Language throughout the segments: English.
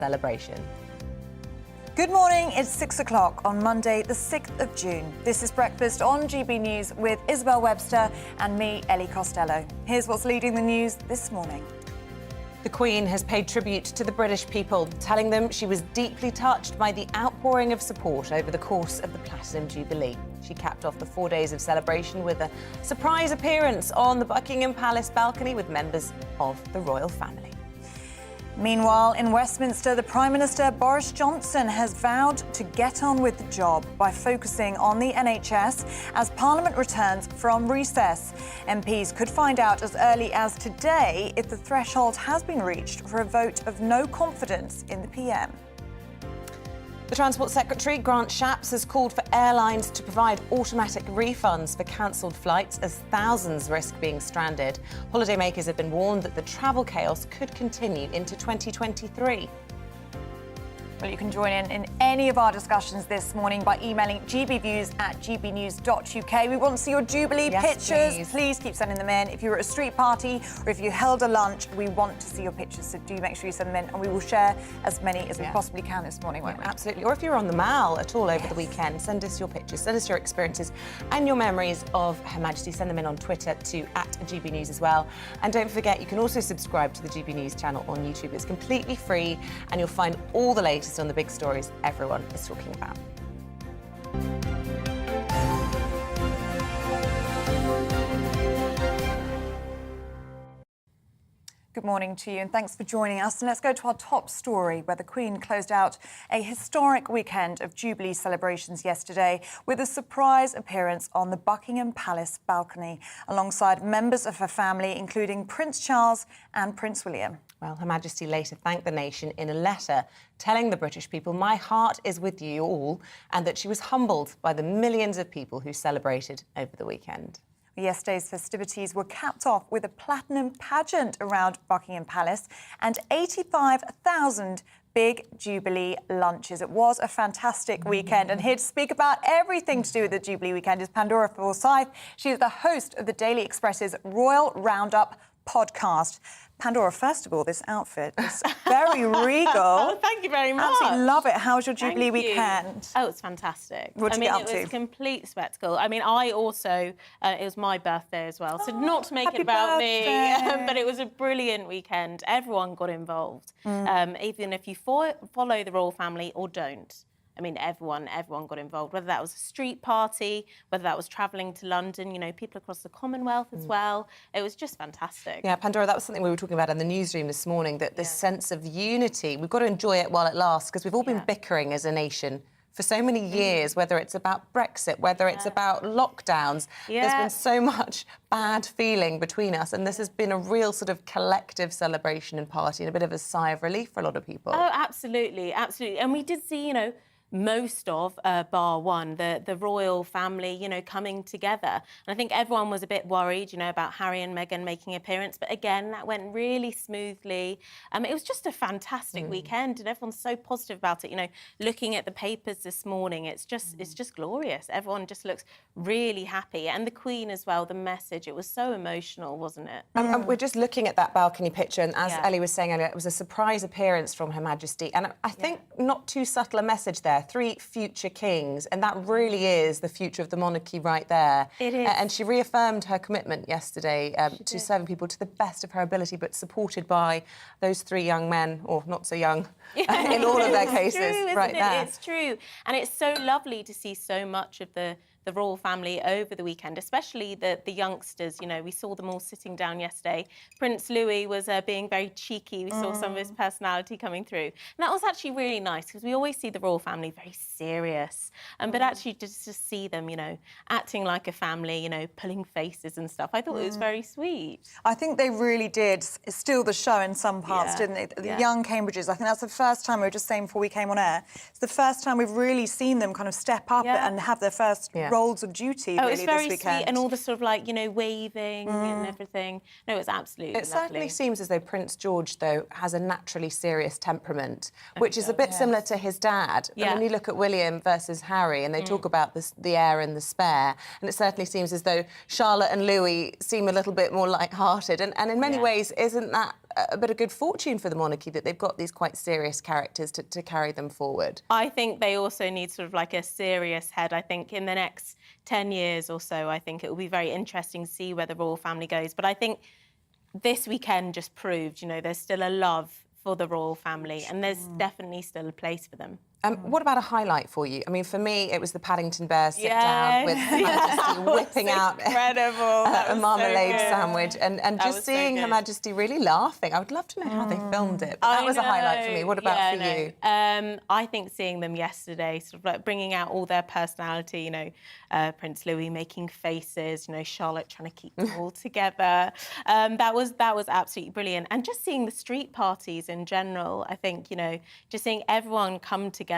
celebration. Good morning, it's 6 o'clock on Monday, the 6th of June. This is Breakfast on GB News with Isabel, Webster and me, Ellie Costello. Here's what's leading the news this morning. The Queen has paid tribute to the British people, telling them she was deeply touched by the outpouring of support over the course of the Platinum Jubilee. She capped off the 4 days of celebration with a surprise appearance on the Buckingham Palace balcony with members of the royal family. Meanwhile, in Westminster, the Prime Minister Boris Johnson has vowed to get on with the job by focusing on the NHS as Parliament returns from recess. MPs could find out as early as today if the threshold has been reached for a vote of no confidence in the PM. The Transport Secretary, Grant Shapps, has called for airlines to provide automatic refunds for cancelled flights as thousands risk being stranded. Holidaymakers have been warned that the travel chaos could continue into 2023. Well, you can join in any of our discussions this morning by emailing gbviews@gbnews.uk. We want to see your Jubilee pictures. Please keep sending them in. If you were at a street party or if you held a lunch, we want to see your pictures. So do make sure you send them in, and we will share as many as we possibly can this morning, won't we? Absolutely. Or if you're on the Mall at all over the weekend, send us your pictures, send us your experiences and your memories of Her Majesty. Send them in on Twitter to @GB News as well. And don't forget, you can also subscribe to the GB News channel on YouTube. It's completely free, and you'll find all the latest on the big stories everyone is talking about. Good morning to you, and thanks for joining us. And let's go to our top story, where the Queen closed out a historic weekend of Jubilee celebrations yesterday with a surprise appearance on the Buckingham Palace balcony, alongside members of her family, including Prince Charles and Prince William. Well, Her Majesty later thanked the nation in a letter telling the British people, "My heart is with you all," and that she was humbled by the millions of people who celebrated over the weekend. Yesterday's festivities were capped off with a platinum pageant around Buckingham Palace and 85,000 big Jubilee lunches. It was a fantastic weekend, and here to speak about everything to do with the Jubilee weekend is Pandora Forsyth. She is the host of the Daily Express's Royal Roundup podcast. Pandora, first of all, this outfit is very regal. Oh, thank you very much. Absolutely love it. How was your Jubilee weekend? Oh, it's fantastic. What did you get up to? It was a complete spectacle. I mean, I also, it was my birthday as well, so not to make it about me, but it was a brilliant weekend. Everyone got involved, even if you follow the royal family or don't. I mean, everyone got involved, whether that was a street party, whether that was travelling to London, you know, people across the Commonwealth as well. It was just fantastic. Yeah, Pandora, that was something we were talking about in the newsroom this morning, that this sense of unity, we've got to enjoy it while it lasts, because we've all been bickering as a nation for so many years, whether it's about Brexit, whether it's about lockdowns. There's been so much bad feeling between us, and this has been a real sort of collective celebration and party and a bit of a sigh of relief for a lot of people. Oh, absolutely, absolutely. And we did see, you know, most of, bar one, the royal family, you know, coming together. And I think everyone was a bit worried, you know, about Harry and Meghan making an appearance. But again, that went really smoothly. It was just a fantastic weekend, and everyone's so positive about it. You know, looking at the papers this morning, it's just glorious. Everyone just looks really happy. And the Queen as well, the message, it was so emotional, wasn't it? And we're just looking at that balcony picture, and as Ellie was saying earlier, it was a surprise appearance from Her Majesty. And I think not too subtle a message there. 3 future kings, and that really is the future of the monarchy right there. It is. And she reaffirmed her commitment yesterday to serving people to the best of her ability, but supported by those 3 young men, or not so young, in all of their cases, true, there. It's true. And it's so lovely to see so much of the royal family over the weekend, especially the youngsters. You know, we saw them all sitting down yesterday. Prince Louis was being very cheeky. We saw some of his personality coming through. And that was actually really nice, because we always see the royal family very serious. But actually just to see them, you know, acting like a family, you know, pulling faces and stuff, I thought it was very sweet. I think they really did steal the show in some parts, didn't they? The young Cambridges, I think that's the first time, we were just saying before we came on air, it's the first time we've really seen them kind of step up and have their first roles of duty really it's very this weekend. sweet, and all the sort of like, you know, waving and everything. No, it's absolutely lovely. It certainly seems as though Prince George, though, has a naturally serious temperament, which is a bit similar to his dad. And when you look at William versus Harry, and they talk about the heir and the spare, and it certainly seems as though Charlotte and Louis seem a little bit more light-hearted, and in many ways, isn't that a bit of good fortune for the monarchy that they've got these quite serious characters to carry them forward. I think they also need sort of like a serious head. I think in the next 10 years or so, I think it will be very interesting to see where the royal family goes. But I think this weekend just proved, you know, there's still a love for the royal family and there's definitely still a place for them. What about a highlight for you? I mean, for me, it was the Paddington Bear sit down with Her Majesty whipping out a marmalade sandwich and just seeing Her Majesty really laughing. I would love to know how they filmed it. But that was a highlight for me. What about for you? I think seeing them yesterday, sort of like bringing out all their personality, you know, Prince Louis making faces, you know, Charlotte trying to keep them all together. That was absolutely brilliant. And just seeing the street parties in general, I think, you know, just seeing everyone come together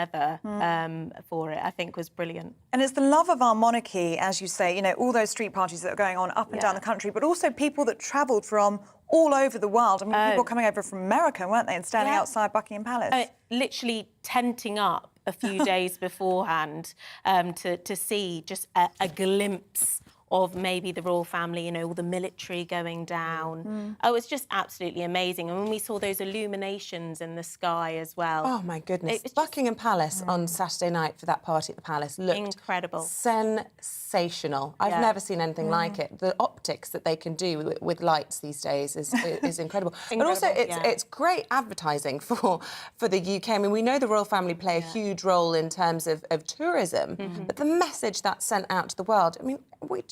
for it, I think was brilliant. And it's the love of our monarchy, as you say, you know, all those street parties that are going on up and down the country, but also people that travelled from all over the world. I mean, people coming over from America, weren't they, and standing outside Buckingham Palace? Literally tenting up a few days beforehand to see just a glimpse of maybe the royal family, you know, all the military going down. Oh, it's just absolutely amazing. And when we saw those illuminations in the sky as well. Oh, my goodness. Buckingham Palace on Saturday night for that party at the Palace looked incredible. Sensational. I've never seen anything like it. The optics that they can do with lights these days is incredible. And also, it's great advertising for the UK. I mean, we know the royal family play a huge role in terms of tourism, but the message that's sent out to the world, I mean,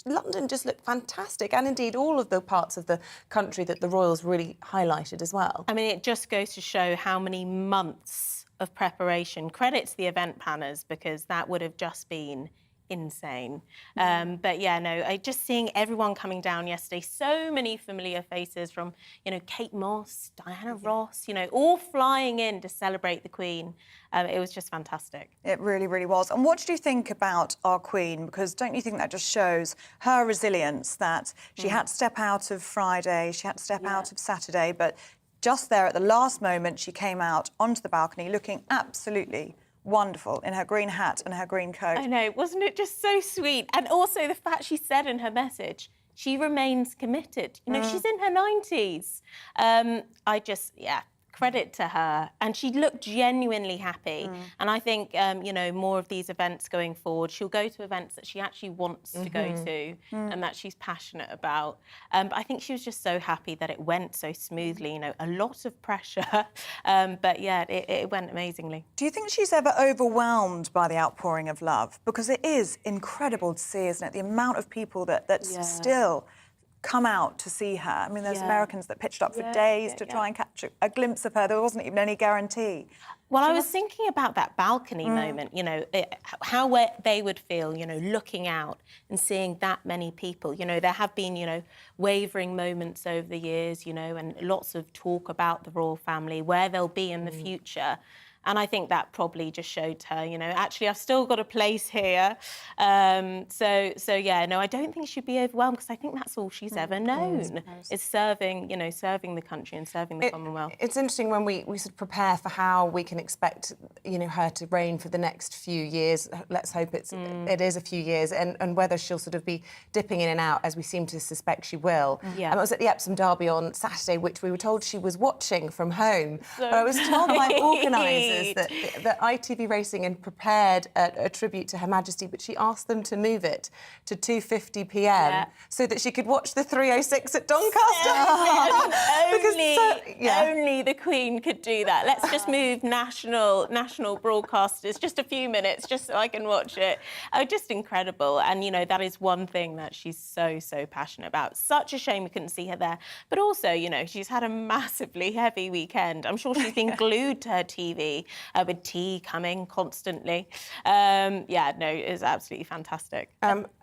London just looked fantastic, and indeed all of the parts of the country that the royals really highlighted as well. I mean, it just goes to show how many months of preparation. Credit to the event planners, because that would have just been insane. But yeah, no, just seeing everyone coming down yesterday, so many familiar faces from, you know, Kate Moss, Diana Ross, you know, all flying in to celebrate the Queen. It was just fantastic. It really, really was. And what did you think about our Queen? Because don't you think that just shows her resilience, that she had to step out of Friday, she had to step out of Saturday, but just there at the last moment, she came out onto the balcony looking absolutely wonderful in her green hat and her green coat. I know, wasn't it just so sweet? And also the fact she said in her message, she remains committed. You know, she's in her 90s. Credit to her. And she looked genuinely happy. And I think, you know, more of these events going forward, she'll go to events that she actually wants to go to and that she's passionate about. But I think she was just so happy that it went so smoothly, you know, a lot of pressure. But yeah, it went amazingly. Do you think she's ever overwhelmed by the outpouring of love? Because it is incredible to see, isn't it? The amount of people that still come out to see her. I mean, there's Americans that pitched up for days to try and catch a glimpse of her. There wasn't even any guarantee. Well, I was thinking about that balcony moment, you know, how they would feel, you know, looking out and seeing that many people. You know, there have been, you know, wavering moments over the years, you know, and lots of talk about the royal family, where they'll be in the future. And I think that probably just showed her, you know, actually, I've still got a place here. So yeah, no, I don't think she'd be overwhelmed, because I think that's all she's ever known, is serving, you know, serving the country and serving the Commonwealth. It's interesting when we sort of prepare for how we can expect, you know, her to reign for the next few years. Let's hope it is a few years, and whether she'll sort of be dipping in and out, as we seem to suspect she will. I was at the Epsom Derby on Saturday, which we were told she was watching from home. But I was told by organisers that ITV Racing had prepared a tribute to Her Majesty, but she asked them to move it to 2:50 p.m. so that she could watch the 3:06 at Doncaster. Only the Queen could do that. Let's just move national broadcasters just a few minutes, just so I can watch it. Oh, just incredible. And, you know, that is one thing that she's so passionate about. Such a shame we couldn't see her there. But also, you know, she's had a massively heavy weekend. I'm sure she's been glued to her TV. With tea coming constantly. Yeah, no, it was absolutely fantastic.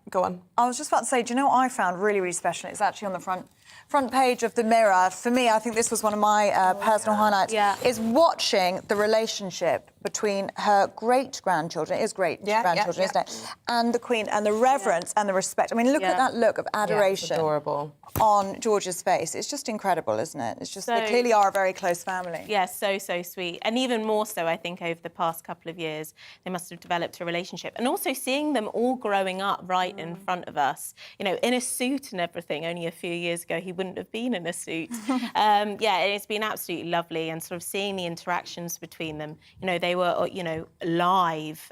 Go on. I was just about to say, do you know what I found really, really special? It's actually on the front page of the Mirror. For me, I think this was one of my personal highlights, is watching the relationship between her great-grandchildren, it is great-grandchildren, isn't it? And the Queen, and the reverence and the respect. I mean, look at that look of adoration adorable. on George's face. It's just incredible, isn't it? It's just, they clearly are a very close family. Yeah, so sweet. And even more so, I think, over the past couple of years, they must have developed a relationship. And also seeing them all growing up right in front of us, you know, in a suit and everything. Only a few years ago, he wouldn't have been in a suit. Yeah, it's been absolutely lovely. And sort of seeing the interactions between them. You know, they were, you know, live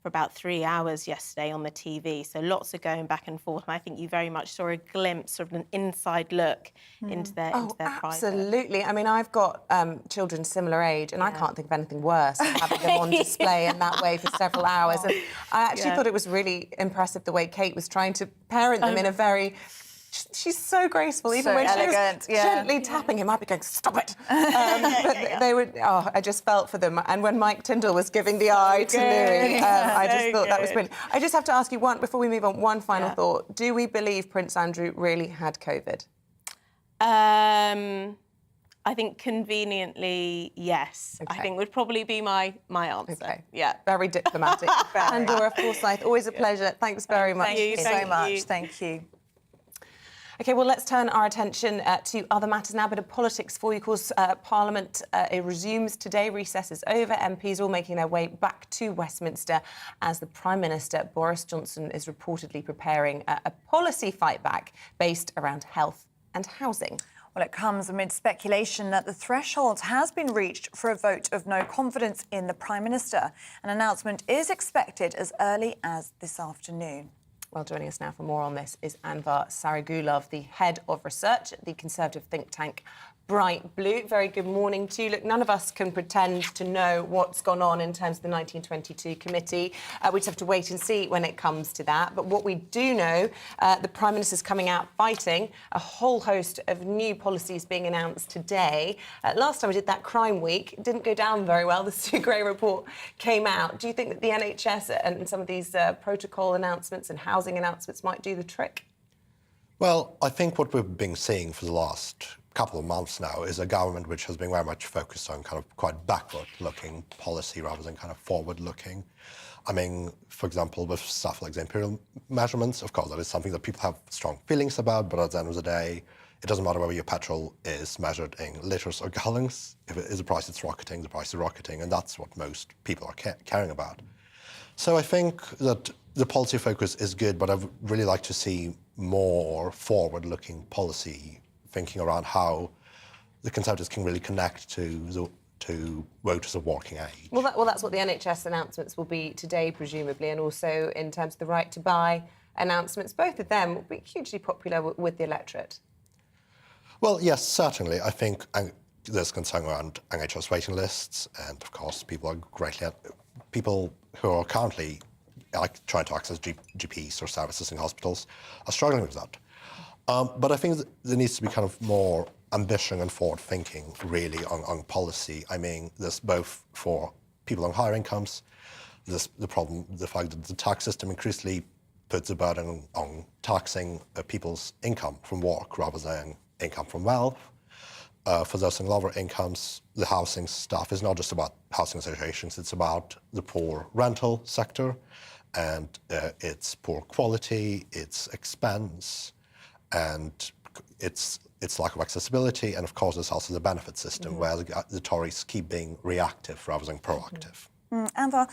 for about 3 hours yesterday on the TV. So lots of going back and forth. And I think you very much saw a glimpse of an inside look into their private. Absolutely. I mean, I've got children similar age, and I can't think of anything worse than having them on display in that way for several hours. And I actually thought it was really impressive the way Kate was trying to parent them in a very... She's so graceful, even so when elegant, she was gently tapping him, I'd be going, stop it. But they would, I just felt for them. And when Mike Tyndall was giving the eye to Louis, I just thought that was brilliant. I just have to ask you before we move on, one final thought. Do we believe Prince Andrew really had COVID? I think conveniently, yes. I think would probably be my answer. Okay. Yeah. Very diplomatic. Pandora Forsyth, always a pleasure. Thanks very much. Thank you so much. Thank you. OK, well, let's turn our attention to other matters now. A bit of politics for you. Of course, Parliament it resumes today. Recess is over. MPs all making their way back to Westminster as the Prime Minister, Boris Johnson, is reportedly preparing a policy fight back based around health and housing. Well, it comes amid speculation that the threshold has been reached for a vote of no confidence in the Prime Minister. An announcement is expected as early as this afternoon. Well, joining us now for more on this is Anvar Saragulov, the head of research at the Conservative think tank Bright Blue. Very good morning to you. Look, none of us can pretend to know what's gone on in terms of the 1922 committee. We just have to wait and see when it comes to that. But what we do know, the Prime Minister's coming out fighting, a whole host of new policies being announced today. Last time we did that crime week, it didn't go down very well. The Sue Gray report came out. Do you think that the NHS and some of these protocol announcements and housing announcements might do the trick? Well, I think what we've been seeing for the last couple of months now is a government which has been very much focused on kind of quite backward-looking policy rather than kind of forward-looking. I mean, for example, with stuff like the imperial measurements, of course, that is something that people have strong feelings about, but at the end of the day, it doesn't matter whether your petrol is measured in litres or gallons. If it is the price, it's rocketing, the price is rocketing, and that's what most people are caring about. So I think that the policy focus is good, but I'd really like to see more forward-looking policy thinking around how the Conservatives can really connect to voters of working age. Well, that's what the NHS announcements will be today, presumably, and also in terms of the right to buy announcements. Both of them will be hugely popular with the electorate. Well, yes, certainly. I think there's concern around NHS waiting lists, and of course, people who are currently trying to access GPs or services in hospitals are struggling with that. But I think there needs to be kind of more ambition and forward thinking, really, on policy. I mean, there's both for people on higher incomes, there's the fact that the tax system increasingly puts a burden on taxing people's income from work rather than income from wealth. For those on lower incomes, the housing stuff is not just about housing associations, it's about the poor rental sector and its poor quality, its expense, and its lack of accessibility. And of course, there's also the benefit system where the Tories keep being reactive rather than proactive. Anvar,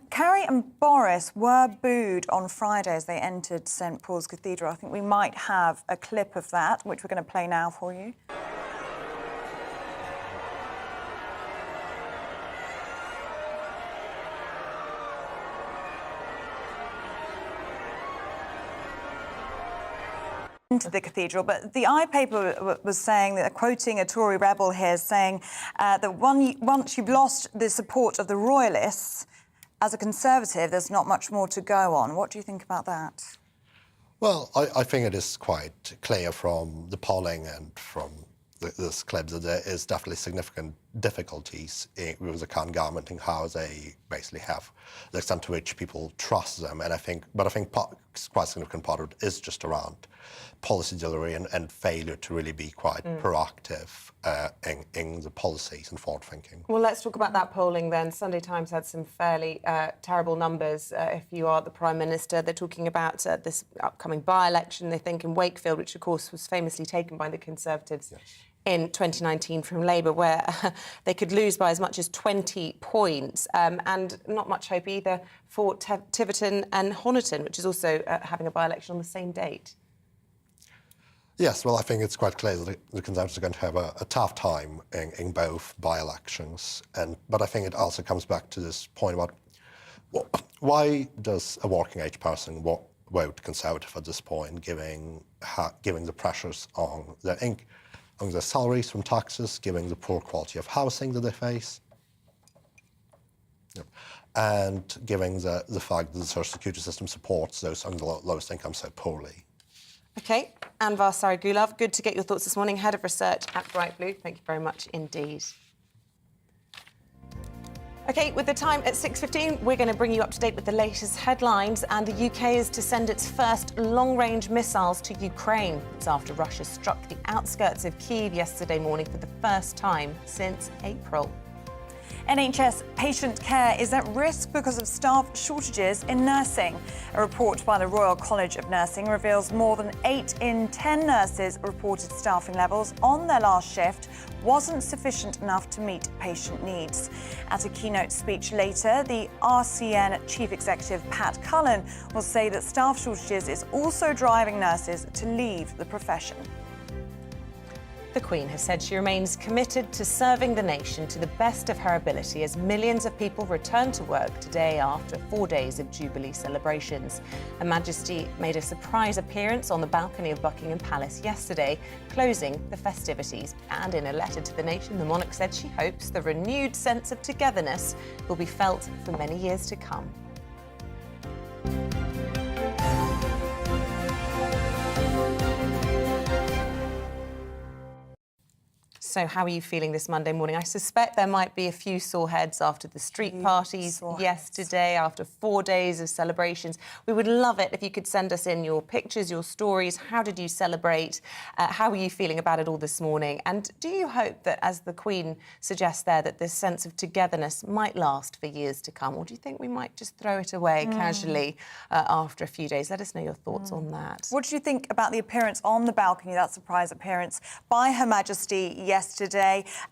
Carrie and Boris were booed on Friday as they entered St Paul's Cathedral. I think we might have a clip of that, which we're going to play now for you. Into the cathedral, but the iPaper was saying that, quoting a Tory rebel here, saying that once you've lost the support of the royalists, as a Conservative, there's not much more to go on. What do you think about that? Well, I think it is quite clear from the polling and from this clip that there is definitely significant difficulties with the current government and how they basically have the extent to which people trust them. And I think quite a significant part of it is just around policy delivery and failure to really be quite proactive in the policies and forward thinking. Well, let's talk about that polling then. Sunday Times had some fairly terrible numbers. If you are the Prime Minister, they're talking about this upcoming by-election, they think, in Wakefield, which of course was famously taken by the Conservatives in 2019 from Labour, where they could lose by as much as 20 points. And not much hope either for Tiverton and Honiton, which is also having a by-election on the same date. Yes, well, I think it's quite clear that the Conservatives are going to have a tough time in both by-elections. But I think it also comes back to this point about why does a working-age person vote Conservative at this point, given the pressures on their salaries from taxes, given the poor quality of housing that they face, and given the fact that the social security system supports those on the lowest income so poorly. OK, Anvar Saragulov, good to get your thoughts this morning, Head of Research at Bright Blue. Thank you very much indeed. OK, with the time at 6:15, we're going to bring you up to date with the latest headlines. And the UK is to send its first long-range missiles to Ukraine. It's after Russia struck the outskirts of Kyiv yesterday morning for the first time since April. NHS patient care is at risk because of staff shortages in nursing. A report by the Royal College of Nursing reveals more than 8 in 10 nurses reported staffing levels on their last shift wasn't sufficient enough to meet patient needs. At a keynote speech later, the RCN Chief Executive Pat Cullen will say that staff shortages is also driving nurses to leave the profession. The Queen has said she remains committed to serving the nation to the best of her ability as millions of people return to work today after 4 days of Jubilee celebrations. Her Majesty made a surprise appearance on the balcony of Buckingham Palace yesterday, closing the festivities. And in a letter to the nation, the monarch said she hopes the renewed sense of togetherness will be felt for many years to come. So how are you feeling this Monday morning? I suspect there might be a few sore heads after the street parties yesterday, after 4 days of celebrations. We would love it if you could send us in your pictures, your stories. How did you celebrate? How are you feeling about it all this morning? And do you hope that, as the Queen suggests there, that this sense of togetherness might last for years to come? Or do you think we might just throw it away casually after a few days? Let us know your thoughts on that. What do you think about the appearance on the balcony, that surprise appearance by Her Majesty yesterday,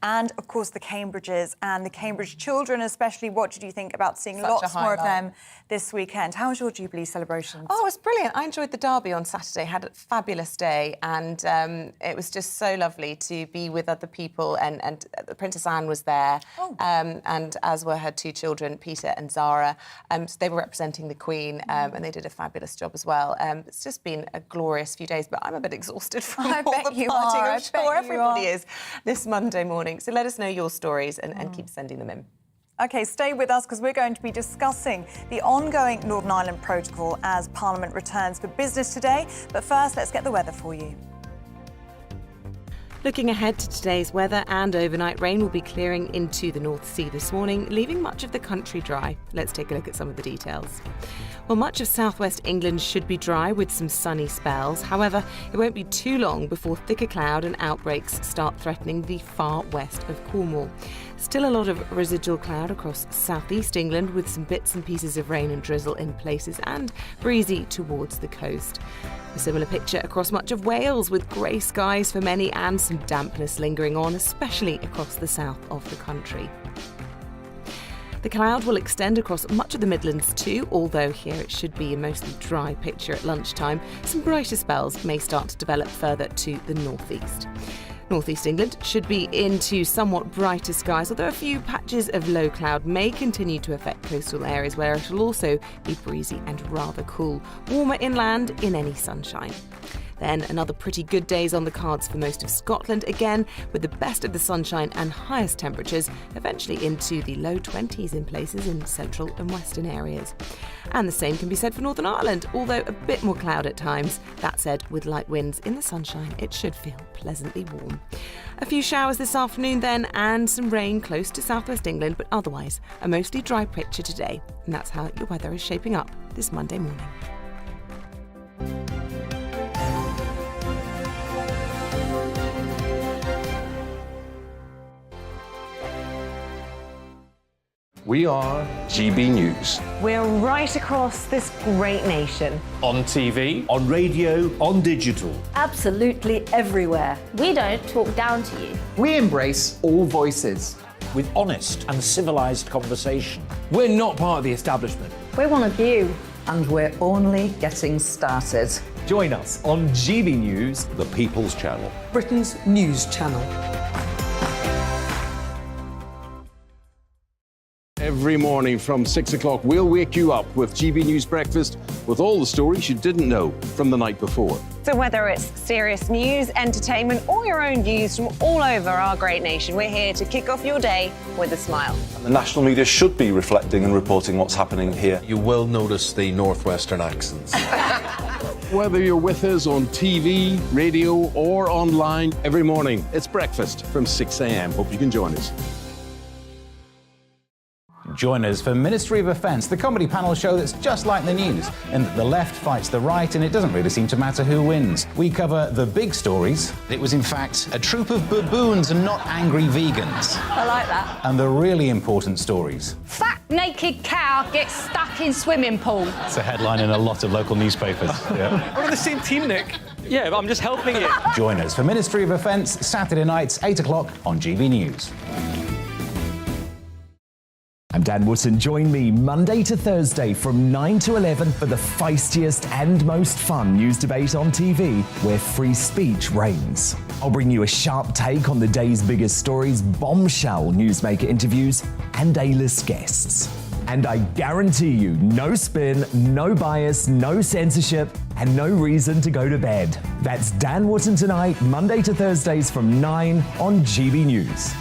and of course the Cambridges and the Cambridge children especially? What did you think about seeing lots more of them this weekend? How was your Jubilee celebrations? Oh, it was brilliant. I enjoyed the derby on Saturday, had a fabulous day, and it was just so lovely to be with other people, and Princess Anne was there, and as were her 2 children, Peter and Zara. So they were representing the Queen, and they did a fabulous job as well. It's just been a glorious few days, but I'm a bit exhausted from all the partying. I'm sure everybody is this Monday morning. So let us know your stories and keep sending them in. OK, stay with us because we're going to be discussing the ongoing Northern Ireland Protocol as Parliament returns for business today. But first, let's get the weather for you. Looking ahead to today's weather, and overnight rain will be clearing into the North Sea this morning, leaving much of the country dry. Let's take a look at some of the details. Well, much of southwest England should be dry with some sunny spells. However, it won't be too long before thicker cloud and outbreaks start threatening the far west of Cornwall. Still a lot of residual cloud across southeast England with some bits and pieces of rain and drizzle in places, and breezy towards the coast. A similar picture across much of Wales with grey skies for many and some dampness lingering on, especially across the south of the country. The cloud will extend across much of the Midlands too, although here it should be a mostly dry picture at lunchtime. Some brighter spells may start to develop further to the northeast. Northeast England should be into somewhat brighter skies, although a few patches of low cloud may continue to affect coastal areas where it will also be breezy and rather cool. Warmer inland in any sunshine. Then another pretty good days on the cards for most of Scotland again, with the best of the sunshine and highest temperatures eventually into the low 20s in places in central and western areas. And the same can be said for Northern Ireland, although a bit more cloud at times. That said, with light winds in the sunshine, it should feel pleasantly warm. A few showers this afternoon then, and some rain close to southwest England, but otherwise a mostly dry picture today. And that's how your weather is shaping up this Monday morning. We are GB News. We're right across this great nation. On TV, on radio, on digital. Absolutely everywhere. We don't talk down to you. We embrace all voices. With honest and civilised conversation. We're not part of the establishment. We're one of you. And we're only getting started. Join us on GB News, the People's Channel. Britain's news channel. Every morning from 6 o'clock, we'll wake you up with GB News Breakfast with all the stories you didn't know from the night before. So whether it's serious news, entertainment, or your own views from all over our great nation, we're here to kick off your day with a smile. The national media should be reflecting and reporting what's happening here. You will notice the northwestern accents. Whether you're with us on TV, radio, or online, every morning, it's breakfast from 6 a.m. Hope you can join us. Join us for Ministry of Offence, the comedy panel show that's just like the news, in that the left fights the right and it doesn't really seem to matter who wins. We cover the big stories. It was in fact a troop of baboons and not angry vegans. I like that. And the really important stories. Fat naked cow gets stuck in swimming pool. It's a headline in a lot of local newspapers. Yeah. We're on the same team, Nick. Yeah, but I'm just helping you. Join us for Ministry of Offence, Saturday nights, 8 o'clock on GB News. I'm Dan Wootton. Join me Monday to Thursday from 9 to 11 for the feistiest and most fun news debate on TV, where free speech reigns. I'll bring you a sharp take on the day's biggest stories, bombshell newsmaker interviews, and A-list guests. And I guarantee you, no spin, no bias, no censorship, and no reason to go to bed. That's Dan Wootton Tonight, Monday to Thursdays from 9 on GB News.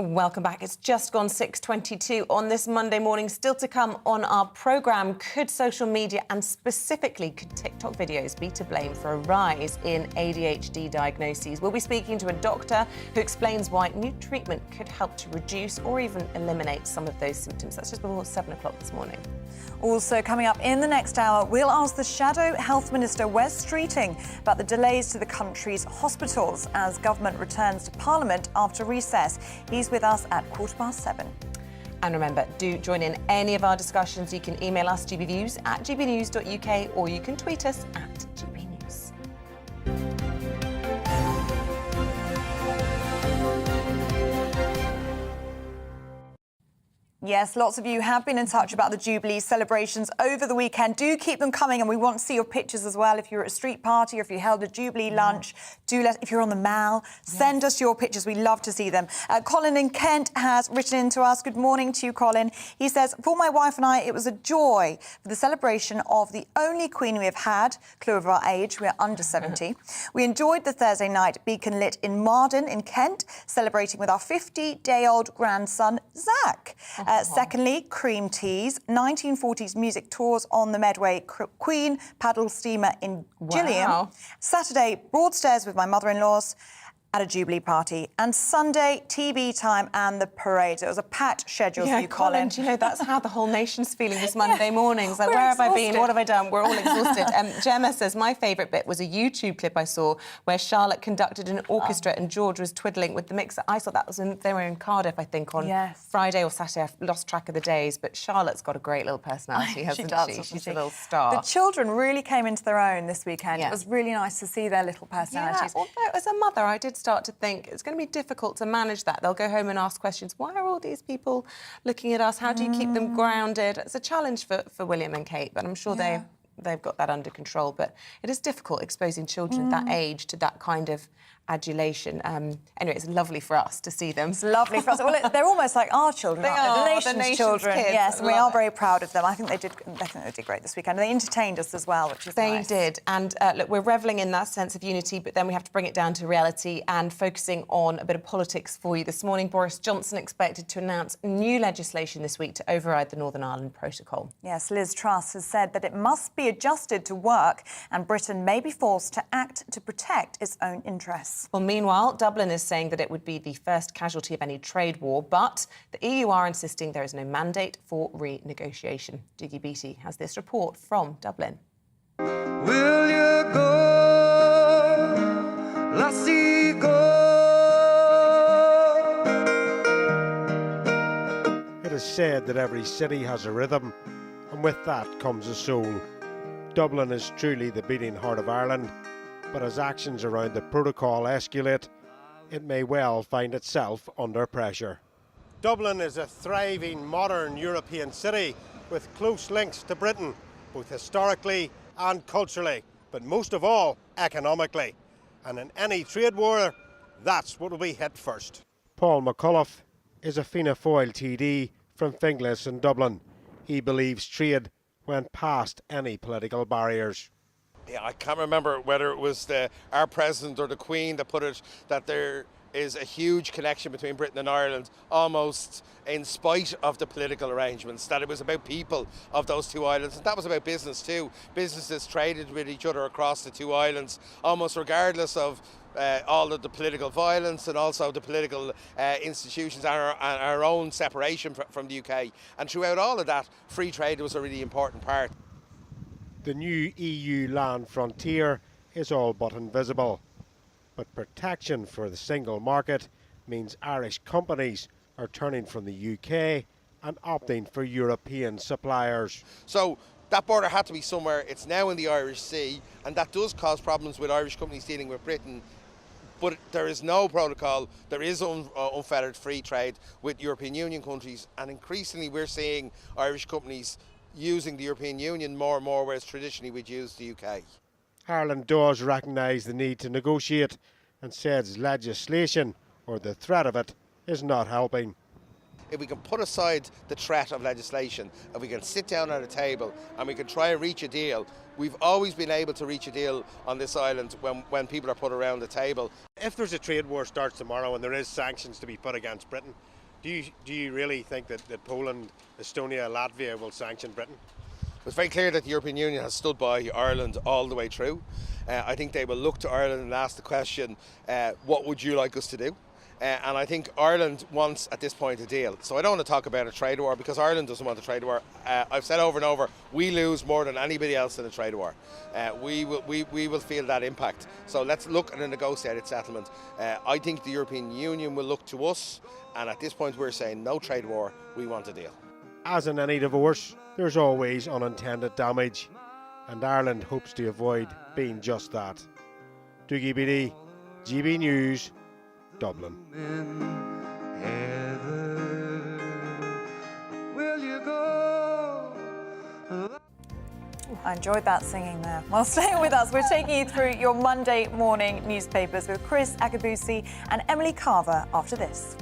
Welcome back. It's just gone 6:22 on this Monday morning. Still to come on our programme, could social media and specifically could TikTok videos be to blame for a rise in ADHD diagnoses? We'll be speaking to a doctor who explains why new treatment could help to reduce or even eliminate some of those symptoms. That's just before 7 o'clock this morning. Also coming up in the next hour, we'll ask the Shadow Health Minister Wes Streeting about the delays to the country's hospitals as government returns to Parliament after recess. He's with us at 7:15. And remember, do join in any of our discussions. You can email us gbnews@gbnews.uk or you can tweet us at gbnews. Yes, lots of you have been in touch about the Jubilee celebrations over the weekend. Do keep them coming, and we want to see your pictures as well. If you're at a street party or if you held a Jubilee lunch, if you're on the Mall, send us your pictures. We love to see them. Colin in Kent has written in to us. Good morning to you, Colin. He says, for my wife and I, it was a joy for the celebration of the only Queen we have had. Clue of our age, we're under 70. We enjoyed the Thursday night beacon lit in Marden in Kent, celebrating with our 50-day-old grandson, Zach. Secondly, cream teas, 1940s music tours on the Medway Queen paddle steamer in Gillingham. Saturday, Broadstairs with my mother-in-laws at a Jubilee party, and Sunday, TV time and the parade. It was a packed schedule for you, Colin. Do you know, that's how the whole nation's feeling this Monday morning. It's like, where have I been? What have I done? We're all exhausted. Gemma says, my favourite bit was a YouTube clip I saw where Charlotte conducted an orchestra and George was twiddling with the mixer. I thought that was they were in Cardiff, I think, on Friday or Saturday. I've lost track of the days, but Charlotte's got a great little personality, hasn't she? She's a little star. The children really came into their own this weekend. It was really nice to see their little personalities. Yeah, although as a mother, I did start to think it's going to be difficult to manage that. They'll go home and ask questions. Why are all these people looking at us? How do you keep them grounded? It's a challenge for William and Kate, but I'm sure they've got that under control. But it is difficult exposing children at that age to that kind of adulation. Anyway, it's lovely for us to see them. It's lovely for us. Well, they're almost like our children, aren't they? The nation's children. Kids. Yes, and we are very proud of them. I think they did great this weekend. They entertained us as well, which is nice. They did. And look, we're revelling in that sense of unity, but then we have to bring it down to reality and focusing on a bit of politics for you. This morning, Boris Johnson expected to announce new legislation this week to override the Northern Ireland Protocol. Yes, Liz Truss has said that it must be adjusted to work and Britain may be forced to act to protect its own interests. Well, meanwhile, Dublin is saying that it would be the first casualty of any trade war, but the EU are insisting there is no mandate for renegotiation. Dougie Beattie has this report from Dublin. Will you go, lassie, go? It is said that every city has a rhythm, and with that comes a soul. Dublin is truly the beating heart of Ireland, but as actions around the protocol escalate, it may well find itself under pressure. Dublin is a thriving, modern European city with close links to Britain, both historically and culturally, but most of all, economically. And in any trade war, that's what will be hit first. Paul McCullough is a Fianna Fáil TD from Finglas in Dublin. He believes trade went past any political barriers. Yeah, I can't remember whether it was our president or the Queen that put it, that there is a huge connection between Britain and Ireland, almost in spite of the political arrangements, that it was about people of those two islands, and that was about business too. Businesses traded with each other across the two islands, almost regardless of all of the political violence and also the political institutions and our own separation from the UK. And throughout all of that, free trade was a really important part. The new EU land frontier is all but invisible. But protection for the single market means Irish companies are turning from the UK and opting for European suppliers. So that border had to be somewhere. It's now in the Irish Sea, and that does cause problems with Irish companies dealing with Britain. But there is no protocol, there is unfettered free trade with European Union countries, and increasingly we're seeing Irish companies using the European Union more and more, whereas traditionally we'd use the UK. Ireland does recognise the need to negotiate and says legislation, or the threat of it, is not helping. If we can put aside the threat of legislation, if we can sit down at a table and we can try and reach a deal, we've always been able to reach a deal on this island when people are put around the table. If there's a trade war starts tomorrow and there is sanctions to be put against Britain, do you really think that Poland, Estonia, Latvia will sanction Britain? It's very clear that the European Union has stood by Ireland all the way through. I think they will look to Ireland and ask the question, what would you like us to do? And I think Ireland wants, at this point, a deal. So I don't want to talk about a trade war because Ireland doesn't want a trade war. I've said over and over, we lose more than anybody else in a trade war. We will feel that impact. So let's look at a negotiated settlement. I think the European Union will look to us, and at this point we're saying no trade war, we want a deal. As in any divorce, there's always unintended damage, and Ireland hopes to avoid being just that. Dougie Beattie, GB News, Dublin. I enjoyed that singing there. Well, stay with us. We're taking you through your Monday morning newspapers with Chris Akabusi and Emily Carver after this.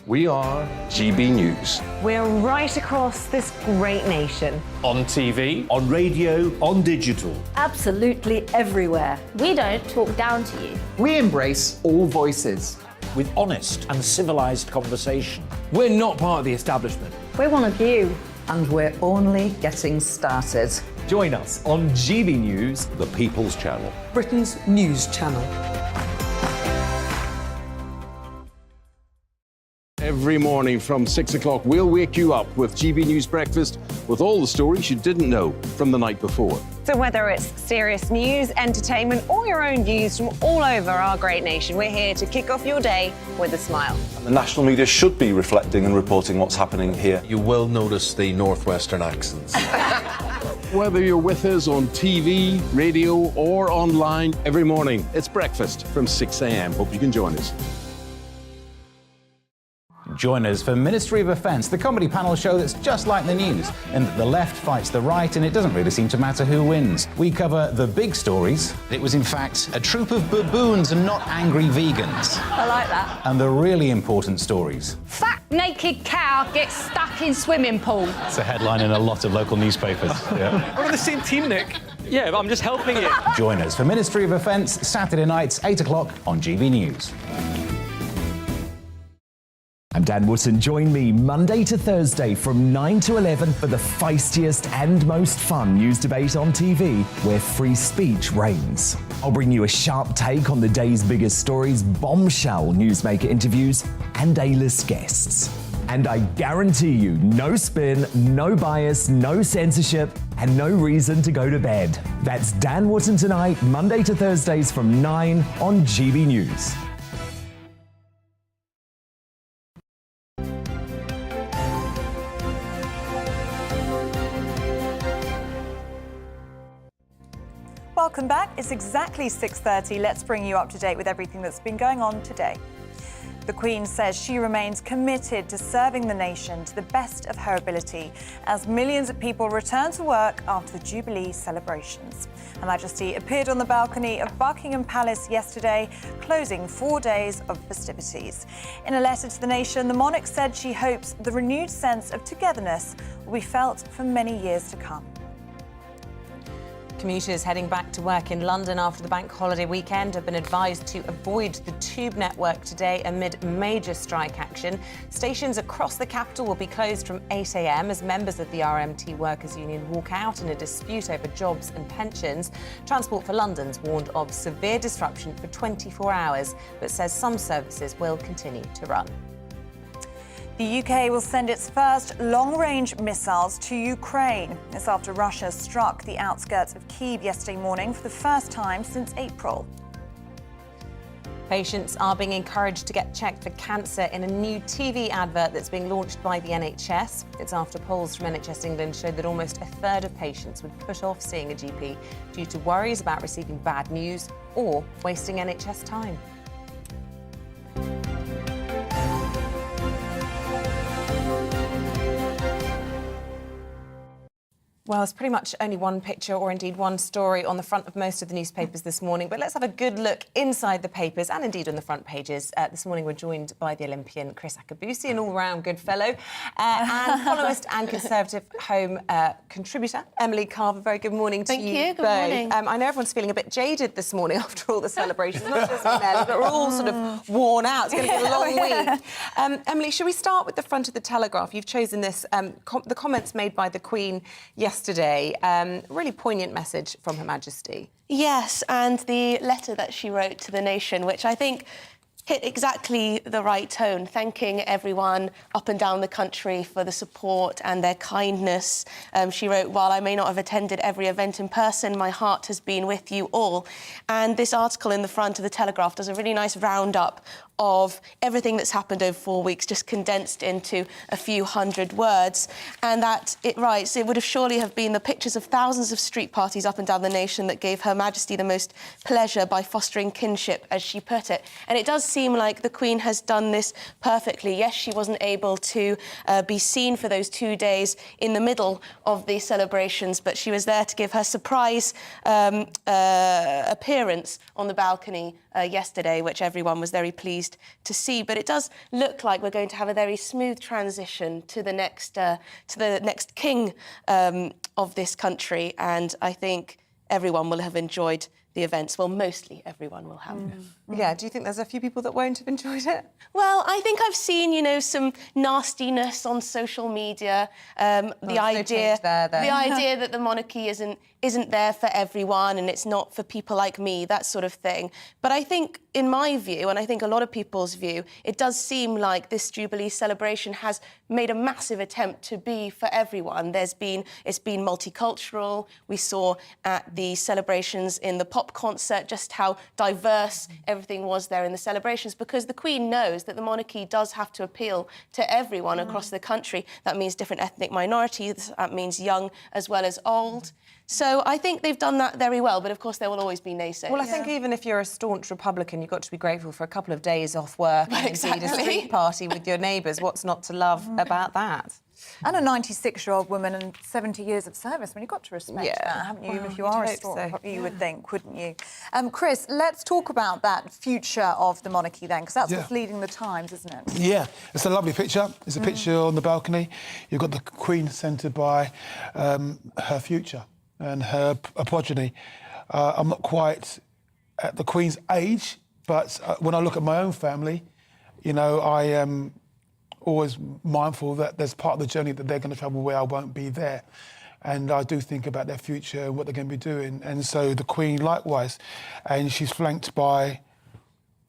We are GB News. We're right across this great nation. On TV, on radio, on digital. Absolutely everywhere. We don't talk down to you. we embrace all voices. With honest and civilised conversation. We're not part of the establishment. We're one of you. And we're only getting started. Join us on GB News, The People's Channel. Britain's news channel. Every morning from 6 o'clock, we'll wake you up with GB News Breakfast with all the stories you didn't know from the night before. So whether it's serious news, entertainment, or your own views from all over our great nation, we're here to kick off your day with a smile. And the national media should be reflecting and reporting what's happening here. You will notice the northwestern accents. Whether you're with us on TV, radio, or online, every morning, it's breakfast from 6 a.m. Hope you can join us. Join us for Ministry of Offence, the comedy panel show that's just like the news, in that the left fights the right and it doesn't really seem to matter who wins. We cover the big stories. It was in fact a troop of baboons and not angry vegans. I like that. And the really important stories. Fat naked cow gets stuck in swimming pool. It's a headline in a lot of local newspapers. Yeah. We're on the same team, Nick. Yeah, but I'm just helping you. Join us for Ministry of Offence, Saturday nights, 8 o'clock on GB News. I'm Dan Wootton. Join me Monday to Thursday from 9 to 11 for the feistiest and most fun news debate on TV, where free speech reigns. I'll bring you a sharp take on the day's biggest stories, bombshell newsmaker interviews, and A-list guests. And I guarantee you, no spin, no bias, no censorship, and no reason to go to bed. That's Dan Wootton tonight, Monday to Thursdays from 9 on GB News. Welcome back. It's exactly 6:30. Let's bring you up to date with everything that's been going on today. The Queen says she remains committed to serving the nation to the best of her ability as millions of people return to work after the Jubilee celebrations. Her Majesty appeared on the balcony of Buckingham Palace yesterday, closing 4 days of festivities. In a letter to the nation, the monarch said she hopes the renewed sense of togetherness will be felt for many years to come. Commuters heading back to work in London after the bank holiday weekend have been advised to avoid the tube network today amid major strike action. Stations across the capital will be closed from 8 a.m. as members of the RMT Workers' Union walk out in a dispute over jobs and pensions. Transport for London's warned of severe disruption for 24 hours, but says some services will continue to run. The UK will send its first long-range missiles to Ukraine. This after Russia struck the outskirts of Kyiv yesterday morning for the first time since April. Patients are being encouraged to get checked for cancer in a new TV advert that's being launched by the NHS. It's after polls from NHS England showed that almost a third of patients would put off seeing a GP due to worries about receiving bad news or wasting NHS time. Well, there's pretty much only one picture or indeed one story on the front of most of the newspapers this morning, but let's have a good look inside the papers and indeed on the front pages. This morning we're joined by the Olympian Chris Akabusi, an all-round good fellow, and columnist and Conservative Home contributor Emily Carver. Very good morning to you. Thank you. Good both. morning. I know everyone's feeling a bit jaded this morning after all the celebrations, not just Nelly, but we're all sort of worn out. It's going to be a long week. Emily, should we start with the front of the Telegraph? You've chosen this, the comments made by the Queen yesterday. Really poignant message from Her Majesty. Yes, and the letter that she wrote to the nation, which I think hit exactly the right tone, thanking everyone up and down the country for the support and their kindness. She wrote, "While I may not have attended every event in person, my heart has been with you all." And this article in the front of the Telegraph does a really nice roundup of everything that's happened over 4 weeks, just condensed into a few hundred words. And that it writes, "It would have surely have been the pictures of thousands of street parties up and down the nation that gave Her Majesty the most pleasure by fostering kinship," as she put it. And it does seem like the Queen has done this perfectly. Yes, she wasn't able to be seen for those 2 days in the middle of the celebrations, but she was there to give her surprise appearance on the balcony yesterday, which everyone was very pleased to see. But it does look like we're going to have a very smooth transition to the next king of this country, and I think everyone will have enjoyed the events. Well, mostly everyone will have. Yeah, do you think there's a few people that won't have enjoyed it? Well, I think I've seen, you know, some nastiness on social media. The idea that the monarchy isn't there for everyone and it's not for people like me, that sort of thing. But I think, in my view, and I think a lot of people's view, it does seem like this Jubilee celebration has made a massive attempt to be for everyone. It's been multicultural. We saw at the celebrations in the pop concert just how diverse everything everything was there in the celebrations, because the Queen knows that the monarchy does have to appeal to everyone across the country. That means different ethnic minorities, that means young as well as old. So I think they've done that very well, but of course there will always be naysayers. Well, I think even if you're a staunch Republican, you've got to be grateful for a couple of days off work and Exactly. indeed a street party with your neighbours. What's not to love about that? And a 96-year-old woman and 70 years of service. I mean, you've got to respect that, haven't you? Well, Even if you are a staunch, you would think, wouldn't you? Chris, let's talk about that future of the monarchy then, because that's what's leading the times, isn't it? Yeah, it's a lovely picture. It's a picture on the balcony. You've got the Queen centred by her future and her progeny. I'm not quite at the Queen's age, but when I look at my own family, you know, I am always mindful that there's part of the journey that they're going to travel where I won't be there. And I do think about their future and what they're going to be doing. And so the Queen likewise. And she's flanked by,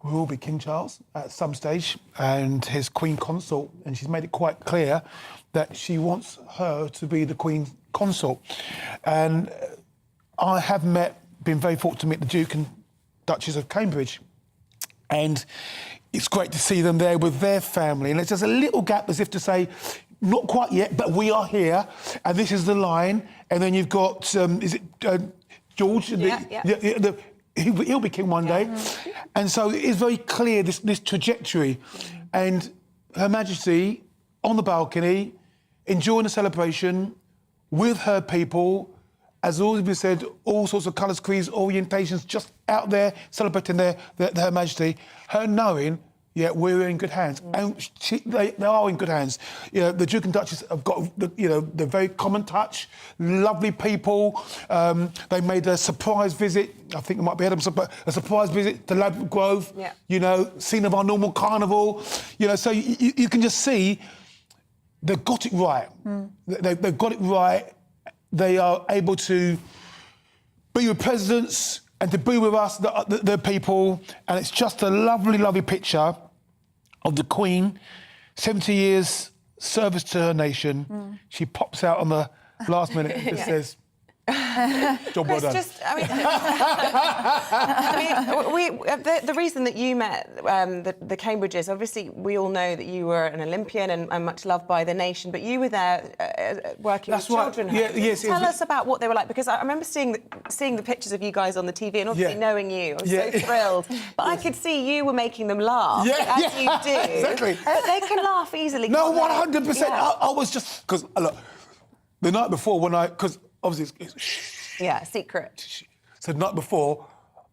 who will be King Charles at some stage, and his Queen Consort. And she's made it quite clear that she wants her to be the Queen Consort. And I have been very fortunate to meet the Duke and Duchess of Cambridge. And it's great to see them there with their family. And there's just a little gap, as if to say, not quite yet, but we are here, and this is the line. And then you've got, George? He'll be king one day. And so it is very clear, this trajectory. And Her Majesty, on the balcony, enjoying the celebration with her people, as always been said, all sorts of colours, creeds, orientations, just out there celebrating Her Majesty. Her knowing, yeah, we're in good hands, and they are in good hands. You know, the Duke and Duchess have got the very common touch, lovely people. They made a surprise visit. I think it might be a surprise visit to Ladbroke Grove. Yeah. You know, scene of our normal carnival. You know, so you can just see they've got it right. They've got it right. They are able to be with presidents and to be with us, the people, and it's just a lovely, lovely picture of the Queen, 70 years service to her nation. She pops out on the last minute and just says, job well done. The reason that you met the Cambridges, obviously we all know that you were an Olympian and much loved by the nation, but you were there working with children. Yes, Tell us about what they were like, because I remember seeing the pictures of you guys on the TV and obviously knowing you, I was so thrilled. But I could see you were making them laugh, as you do. Exactly. But they can laugh easily. No, 100%. I was just, because, look, the night before because obviously it's secret. So the night before,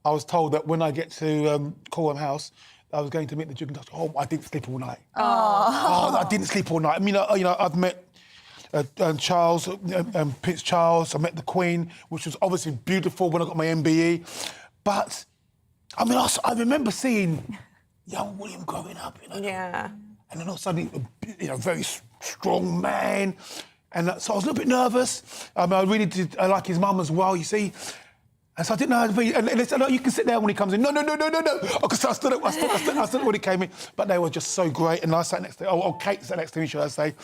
I was told that when I get to Cornwall House, I was going to meet the Duke and Duchess. Oh, I didn't sleep all night. I didn't sleep all night. I mean, I've met Charles, Prince Charles. I met the Queen, which was obviously beautiful when I got my MBE. But I mean, I remember seeing young William growing up. You know, yeah. And then all of a sudden, very strong man. And so I was a little bit nervous. I really did. I like his mum as well, you see. And so I didn't know how to be. And they said, "No, you can sit there when he comes in." No. Because I stood up when he came in. But they were just so great. And I sat next to Kate sat next to me, should I say.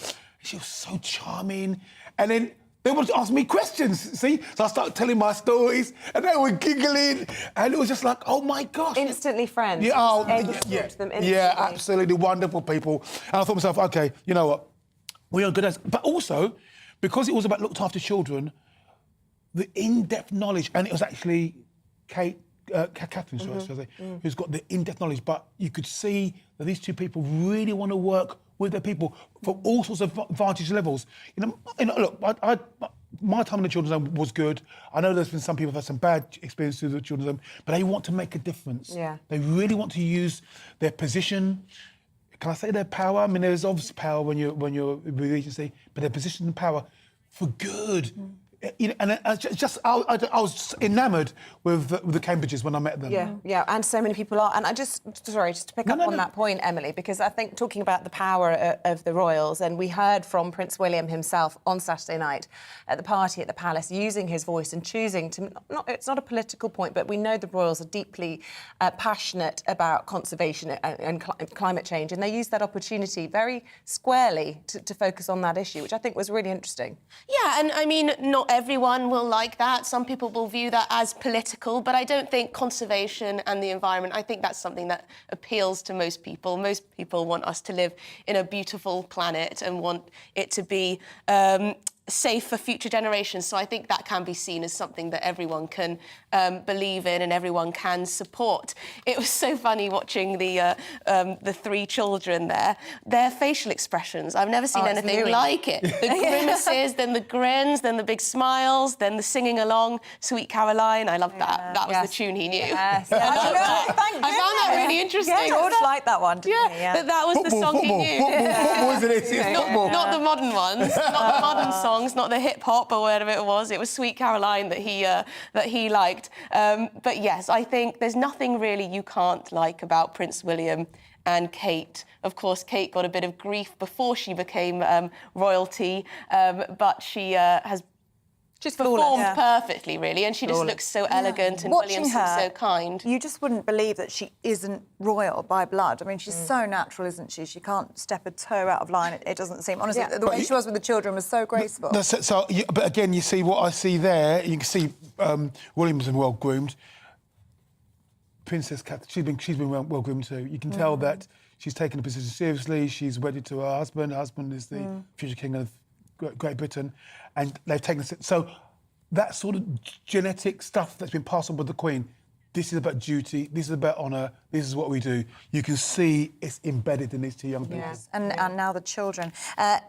She was so charming. And then they wanted to ask me questions, see? So I started telling my stories, and they were giggling. And it was just like, oh, my gosh. Instantly friends. Yeah, able to talk to them instantly. Yeah, absolutely wonderful people. And I thought to myself, OK, you know what? We are good as... But also, because it was about looked after children, the in-depth knowledge, and it was actually Catherine, should I say, who's got the in-depth knowledge, but you could see that these two people really want to work with their people for all sorts of vantage levels. You know, look, my time in the children's home was good. I know there's been some people who've had some bad experiences with the children's home, but they want to make a difference. Yeah. They really want to use their position. Can I say their power? I mean, there's obviously power when you're with the agency, but their position and power for good. You know, and I was enamoured with the Cambridges when I met them. Yeah, and so many people are. And just to pick up on that point, Emily, because I think talking about the power of the royals, and we heard from Prince William himself on Saturday night at the party at the palace, using his voice and choosing to, it's not a political point, but we know the royals are deeply passionate about conservation and climate change, and they used that opportunity very squarely to focus on that issue, which I think was really interesting. Yeah, and I mean, not everyone will like that. Some people will view that as political, but I don't think conservation and the environment, I think that's something that appeals to most people. Most people want us to live in a beautiful planet and want it to be safe for future generations. So I think that can be seen as something that everyone can believe in and everyone can support. It was so funny watching the 3 children there. Their facial expressions, I've never seen anything like it. The grimaces, then the grins, then the big smiles, then the singing along, Sweet Caroline. I loved that. That was the tune he knew. Yes. I found that really interesting. Yeah, George liked that one, didn't he? Yeah, that was the song he knew. Football, isn't it? It's football. Not the modern ones, not the modern songs, not the hip hop or whatever it was. It was Sweet Caroline that he liked. But yes, I think there's nothing really you can't like about Prince William and Kate. Of course, Kate got a bit of grief before she became royalty, but she has just performed perfectly, really, and she just looks so elegant, and Watching William's her, so kind. You just wouldn't believe that she isn't royal by blood. I mean, she's so natural, isn't she? She can't step a toe out of line. It doesn't seem. Honestly, the way she was with the children was so graceful. But again, you see what I see there. You can see William's been well groomed. Princess Catherine, she's been well groomed too. You can tell that she's taken the position seriously. She's wedded to her husband. Her husband is the future king of Great Britain, and they've taken so that sort of genetic stuff that's been passed on with the Queen. This is about duty. This is about honour. This is what we do. You can see it's embedded in these 2 young people. Yes, and now the children.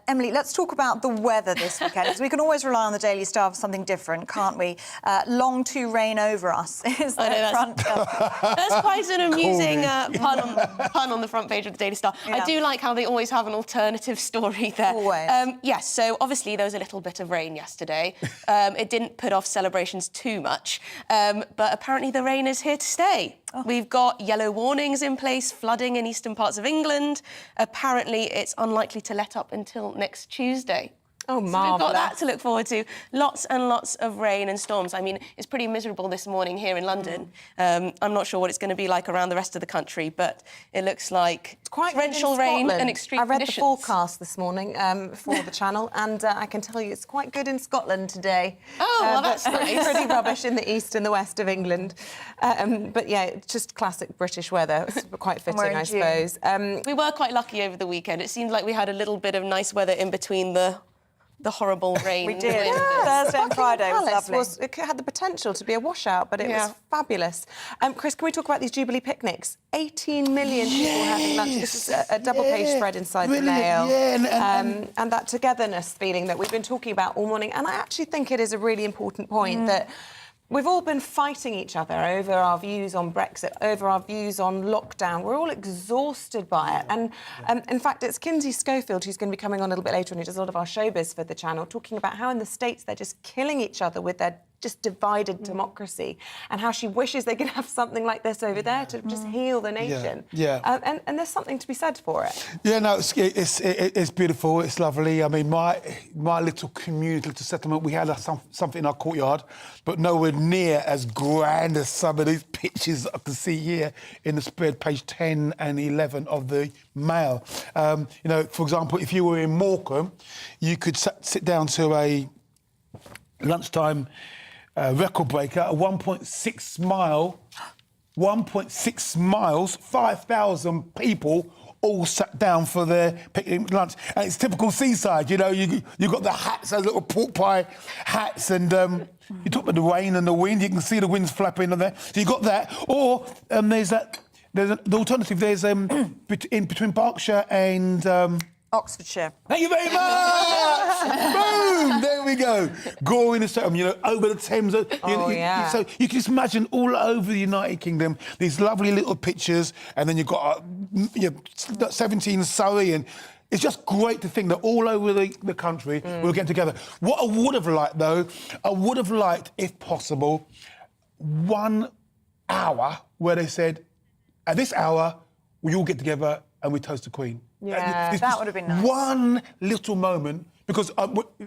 Emily, let's talk about the weather this weekend, because we can always rely on the Daily Star for something different, can't we? Long to reign over us is the front. That's quite an amusing pun on the front page of the Daily Star. I do like how they always have an alternative story there. Always. Yes, so obviously there was a little bit of rain yesterday. It didn't put off celebrations too much, but apparently the rain is here to stay. We've got yellow warnings in place, flooding in eastern parts of England. Apparently, it's unlikely to let up until next Tuesday. Oh, marvellous. So we've got that to look forward to. Lots and lots of rain and storms. I mean, it's pretty miserable this morning here in London. I'm not sure what it's going to be like around the rest of the country, but it looks like it's quite torrential rain and extreme I read conditions. the forecast this morning for the channel, and I can tell you it's quite good in Scotland today. Oh, well, that's nice. Pretty rubbish in the east and the west of England. But yeah, it's just classic British weather. It's quite fitting, I suppose. We were quite lucky over the weekend. It seemed like we had a little bit of nice weather in between the horrible rain. We did. Thursday and Friday was lovely. It had the potential to be a washout, but it was fabulous. Chris, can we talk about these Jubilee picnics? 18 million people having lunch. This is a double-page spread inside the Mail. And that togetherness feeling that we've been talking about all morning. And I actually think it is a really important point that we've all been fighting each other over our views on Brexit, over our views on lockdown. We're all exhausted by it. And in fact, it's Kinsey Schofield, who's going to be coming on a little bit later, and who does a lot of our showbiz for the channel, talking about how in the States they're just killing each other with their just divided democracy, and how she wishes they could have something like this over there to just heal the nation. And there's something to be said for it. Yeah, no, it's beautiful. It's lovely. I mean, my little community, little settlement, we had something in our courtyard, but nowhere near as grand as some of these pictures I can see here in the spread, page 10 and 11 of the Mail. You know, for example, if you were in Morecambe, you could sit down to a lunchtime record breaker, a 1.6 miles, 5,000 people all sat down for their picnic lunch. And it's typical seaside, you know, you got the hats, those little pork pie hats, and you talk about the rain and the wind, you can see the winds flapping on there. So you got that. Or there's the alternative, there's in between Berkshire and Oxfordshire. Thank you very much! Boom! There we go. Goring and Streatham, you know, over the Thames. So you can just imagine all over the United Kingdom, these lovely little pictures, and then you've got 17 Surrey, and it's just great to think that all over the country we're getting together. What I would have liked, though, if possible, 1 hour where they said, at this hour, we all get together and we toast the Queen. Yeah, that would have been nice. One little moment, because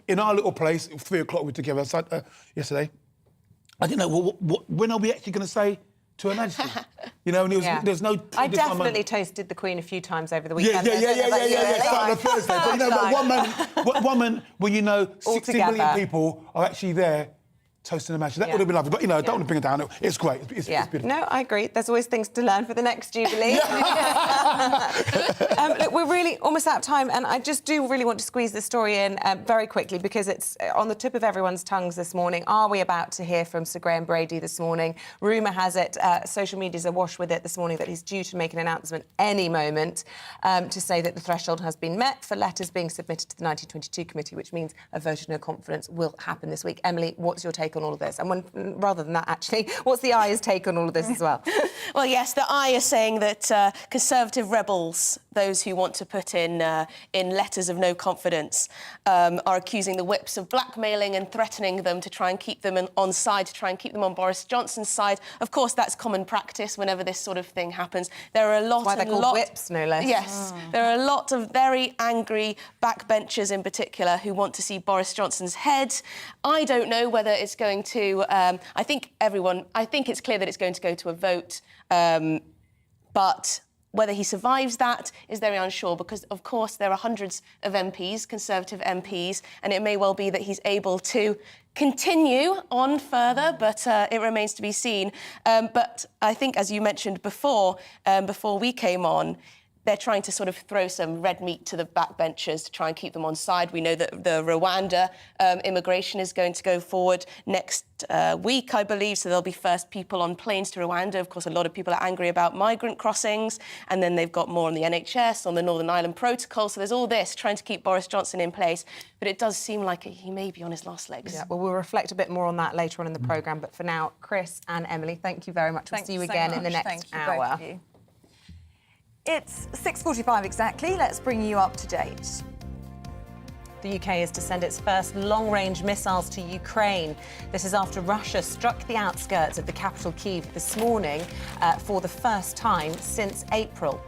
in our little place, at 3 o'clock we were together yesterday. I didn't know, when are we actually going to say to Her Majesty. You know, and there's no... I definitely toasted the Queen a few times over the weekend. Yeah. Starting on Thursday. But, you know, but one moment when you know 60 million people are actually there toasting Her Majesty. That would have been lovely. But, you know, I don't want to bring it down. It's great. It's beautiful. No, I agree. There's always things to learn for the next Jubilee. Look, we're really almost out of time, and I just do really want to squeeze this story in very quickly because it's on the tip of everyone's tongues this morning. Are we about to hear from Sir Graham Brady this morning? Rumour has it, social media's awash with it this morning, that he's due to make an announcement any moment to say that the threshold has been met for letters being submitted to the 1922 committee, which means a vote of no confidence will happen this week. Emily, what's your take on all of this? And rather than that, actually, what's the I's take on all of this as well? Well, yes, the I is saying that Conservative rebels, those who want to put in letters of no confidence, are accusing the whips of blackmailing and threatening them to try and keep them on side, to try and keep them on Boris Johnson's side. Of course, that's common practice whenever this sort of thing happens. There are a lot... Why they're called whips, no less. Yes, there are a lot of very angry backbenchers in particular who want to see Boris Johnson's head. I don't know whether it's going to... I think it's clear that it's going to go to a vote, but whether he survives that is very unsure because, of course, there are hundreds of MPs, Conservative MPs, and it may well be that he's able to continue on further, but it remains to be seen. But I think, as you mentioned before we came on, they're trying to sort of throw some red meat to the backbenchers to try and keep them on side. We know that the Rwanda immigration is going to go forward next week, I believe, so there'll be first people on planes to Rwanda. Of course, a lot of people are angry about migrant crossings, and then they've got more on the NHS, on the Northern Ireland Protocol, so there's all this trying to keep Boris Johnson in place, but it does seem like he may be on his last legs. Yeah, well, we'll reflect a bit more on that later on in the programme, but for now, Chris and Emily, thank you very much. We'll see you again in the next hour. Both of you. It's 6:45 exactly. Let's bring you up to date. The UK is to send its first long-range missiles to Ukraine. This is after Russia struck the outskirts of the capital Kyiv this morning for the first time since April.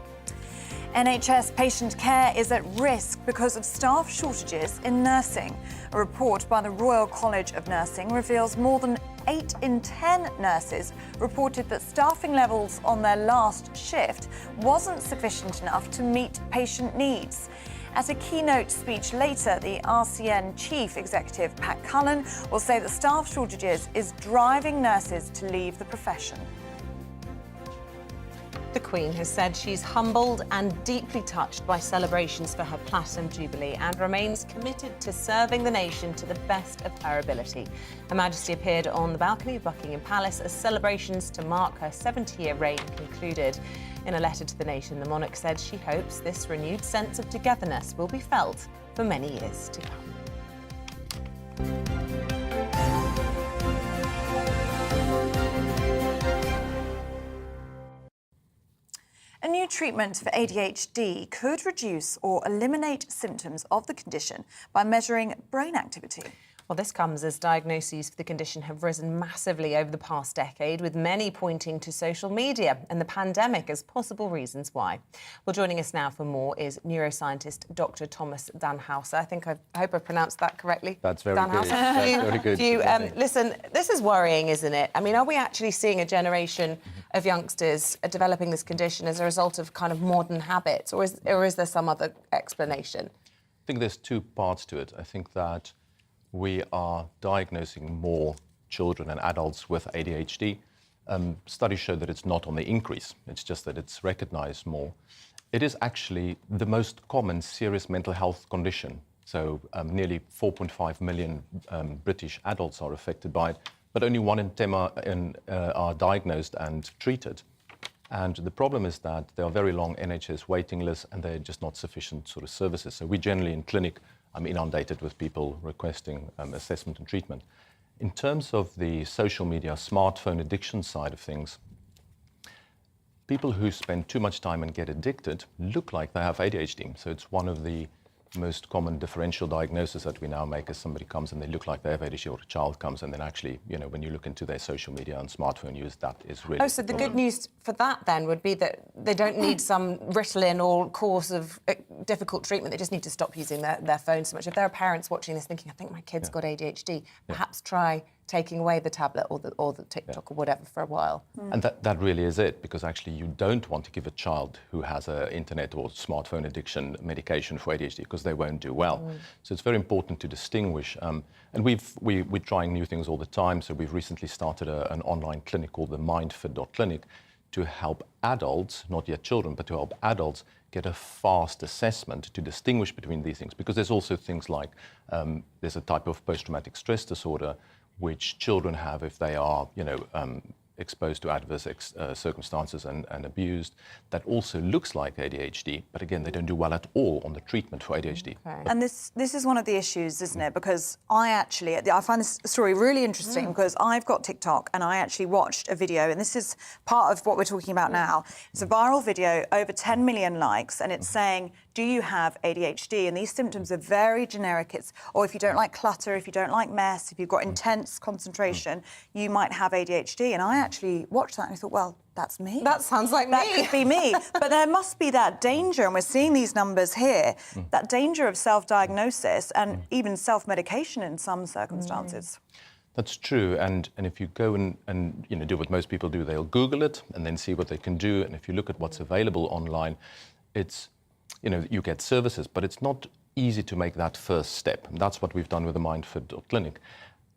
NHS patient care is at risk because of staff shortages in nursing. A report by the Royal College of Nursing reveals more than 8 in 10 nurses reported that staffing levels on their last shift wasn't sufficient enough to meet patient needs. At a keynote speech later, the RCN Chief Executive, Pat Cullen, will say that staff shortages is driving nurses to leave the profession. The Queen has said she's humbled and deeply touched by celebrations for her Platinum Jubilee and remains committed to serving the nation to the best of her ability. Her Majesty appeared on the balcony of Buckingham Palace as celebrations to mark her 70-year reign concluded. In a letter to the nation, the monarch said she hopes this renewed sense of togetherness will be felt for many years to come. A new treatment for ADHD could reduce or eliminate symptoms of the condition by measuring brain activity. Well, this comes as diagnoses for the condition have risen massively over the past decade, with many pointing to social media and the pandemic as possible reasons why. Well, joining us now for more is neuroscientist Dr. Thomas Danhauser. I hope I pronounced that correctly. That's very good. That's very good. Listen, this is worrying, isn't it? I mean, are we actually seeing a generation of youngsters developing this condition as a result of kind of modern habits, or is there some other explanation? I think there's two parts to it. I think that we are diagnosing more children and adults with ADHD. Studies show that it's not on the increase. It's just that it's recognized more. It is actually the most common serious mental health condition. So nearly 4.5 million British adults are affected by it, but only 1 in 10 are diagnosed and treated. And the problem is that there are very long NHS waiting lists and there are just not sufficient sort of services. So we generally in clinic, I'm inundated with people requesting assessment and treatment. In terms of the social media, smartphone addiction side of things, people who spend too much time and get addicted look like they have ADHD. So it's one of the most common differential diagnosis that we now make as somebody comes and they look like they have ADHD, or a child comes and then actually, you know, when you look into their social media and smartphone use, that is really... Oh, so the good news for that then would be that they don't need some Ritalin or course of difficult treatment. They just need to stop using their phone so much. If there are parents watching this thinking, I think my kid's got ADHD, perhaps try taking away the tablet or the TikTok or whatever for a while. And that really is it, because actually you don't want to give a child who has an internet or smartphone addiction medication for ADHD, because they won't do well. So it's very important to distinguish. And we're trying new things all the time. So we've recently started an online clinic called the mindfit.clinic to help adults, not yet children, but to help adults get a fast assessment to distinguish between these things. Because there's also things like, there's a type of post-traumatic stress disorder which children have if they are, exposed to adverse circumstances and abused, that also looks like ADHD, but again, they don't do well at all on the treatment for ADHD. Okay. And this is one of the issues, isn't it? Because I find this story really interesting because I've got TikTok and I actually watched a video, and this is part of what we're talking about now. It's a viral video, over 10 million likes, and it's saying, do you have ADHD? And these symptoms are very generic. Or if you don't like clutter, if you don't like mess, if you've got intense concentration, you might have ADHD. And I actually watched that and I thought, well, that's me. That sounds like me. That could be me. But there must be that danger, and we're seeing these numbers here, that danger of self-diagnosis and even self-medication in some circumstances. That's true, and if you go and do what most people do, they'll Google it and then see what they can do. And if you look at what's available online, it's, you get services, but it's not easy to make that first step. And that's what we've done with the mindfit.clinic.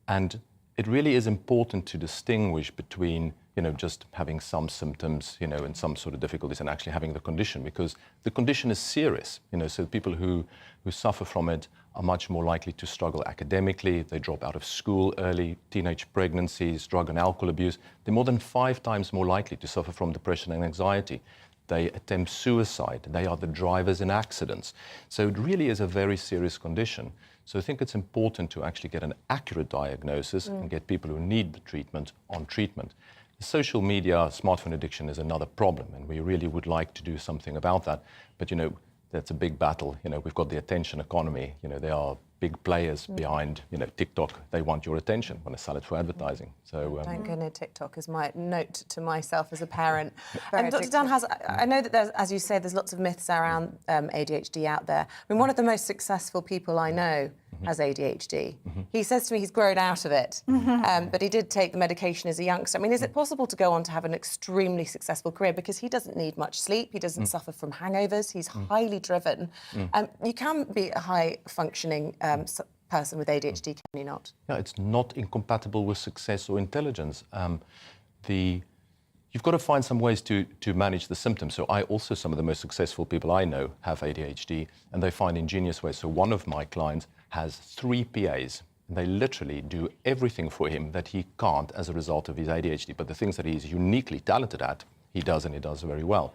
And it really is important to distinguish between, just having some symptoms, and some sort of difficulties and actually having the condition, because the condition is serious, so people who suffer from it are much more likely to struggle academically. They drop out of school early, teenage pregnancies, drug and alcohol abuse. They're more than 5 times more likely to suffer from depression and anxiety. They attempt suicide. They are the drivers in accidents. So it really is a very serious condition. So I think it's important to actually get an accurate diagnosis and get people who need the treatment on treatment. The social media, smartphone addiction is another problem, and we really would like to do something about that. But, that's a big battle. We've got the attention economy. There are big players behind, TikTok. They want your attention when they sell it for advertising. So don't go near TikTok is my note to myself as a parent. And Dr. Danhauser, I know that there's, as you say, there's lots of myths around ADHD out there. I mean, one of the most successful people I know has ADHD. He says to me he's grown out of it, but he did take the medication as a youngster. I mean, is it possible to go on to have an extremely successful career? Because he doesn't need much sleep, he doesn't suffer from hangovers, he's highly driven. You can be a high-functioning person with ADHD, can you not? Yeah, it's not incompatible with success or intelligence. You've got to find some ways to manage the symptoms. So some of the most successful people I know have ADHD, and they find ingenious ways. So one of my clients has 3 PAs. And they literally do everything for him that he can't as a result of his ADHD. But the things that he's uniquely talented at, he does, and he does very well.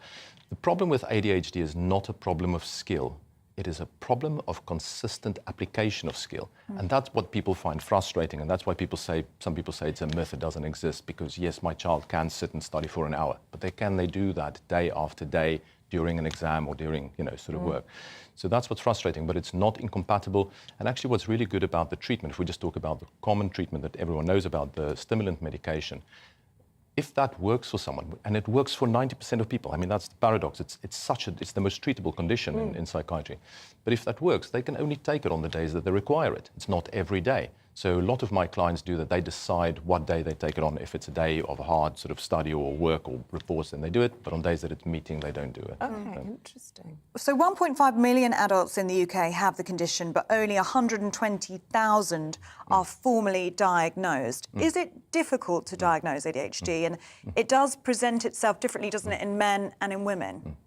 The problem with ADHD is not a problem of skill. It is a problem of consistent application of skill. And that's what people find frustrating. And that's why some people say it's a myth, it doesn't exist. Because yes, my child can sit and study for an hour, but can they do that day after day during an exam or during, work? So that's what's frustrating, but it's not incompatible. And actually what's really good about the treatment, if we just talk about the common treatment that everyone knows about, the stimulant medication, if that works for someone, and it works for 90% of people, I mean, that's the paradox. It's the most treatable condition in psychiatry. But if that works, they can only take it on the days that they require it. It's not every day. So a lot of my clients do that. They decide what day they take it on. If it's a day of hard sort of study or work or reports, then they do it. But on days that it's meeting, they don't do it. Okay, interesting. So 1.5 million adults in the UK have the condition, but only 120,000 are formally diagnosed. Is it difficult to diagnose ADHD? And it does present itself differently, doesn't it, in men and in women?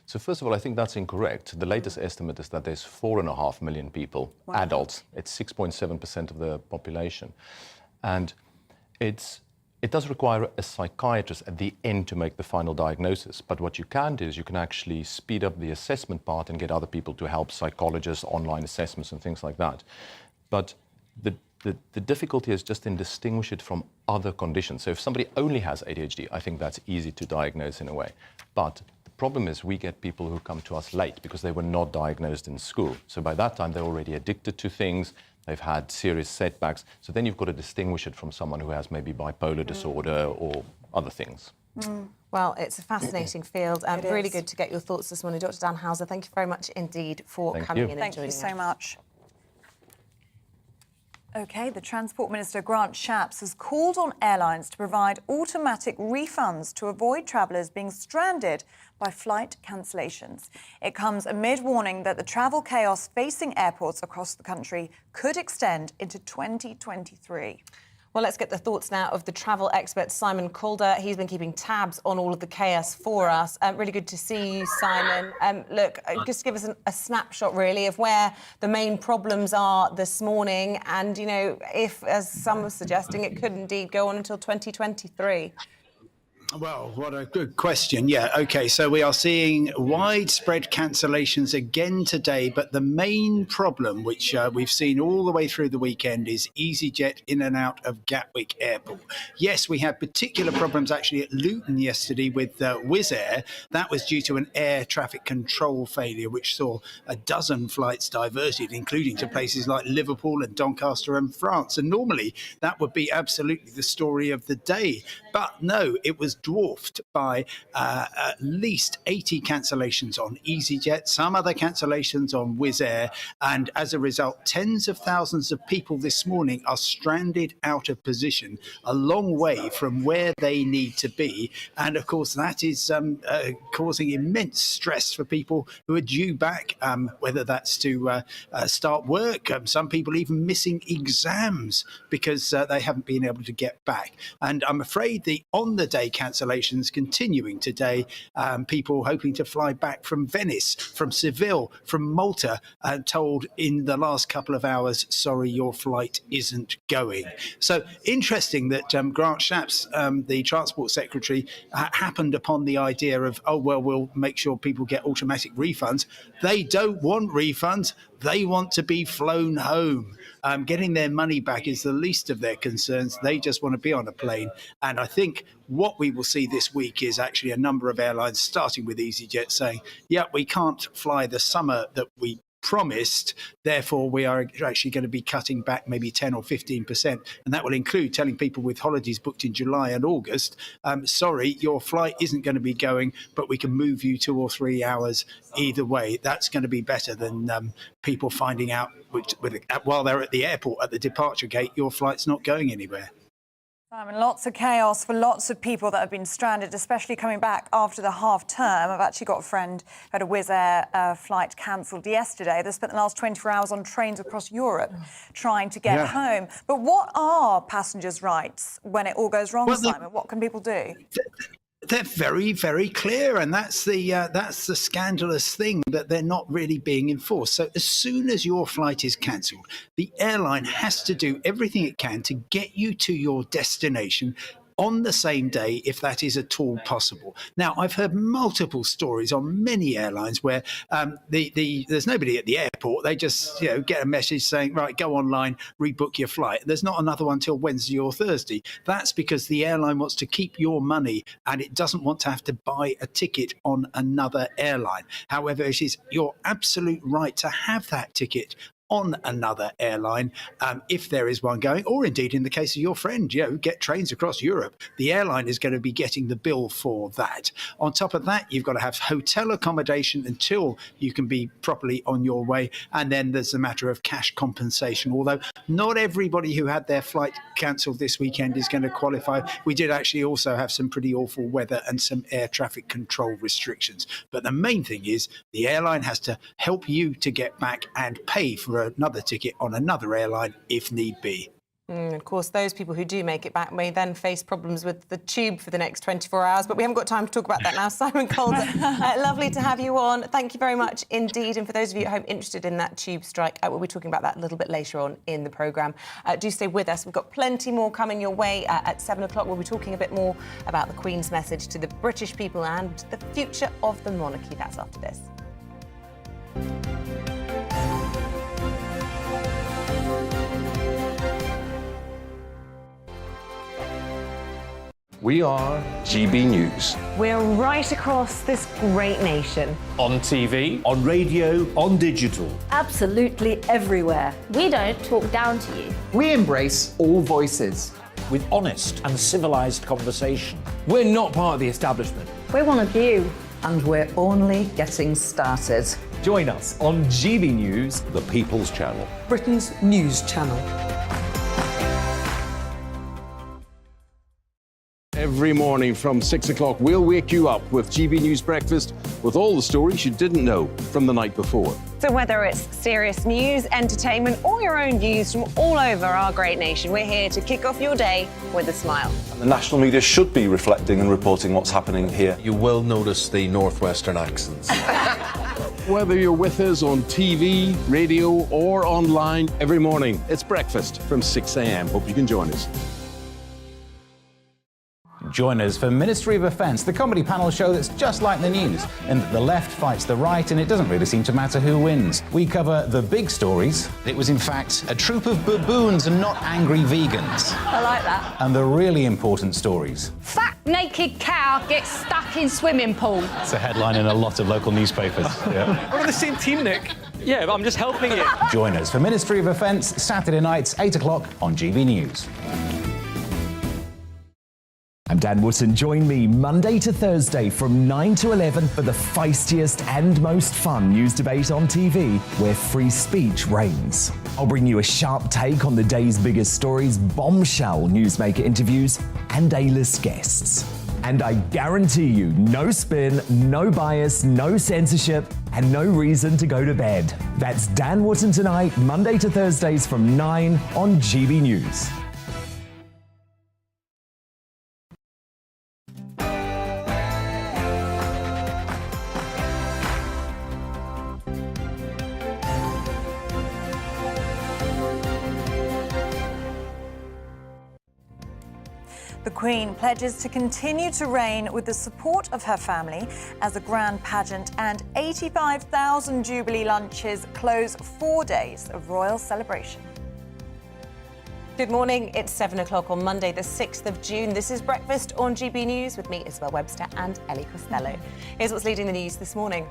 So first of all, I think that's incorrect. The latest estimate is that there's 4.5 million people, adults. It's 6.7% of the population. And it does require a psychiatrist at the end to make the final diagnosis. But what you can do is you can actually speed up the assessment part and get other people to help, psychologists, online assessments and things like that. But the difficulty is just in distinguish it from other conditions. So if somebody only has ADHD, I think that's easy to diagnose in a way. But the problem is we get people who come to us late because they were not diagnosed in school. So by that time, they're already addicted to things. They've had serious setbacks. So then you've got to distinguish it from someone who has maybe bipolar disorder or other things. Well, it's a fascinating field. Really good to get your thoughts this morning. Dr. Danhauser, thank you very much indeed for coming in and joining us. Thank you so much. OK, the Transport Minister Grant Shapps has called on airlines to provide automatic refunds to avoid travellers being stranded by flight cancellations. It comes amid warning that the travel chaos facing airports across the country could extend into 2023. Well, let's get the thoughts now of the travel expert Simon Calder. He's been keeping tabs on all of the chaos for us. Really good to see you, Simon. Look, just give us a snapshot, really, of where the main problems are this morning and, you know, if, as some are suggesting, it could indeed go on until 2023. Well, what a good question. Yeah, OK, so we are seeing widespread cancellations again today, but the main problem, which we've seen all the way through the weekend, is EasyJet in and out of Gatwick Airport. Yes, we had particular problems actually at Luton yesterday with Wizz Air. That was due to an air traffic control failure, which saw a dozen flights diverted, including to places like Liverpool and Doncaster and France. And normally that would be absolutely the story of the day. But no, it was dwarfed by at least 80 cancellations on EasyJet, some other cancellations on Wizz Air, and as a result, tens of thousands of people this morning are stranded out of position, a long way from where they need to be. And of course, that is causing immense stress for people who are due back, whether that's to start work, some people even missing exams because they haven't been able to get back. And I'm afraid the on-the-day cancellations continuing today. People hoping to fly back from Venice, from Seville, from Malta, told in the last couple of hours, sorry, your flight isn't going. So interesting that Grant Shapps, the Transport Secretary, happened upon the idea of, oh, well, we'll make sure people get automatic refunds. They don't want refunds. They want to be flown home. Getting their money back is the least of their concerns. They just want to be on a plane. And I think what we will see this week is actually a number of airlines, starting with EasyJet, saying, yeah, we can't fly the summer that we promised, therefore we are actually going to be cutting back maybe 10 or 15%, and that will include telling people with holidays booked in July and August, sorry, your flight isn't going to be going, but we can move you 2 or 3 hours either way. That's going to be better than people finding out while they're at the airport at the departure gate, your flight's not going anywhere. Simon, lots of chaos for lots of people that have been stranded, especially coming back after the half term. I've actually got a friend who had a Wizz Air flight cancelled yesterday. They spent the last 24 hours on trains across Europe trying to get home. But what are passengers' rights when it all goes wrong, Simon? What can people do? They're very, very clear, and that's the scandalous thing, that they're not really being enforced. So as soon as your flight is cancelled, the airline has to do everything it can to get you to your destination on the same day, if that is at all possible. Now, I've heard multiple stories on many airlines where there's nobody at the airport. They just get a message saying, right, go online, rebook your flight. There's not another one till Wednesday or Thursday. That's because the airline wants to keep your money and it doesn't want to have to buy a ticket on another airline. However, it is your absolute right to have that ticket on another airline, if there is one going, or indeed in the case of your friend, get trains across Europe. The airline is going to be getting the bill for that. On top of that, you've got to have hotel accommodation until you can be properly on your way. And then there's the matter of cash compensation, although not everybody who had their flight cancelled this weekend is going to qualify. We did actually also have some pretty awful weather and some air traffic control restrictions. But the main thing is the airline has to help you to get back and pay for another ticket on another airline if need be. Of course, those people who do make it back may then face problems with the tube for the next 24 hours, but we haven't got time to talk about that now. Simon Calder, lovely to have you on. Thank you very much indeed. And for those of you at home interested in that tube strike, we'll be talking about that a little bit later on in the programme. Do stay with us. We've got plenty more coming your way at 7 o'clock. We'll be talking a bit more about the Queen's message to the British people and the future of the monarchy. That's after this. We are GB News. We're right across this great nation. On TV, on radio, on digital. Absolutely everywhere. We don't talk down to you. We embrace all voices. With honest and civilised conversation. we're not part of the establishment. We're one of you. And we're only getting started. Join us on GB News, the People's Channel, Britain's news channel. Every morning from 6 o'clock, we'll wake you up with GB News Breakfast with all the stories you didn't know from the night before. So whether it's serious news, entertainment, or your own views from all over our great nation, we're here to kick off your day with a smile. And the national media should be reflecting and reporting what's happening here. You will notice the northwestern accents. Whether you're with us on TV, radio, or online, every morning, it's breakfast from 6 a.m. Hope you can join us. Join us for Ministry of Defence, the comedy panel show that's just like the news, in that the left fights the right and it doesn't really seem to matter who wins. We cover the big stories. It was in fact a troop of baboons and not angry vegans. I like that. And the really important stories. Fat naked cow gets stuck in swimming pool. It's a headline in a lot of local newspapers. Yeah. We're on the same team, Nick. Yeah, but I'm just helping you. Join us for Ministry of Defence, Saturday nights, 8 o'clock on GB News. I'm Dan Wootton. Join me Monday to Thursday from 9 to 11 for the feistiest and most fun news debate on TV, where free speech reigns. I'll bring you a sharp take on the day's biggest stories, bombshell newsmaker interviews, and A-list guests. And I guarantee you, no spin, no bias, no censorship, and no reason to go to bed. That's Dan Wootton tonight, Monday to Thursdays from 9 on GB News. The Queen pledges to continue to reign with the support of her family as a grand pageant and 85,000 Jubilee lunches close 4 days of royal celebration. Good morning. It's 7 o'clock on Monday, the 6th of June. This is Breakfast on GB News with me, Isabel, Webster and Ellie Costello. Here's what's leading the news this morning.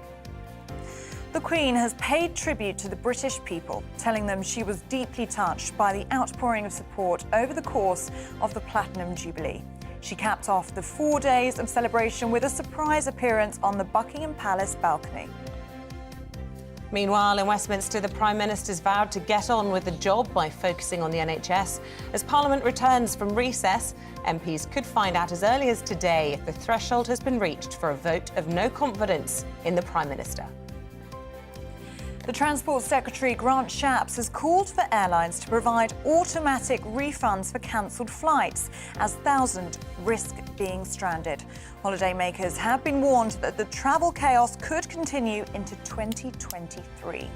The Queen has paid tribute to the British people, telling them she was deeply touched by the outpouring of support over the course of the Platinum Jubilee. She capped off the 4 days of celebration with a surprise appearance on the Buckingham Palace balcony. Meanwhile, in Westminster, the Prime Minister's vowed to get on with the job by focusing on the NHS. As Parliament returns from recess, MPs could find out as early as today if the threshold has been reached for a vote of no confidence in the Prime Minister. The Transport Secretary, Grant Shapps, has called for airlines to provide automatic refunds for cancelled flights, as thousands risk being stranded. Holidaymakers have been warned that the travel chaos could continue into 2023.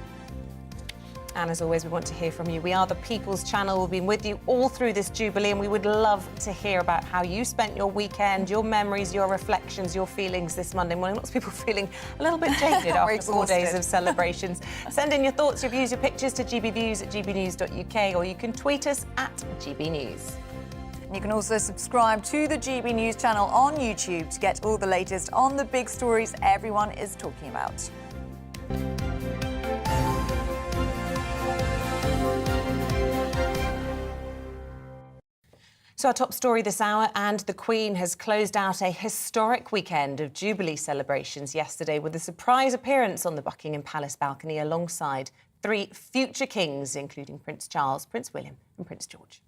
And as always, we want to hear from you. We are the People's Channel. We've been with you all through this Jubilee, and we would love to hear about how you spent your weekend, your memories, your reflections, your feelings this Monday morning. Lots of people feeling a little bit jaded after 4 days of celebrations. Send in your thoughts, your views, your pictures to gbviews@gbnews.uk, or you can tweet us at GB News. You can also subscribe to the GB News channel on YouTube to get all the latest on the big stories everyone is talking about. So our top story this hour, and the Queen has closed out a historic weekend of Jubilee celebrations yesterday with a surprise appearance on the Buckingham Palace balcony alongside 3 future kings, including Prince Charles, Prince William and Prince George.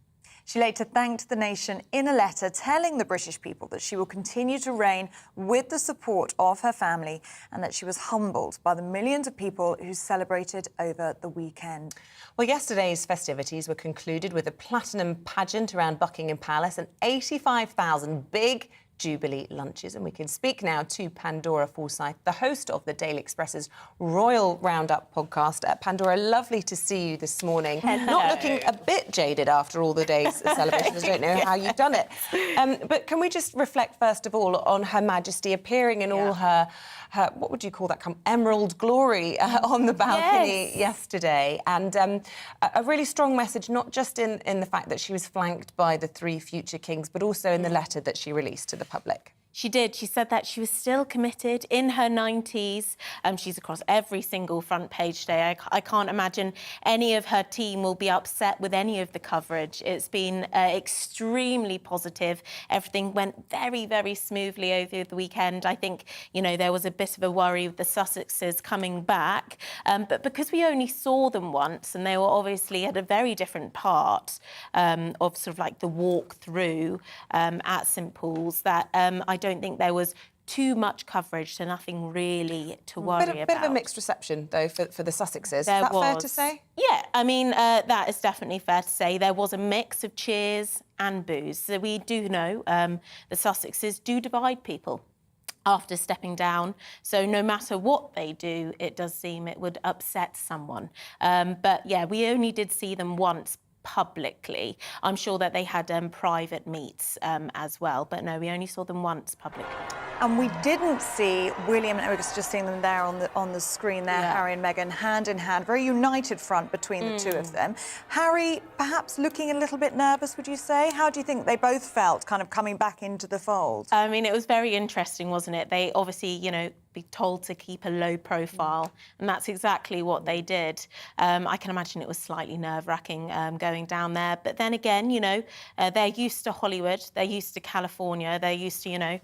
She later thanked the nation in a letter telling the British people that she will continue to reign with the support of her family and that she was humbled by the millions of people who celebrated over the weekend. Well, yesterday's festivities were concluded with a platinum pageant around Buckingham Palace and 85,000 big Jubilee lunches. And we can speak now to Pandora Forsyth, the host of the Daily Express's Royal Roundup podcast. Pandora, lovely to see you this morning. Hello. Not looking a bit jaded after all the days of celebrations. I don't know how you've done it. But can we just reflect, first of all, on Her Majesty appearing in all her, what would you call that, emerald glory on the balcony yesterday. And a really strong message, not just in the fact that she was flanked by the 3 future kings, but also in the letter that she released to the public. She did. She said that she was still committed in her 90s. She's across every single front page today. I can't imagine any of her team will be upset with any of the coverage. It's been extremely positive. Everything went very, very smoothly over the weekend. I think, you know, there was a bit of a worry with the Sussexes coming back. But because we only saw them once, and they were obviously at a very different part of sort of like the walk through at St Paul's, that I don't think there was too much coverage, so nothing really to worry about. Bit of a mixed reception, though, for the Sussexes. Is that fair to say? Yeah, I mean, that is definitely fair to say. There was a mix of cheers and boos. So we do know the Sussexes do divide people after stepping down. So no matter what they do, it does seem it would upset someone. But yeah, we only did see them once publicly. I'm sure that they had private meets as well, but no, we only saw them once publicly. And we didn't see William, and we're just seeing them there on the screen there, Harry and Meghan, hand in hand, very united front between the two of them. Harry, perhaps looking a little bit nervous, would you say? How do you think they both felt kind of coming back into the fold? I mean, it was very interesting, wasn't it? They obviously, you know, be told to keep a low profile, and that's exactly what they did. I can imagine it was slightly nerve-wracking going down there, but then again, you know, they're used to Hollywood, they're used to California, they're used to, you know,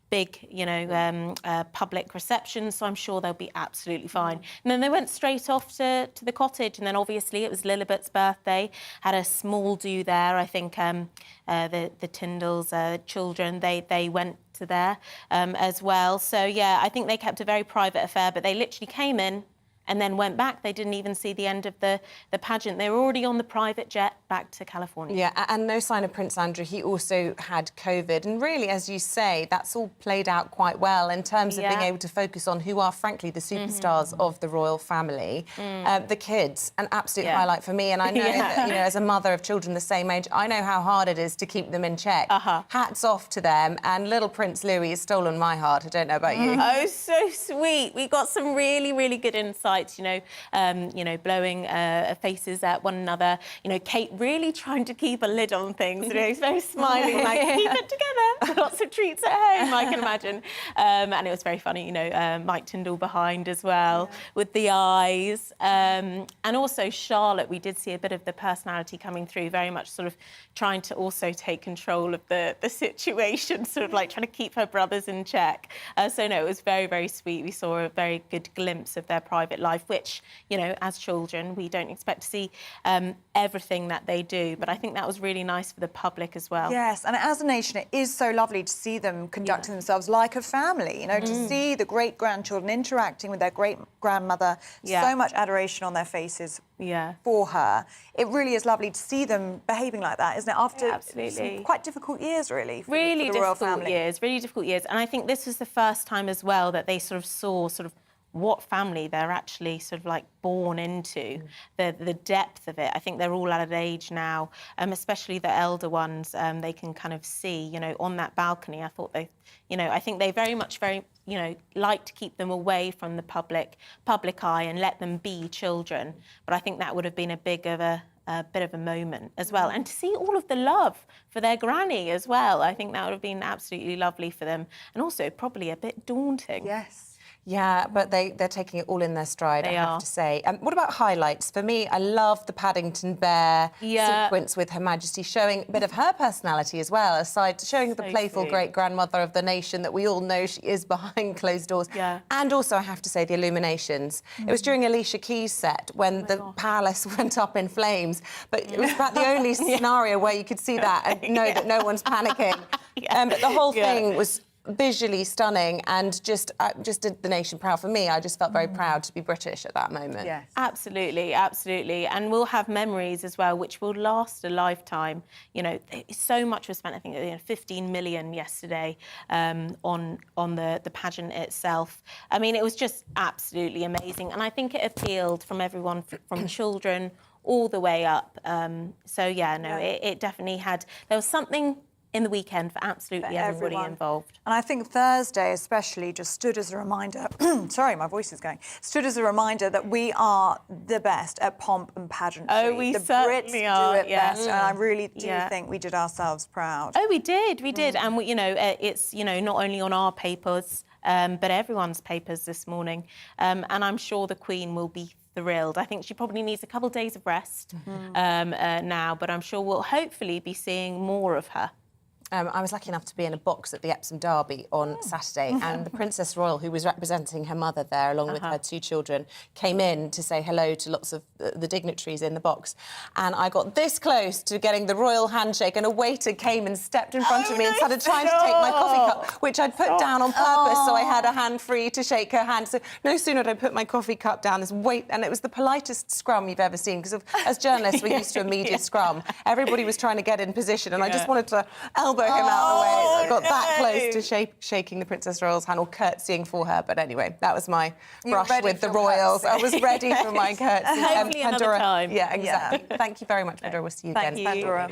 big, you know, public receptions, so I'm sure they'll be absolutely fine. And then they went straight off to the cottage, and then obviously it was Lilibet's birthday, had a small do there. I think the Tyndalls children, they went to there as well. So, yeah, I think they kept a very private affair, but they literally came in and then went back. They didn't even see the end of the pageant. They were already on the private jet back to California. Yeah, and no sign of Prince Andrew. He also had COVID. And really, as you say, that's all played out quite well in terms of being able to focus on who are, frankly, the superstars of the royal family. The kids, an absolute highlight for me. And I know that, you know, as a mother of children the same age, I know how hard it is to keep them in check. Hats off to them. And little Prince Louis has stolen my heart. I don't know about you. Oh, so sweet. We got some really, really good insights, you know, blowing faces at one another. You know, Kate really trying to keep a lid on things. You know, he's very smiling, like, keep it together. Lots of treats at home, I can imagine. And it was very funny, you know, Mike Tyndall behind as well, with the eyes. And also Charlotte, we did see a bit of the personality coming through, very much sort of trying to also take control of the situation, sort of like trying to keep her brothers in check. So, no, it was very, very sweet. We saw a very good glimpse of their private life, which, you know, as children, we don't expect to see everything that they do. But I think that was really nice for the public as well. Yes, and as a nation, it is so lovely to see them conducting themselves like a family, you know, to see the great-grandchildren interacting with their great-grandmother, so much adoration on their faces for her. It really is lovely to see them behaving like that, isn't it? After some quite difficult years, really, for the royal family. Really difficult years. And I think this was the first time as well that they sort of saw sort of what family they're actually sort of like born into, the depth of it. I think they're all at an age now, especially the elder ones, they can kind of see, you know, on that balcony. I thought they, you know, I think they very, you know, like to keep them away from the public eye and let them be children. But I think that would have been a bit of a moment as well. And to see all of the love for their granny as well, I think that would have been absolutely lovely for them. And also probably a bit daunting. Yes. Yeah, but they're taking it all in their stride, I have to say. What about highlights? For me, I love the Paddington Bear sequence with Her Majesty, showing a bit of her personality as well, aside showing the playful great-grandmother of the nation that we all know she is behind closed doors. And also, I have to say, the illuminations. It was during Alicia Keys' set when the palace went up in flames, but it was about the only scenario where you could see that and know that no one's panicking. But the whole thing was visually stunning and just did the nation proud. For me, I just felt very proud to be British at that moment. Yes. Absolutely, absolutely. And we'll have memories as well, which will last a lifetime. You know, so much was spent, I think, you know, 15 million yesterday on the pageant itself. I mean, it was just absolutely amazing. And I think it appealed from everyone, from children all the way up. So, yeah, no, it definitely had... There was something in the weekend for absolutely everybody involved. And I think Thursday especially just stood as a reminder, sorry, my voice is going, stood as a reminder that we are the best at pomp and pageantry. Oh, we the certainly Brits are, do it yeah. best, and I really do think we did ourselves proud. Oh, we did. And, we, it's, not only on our papers, but everyone's papers this morning. And I'm sure the Queen will be thrilled. I think she probably needs a couple of days of rest now, but I'm sure we'll hopefully be seeing more of her. I was lucky enough to be in a box at the Epsom Derby on Saturday, and the Princess Royal, who was representing her mother there, along with her 2 children, came in to say hello to lots of the dignitaries in the box. And I got this close to getting the royal handshake, and a waiter came and stepped in front of me and started trying to take my coffee cup, which I'd put down on purpose so I had a hand free to shake her hand. So no sooner had I put my coffee cup down, and it was the politest scrum you've ever seen, because as journalists, we're used to a media scrum. Everybody was trying to get in position, and I just wanted to elbow him out of the way. I got that close to shaking the Princess Royal's hand, or curtsying for her. But anyway, that was my brush with the royals. I was ready for my curtsy. Hopefully another time. Yeah, exactly. Thank you very much, Pandora. We'll see you again. Thank you, Pandora.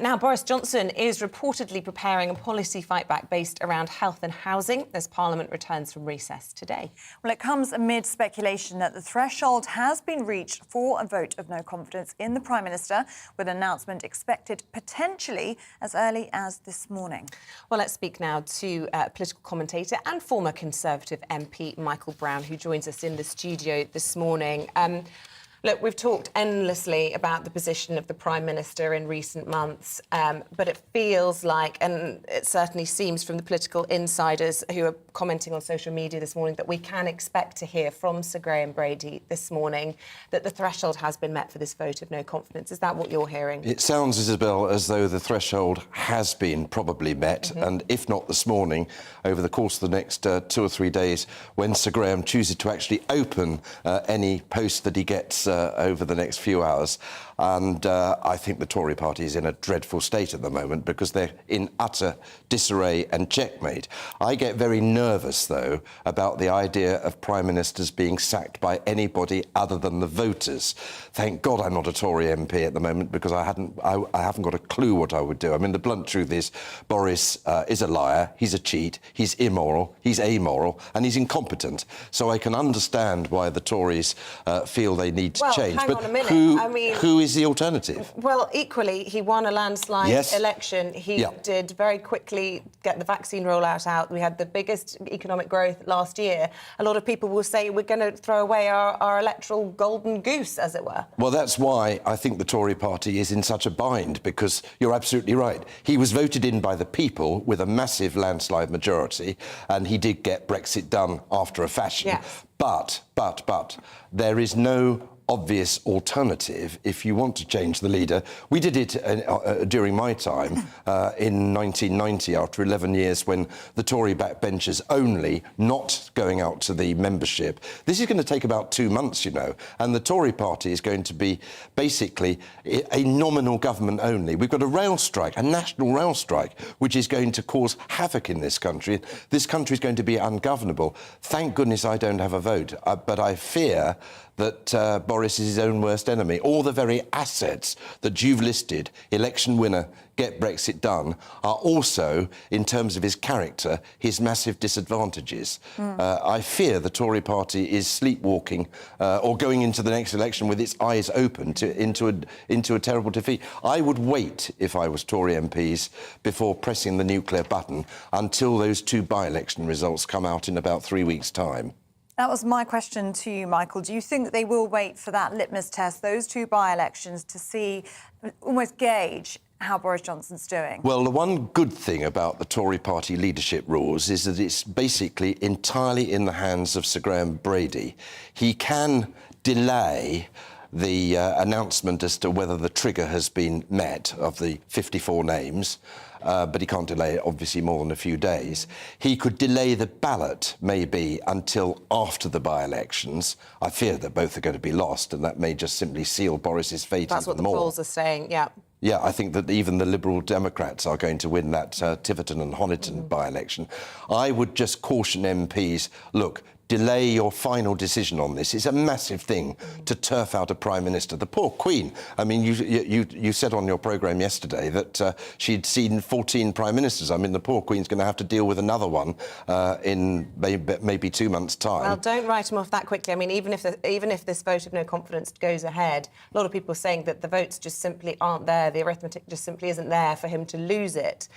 Now, Boris Johnson is reportedly preparing a policy fight back based around health and housing as Parliament returns from recess today. Well, it comes amid speculation that the threshold has been reached for a vote of no confidence in the Prime Minister, with an announcement expected potentially as early as this morning. Well, let's speak now to political commentator and former Conservative MP Michael Brown, who joins us in the studio this morning. Look, we've talked endlessly about the position of the Prime Minister in recent months, but it feels like, and it certainly seems from the political insiders who are commenting on social media this morning, that we can expect to hear from Sir Graham Brady this morning that the threshold has been met for this vote of no confidence. Is that what you're hearing? It sounds, Isabel, as though the threshold has been probably met, and if not this morning, over the course of the next 2 or 3 days, when Sir Graham chooses to actually open any post that he gets over the next few hours. And I think the Tory party is in a dreadful state at the moment because they're in utter disarray and checkmate. I get very nervous, though, about the idea of Prime Ministers being sacked by anybody other than the voters. Thank God I'm not a Tory MP at the moment, because I haven't got a clue what I would do. I mean, the blunt truth is Boris is a liar, he's a cheat, he's immoral, he's amoral, and he's incompetent. So I can understand why the Tories feel they need to change. Hang on a minute. Who is the alternative? Well, equally, he won a landslide election. He did very quickly get the vaccine rollout out. We had the biggest economic growth last year. A lot of people will say we're going to throw away our electoral golden goose, as it were. Well, that's why I think the Tory party is in such a bind, because you're absolutely right. He was voted in by the people with a massive landslide majority, and he did get Brexit done after a fashion. Yes. But there is no obvious alternative if you want to change the leader. We did it during my time in 1990, after 11 years, when the Tory backbenchers only, not going out to the membership. This is going to take about 2 months, and the Tory party is going to be basically a nominal government only. We've got a rail strike, a national rail strike, which is going to cause havoc in this country. This country is going to be ungovernable. Thank goodness I don't have a vote, but I fear that Boris is his own worst enemy. All the very assets that you've listed, election winner, get Brexit done, are also, in terms of his character, his massive disadvantages. I fear the Tory party is sleepwalking or going into the next election with its eyes open into a terrible defeat. I would wait, if I was Tory MPs, before pressing the nuclear button until those 2 by-election results come out in about 3 weeks' time. That was my question to you, Michael. Do you think that they will wait for that litmus test, those 2 by-elections, to see, almost gauge how Boris Johnson's doing? Well, the one good thing about the Tory party leadership rules is that it's basically entirely in the hands of Sir Graham Brady. He can delay the announcement as to whether the trigger has been met of the 54 names, but he can't delay it, obviously, more than a few days. He could delay the ballot, maybe, until after the by-elections. I fear that both are going to be lost, and that may just simply seal Boris's fate That's what even the more. polls are saying, yeah. Yeah, I think that even the Liberal Democrats are going to win that Tiverton and Honiton by-election. I would just caution MPs, look, delay your final decision on this. It's a massive thing to turf out a Prime Minister. The poor Queen, I mean, you said on your programme yesterday that she'd seen 14 Prime Ministers. I mean, the poor Queen's going to have to deal with another one in maybe 2 months' time. Well, don't write him off that quickly. I mean, even if this vote of no confidence goes ahead, a lot of people are saying that the votes just simply aren't there, the arithmetic just simply isn't there for him to lose it.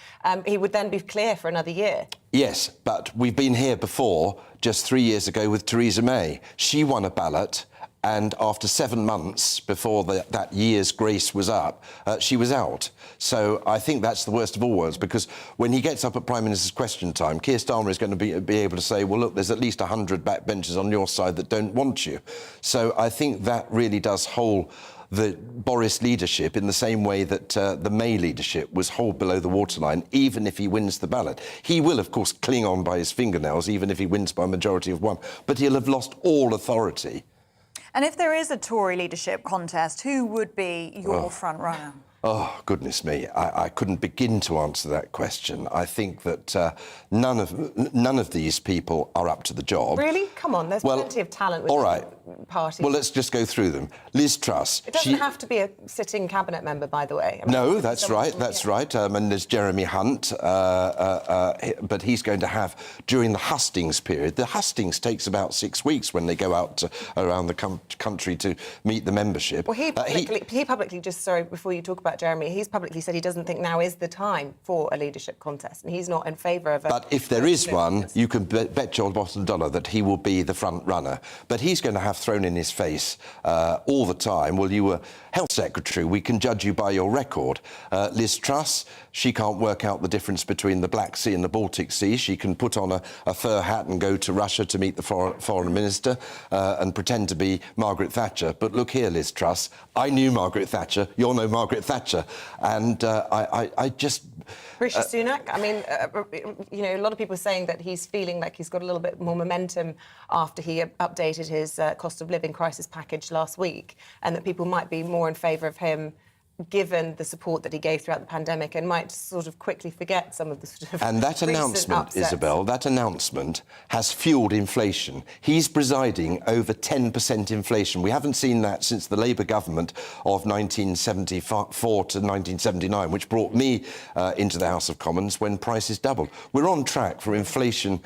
He would then be clear for another year. Yes, but we've been here before, just 3 years ago with Theresa May. She won a ballot, and after 7 months before that year's grace was up, she was out. So I think that's the worst of all worlds, because when he gets up at Prime Minister's Question Time, Keir Starmer is going to be able to say, well, look, there's at least 100 backbenchers on your side that don't want you. So I think that really does hold the Boris leadership in the same way that the May leadership was hauled below the waterline, even if he wins the ballot. He will, of course, cling on by his fingernails, even if he wins by a majority of one, but he'll have lost all authority. And if there is a Tory leadership contest, who would be your front runner? Oh, goodness me. I couldn't begin to answer that question. I think that none of these people are up to the job. Really? Come on, there's plenty of talent with the party. Well, let's just go through them. Liz Truss. It doesn't have to be a sitting cabinet member, by the way. I mean, no, that's right, that's right. And there's Jeremy Hunt, but he's going to have, during the hustings period, the hustings takes about 6 weeks when they go out around the country to meet the membership. Well, he publicly, just, sorry, before you talk about Jeremy, he's publicly said he doesn't think now is the time for a leadership contest, and he's not in favour of it. But if there is one, you can bet your bottom dollar that he will be the front runner. But he's going to have thrown in his face all the time, well, you were Health Secretary, we can judge you by your record. Liz Truss, she can't work out the difference between the Black Sea and the Baltic Sea. She can put on a fur hat and go to Russia to meet the foreign minister and pretend to be Margaret Thatcher. But look here, Liz Truss, I knew Margaret Thatcher, you're no Margaret Thatcher. And I just... Rishi Sunak, I mean, you know, a lot of people are saying that he's feeling like he's got a little bit more momentum after he updated his cost of living crisis package last week, and that people might be more in favour of him given the support that he gave throughout the pandemic, and might sort of quickly forget some of the sort of And that announcement, Isabel, that announcement has fuelled inflation. He's presiding over 10% inflation. We haven't seen that since the Labour government of 1974 to 1979, which brought me into the House of Commons when prices doubled. We're on track for inflation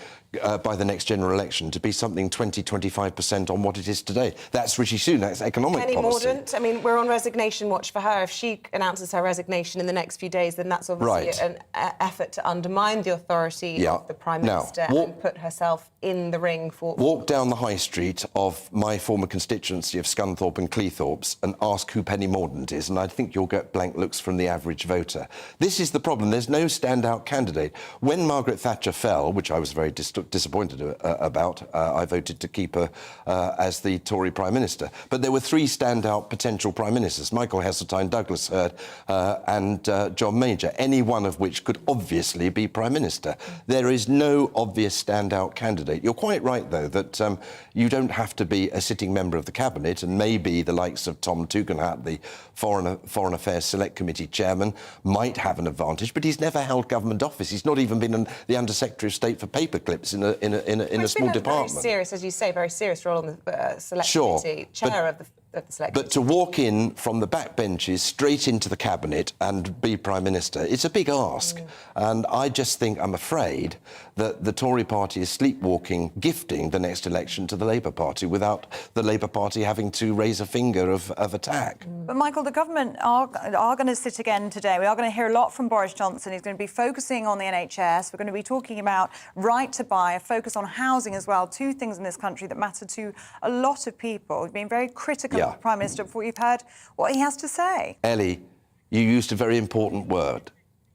by the next general election to be something 20-25% on what it is today. That's Rishi Sunak's economic policy. Penny Mordaunt, I mean, we're on resignation watch for her. If she announces her resignation in the next few days, then that's obviously an effort to undermine the authority of the Prime Minister and put herself in the ring for... Walk down the high street of my former constituency of Scunthorpe and Cleethorpes and ask who Penny Mordaunt is, and I think you'll get blank looks from the average voter. This is the problem. There's no standout candidate. When Margaret Thatcher fell, which I was very disappointed about, I voted to keep her as the Tory Prime Minister. But there were three standout potential Prime Ministers, Michael Heseltine, Douglas Hurd and John Major, any one of which could obviously be Prime Minister. There is no obvious standout candidate. You're quite right, though, that you don't have to be a sitting member of the Cabinet, and maybe the likes of Tom Tugendhat, the Foreign Affairs Select Committee chairman, might have an advantage, but he's never held government office. He's not even been the Under-Secretary of State for paperclips in a small department. Very serious, as you say, very serious role on the Select Committee, chair of the Select Committee. But to walk in from the backbenches straight into the Cabinet and be Prime Minister, it's a big ask. And I just think, I'm afraid, that the Tory party is sleepwalking, gifting the next election to the Labour Party without the Labour Party having to raise a finger of attack. But, Michael, the government are going to sit again today. We are going to hear a lot from Boris Johnson. He's going to be focusing on the NHS. We're going to be talking about right to buy, a focus on housing as well, two things in this country that matter to a lot of people. We've been very critical of the Prime Minister before you've heard what he has to say. Ellie, you used a very important word.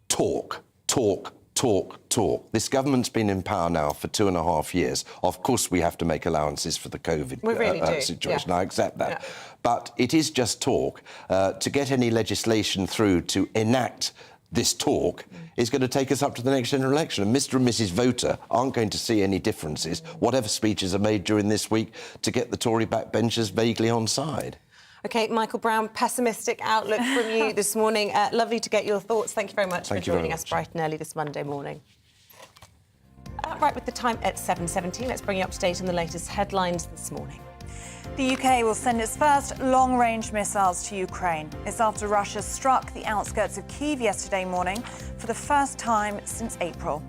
Talk, talk, talk, talk. This government's been in power now for 2.5 years. Of course, we have to make allowances for the COVID situation. I accept that. Yeah. But it is just talk. To get any legislation through to enact this talk is going to take us up to the next general election. And Mr. and Mrs. Voter aren't going to see any differences, whatever speeches are made during this week, to get the Tory backbenchers vaguely on side. OK, Michael Brown, pessimistic outlook from you this morning. Lovely to get your thoughts. Thank you very much for joining us bright and early this Monday morning. Right with the time at 7:17. Let's bring you up to date on the latest headlines this morning. The UK will send its first long-range missiles to Ukraine. It's after Russia struck the outskirts of Kyiv yesterday morning for the first time since April.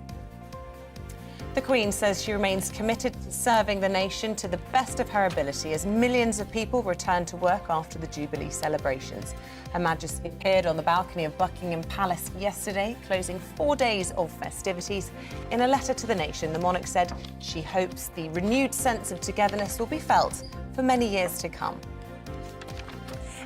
The Queen says she remains committed to serving the nation to the best of her ability as millions of people return to work after the Jubilee celebrations. Her Majesty appeared on the balcony of Buckingham Palace yesterday, closing 4 days of festivities. In a letter to the nation, the monarch said she hopes the renewed sense of togetherness will be felt for many years to come.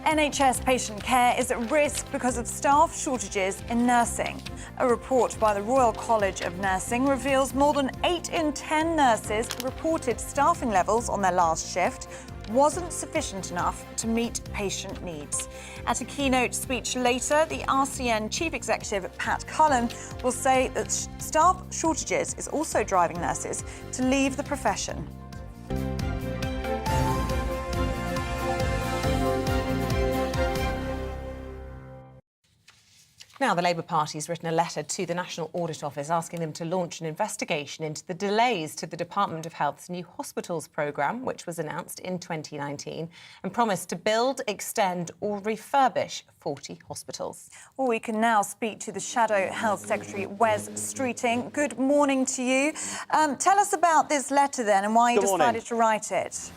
NHS patient care is at risk because of staff shortages in nursing. A report by the Royal College of Nursing reveals more than 8 in 10 nurses reported staffing levels on their last shift wasn't sufficient enough to meet patient needs. At a keynote speech later, the RCN Chief Executive, Pat Cullen, will say that staff shortages is also driving nurses to leave the profession. Now, the Labour Party has written a letter to the National Audit Office asking them to launch an investigation into the delays to the Department of Health's new hospitals programme, which was announced in 2019, and promised to build, extend or refurbish 40 hospitals. Well, we can now speak to the Shadow Health Secretary, Wes Streeting. Good morning to you. Tell us about this letter then and why you decided to write it.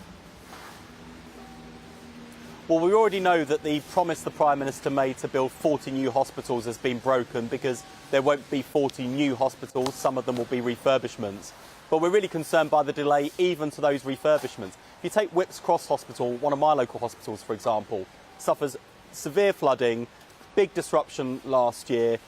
Well, we already know that the promise the Prime Minister made to build 40 new hospitals has been broken because there won't be 40 new hospitals, some of them will be refurbishments. But we're really concerned by the delay even to those refurbishments. If you take Whipps Cross Hospital, one of my local hospitals, for example, suffers severe flooding, big disruption last year,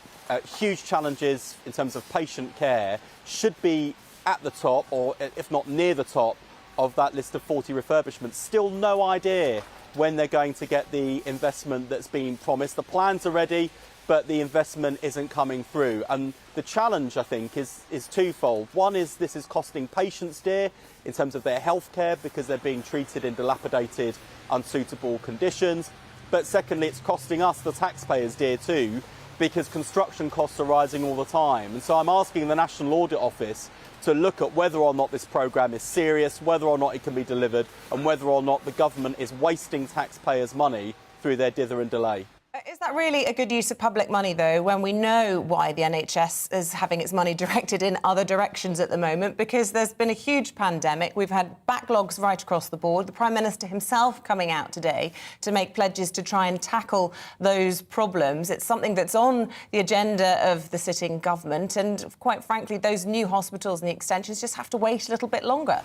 huge challenges in terms of patient care, should be at the top, or if not near the top, of that list of 40 refurbishments. Still no idea when they're going to get the investment that's been promised. The plans are ready, but the investment isn't coming through. And the challenge, I think, is twofold. One is this is costing patients dear in terms of their health care because they're being treated in dilapidated, unsuitable conditions. But secondly, it's costing us, the taxpayers, dear too, because construction costs are rising all the time. And so I'm asking the National Audit Office to look at whether or not this programme is serious, whether or not it can be delivered, and whether or not the government is wasting taxpayers' money through their dither and delay. Is that really a good use of public money, though, when we know why the NHS is having its money directed in other directions at the moment? Because there's been a huge pandemic. We've had backlogs right across the board. The Prime Minister himself coming out today to make pledges to try and tackle those problems. It's something that's on the agenda of the sitting government. And quite frankly, those new hospitals and the extensions just have to wait a little bit longer.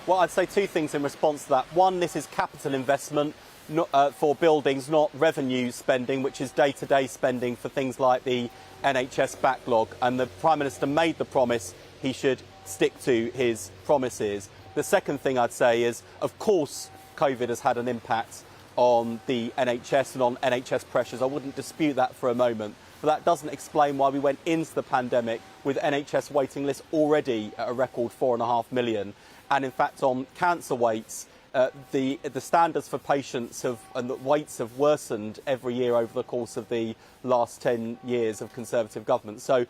Well, I'd say two things in response to that. One, this is capital investment. For buildings, not revenue spending, which is day-to-day spending for things like the NHS backlog. And the Prime Minister made the promise he should stick to his promises. The second thing I'd say is, of course, COVID has had an impact on the NHS and on NHS pressures. I wouldn't dispute that for a moment. But that doesn't explain why we went into the pandemic with NHS waiting lists already at a record 4.5 million. And in fact, on cancer waits, the standards for patients and the waits have worsened every year over the course of the last 10 years of Conservative government. So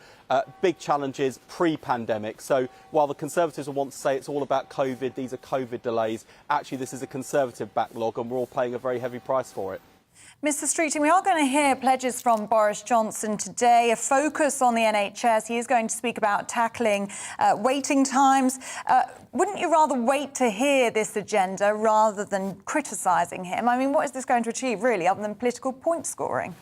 big challenges pre-pandemic. So while the Conservatives will want to say it's all about COVID, these are COVID delays, actually this is a Conservative backlog and we're all paying a very heavy price for it. Mr Streeting, we are going to hear pledges from Boris Johnson today, a focus on the NHS. He is going to speak about tackling waiting times. Wouldn't you rather wait to hear this agenda rather than criticising him? I mean, what is this going to achieve, really, other than political point scoring?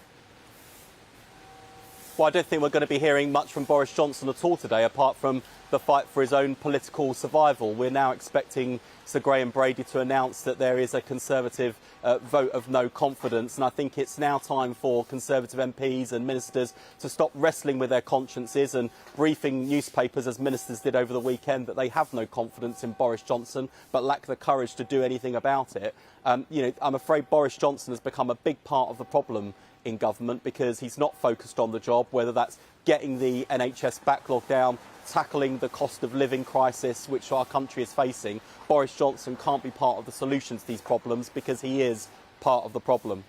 Well, I don't think we're going to be hearing much from Boris Johnson at all today, apart from the fight for his own political survival. We're now expecting Sir Graham Brady to announce that there is a Conservative vote of no confidence, and I think it's now time for Conservative MPs and ministers to stop wrestling with their consciences and briefing newspapers, as ministers did over the weekend, that they have no confidence in Boris Johnson but lack the courage to do anything about it. I'm afraid Boris Johnson has become a big part of the problem in government because he's not focused on the job, whether that's getting the NHS backlog down, tackling the cost of living crisis which our country is facing. Boris Johnson can't be part of the solution to these problems because he is part of the problem.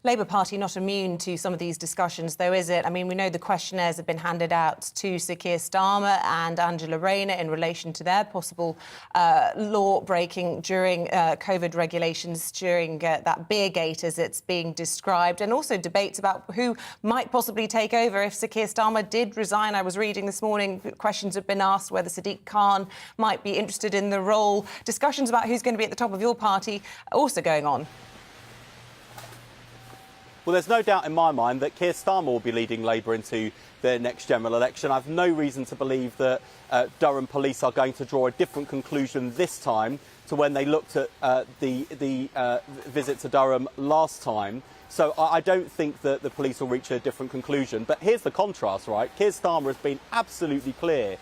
Labour Party not immune to some of these discussions, though, is it? I mean, we know the questionnaires have been handed out to Sir Keir Starmer and Angela Rayner in relation to their possible law breaking during COVID regulations during that beer gate, as it's being described, and also debates about who might possibly take over if Sir Keir Starmer did resign. I was reading this morning, questions have been asked whether Sadiq Khan might be interested in the role. Discussions about who's going to be at the top of your party are also going on. Well, there's no doubt in my mind that Keir Starmer will be leading Labour into the next general election. I've no reason to believe that Durham police are going to draw a different conclusion this time to when they looked at the visit to Durham last time. So I don't think that the police will reach a different conclusion. But here's the contrast, right? Keir Starmer has been absolutely clear.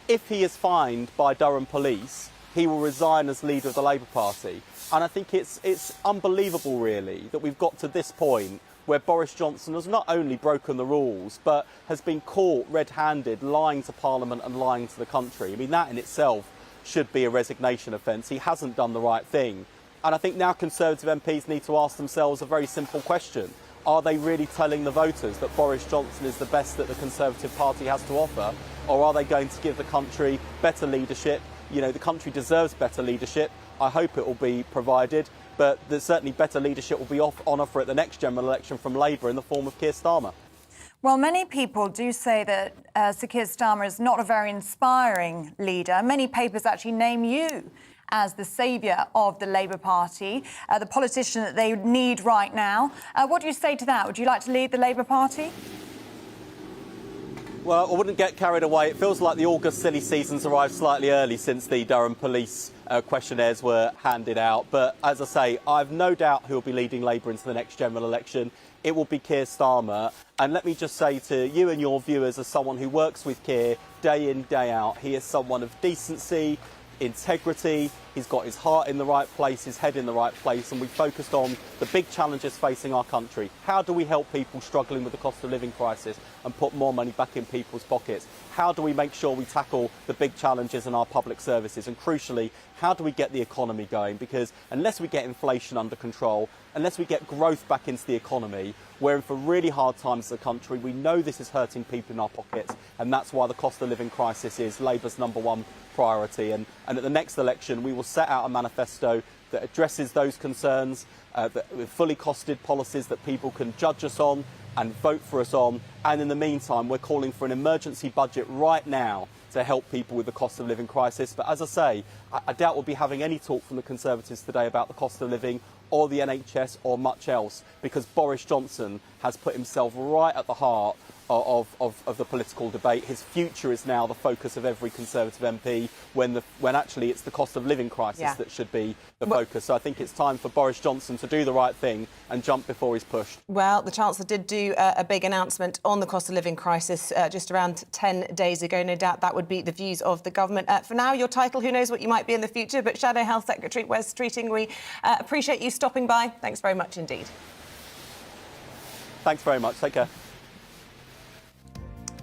If he is fined by Durham police, he will resign as leader of the Labour Party. And I think it's unbelievable, really, that we've got to this point where Boris Johnson has not only broken the rules, but has been caught red-handed lying to Parliament and lying to the country. I mean, that in itself should be a resignation offence. He hasn't done the right thing. And I think now Conservative MPs need to ask themselves a very simple question. Are they really telling the voters that Boris Johnson is the best that the Conservative Party has to offer? Or are they going to give the country better leadership? You know, the country deserves better leadership. I hope it will be provided, but there's certainly better leadership will be on offer at the next general election from Labour in the form of Keir Starmer. Well, many people do say that Sir Keir Starmer is not a very inspiring leader. Many papers actually name you as the saviour of the Labour Party, the politician that they need right now. What do you say to that? Would you like to lead the Labour Party? Well, I wouldn't get carried away. It feels like the August silly season's arrived slightly early since the Durham police questionnaires were handed out. But as I say, I've no doubt who will be leading Labour into the next general election. It will be Keir Starmer. And let me just say to you and your viewers, as someone who works with Keir day in, day out, he is someone of decency, integrity. He's got his heart in the right place, his head in the right place, and we focused on the big challenges facing our country. How do we help people struggling with the cost of living crisis and put more money back in people's pockets? How do we make sure we tackle the big challenges in our public services? And crucially, how do we get the economy going? Because unless we get inflation under control, unless we get growth back into the economy, we're in for really hard times as a country. We know this is hurting people in our pockets, and that's why the cost of living crisis is Labour's #1 priority. And at the next election, we will set out a manifesto that addresses those concerns, with fully costed policies that people can judge us on and vote for us on. And in the meantime, we're calling for an emergency budget right now to help people with the cost of living crisis. But as I say, I doubt we'll be having any talk from the Conservatives today about the cost of living or the NHS or much else, because Boris Johnson has put himself right at the heart of the political debate. His future is now the focus of every Conservative MP, when actually it's the cost of living crisis that should be the focus. So I think it's time for Boris Johnson to do the right thing and jump before he's pushed. Well, the Chancellor did do a big announcement on the cost of living crisis just around 10 days ago. No doubt that would be the views of the government. For now, your title, who knows what you might be in the future, but Shadow Health Secretary Wes Streeting, we appreciate you stopping by. Thanks very much indeed. Thanks very much. Take care.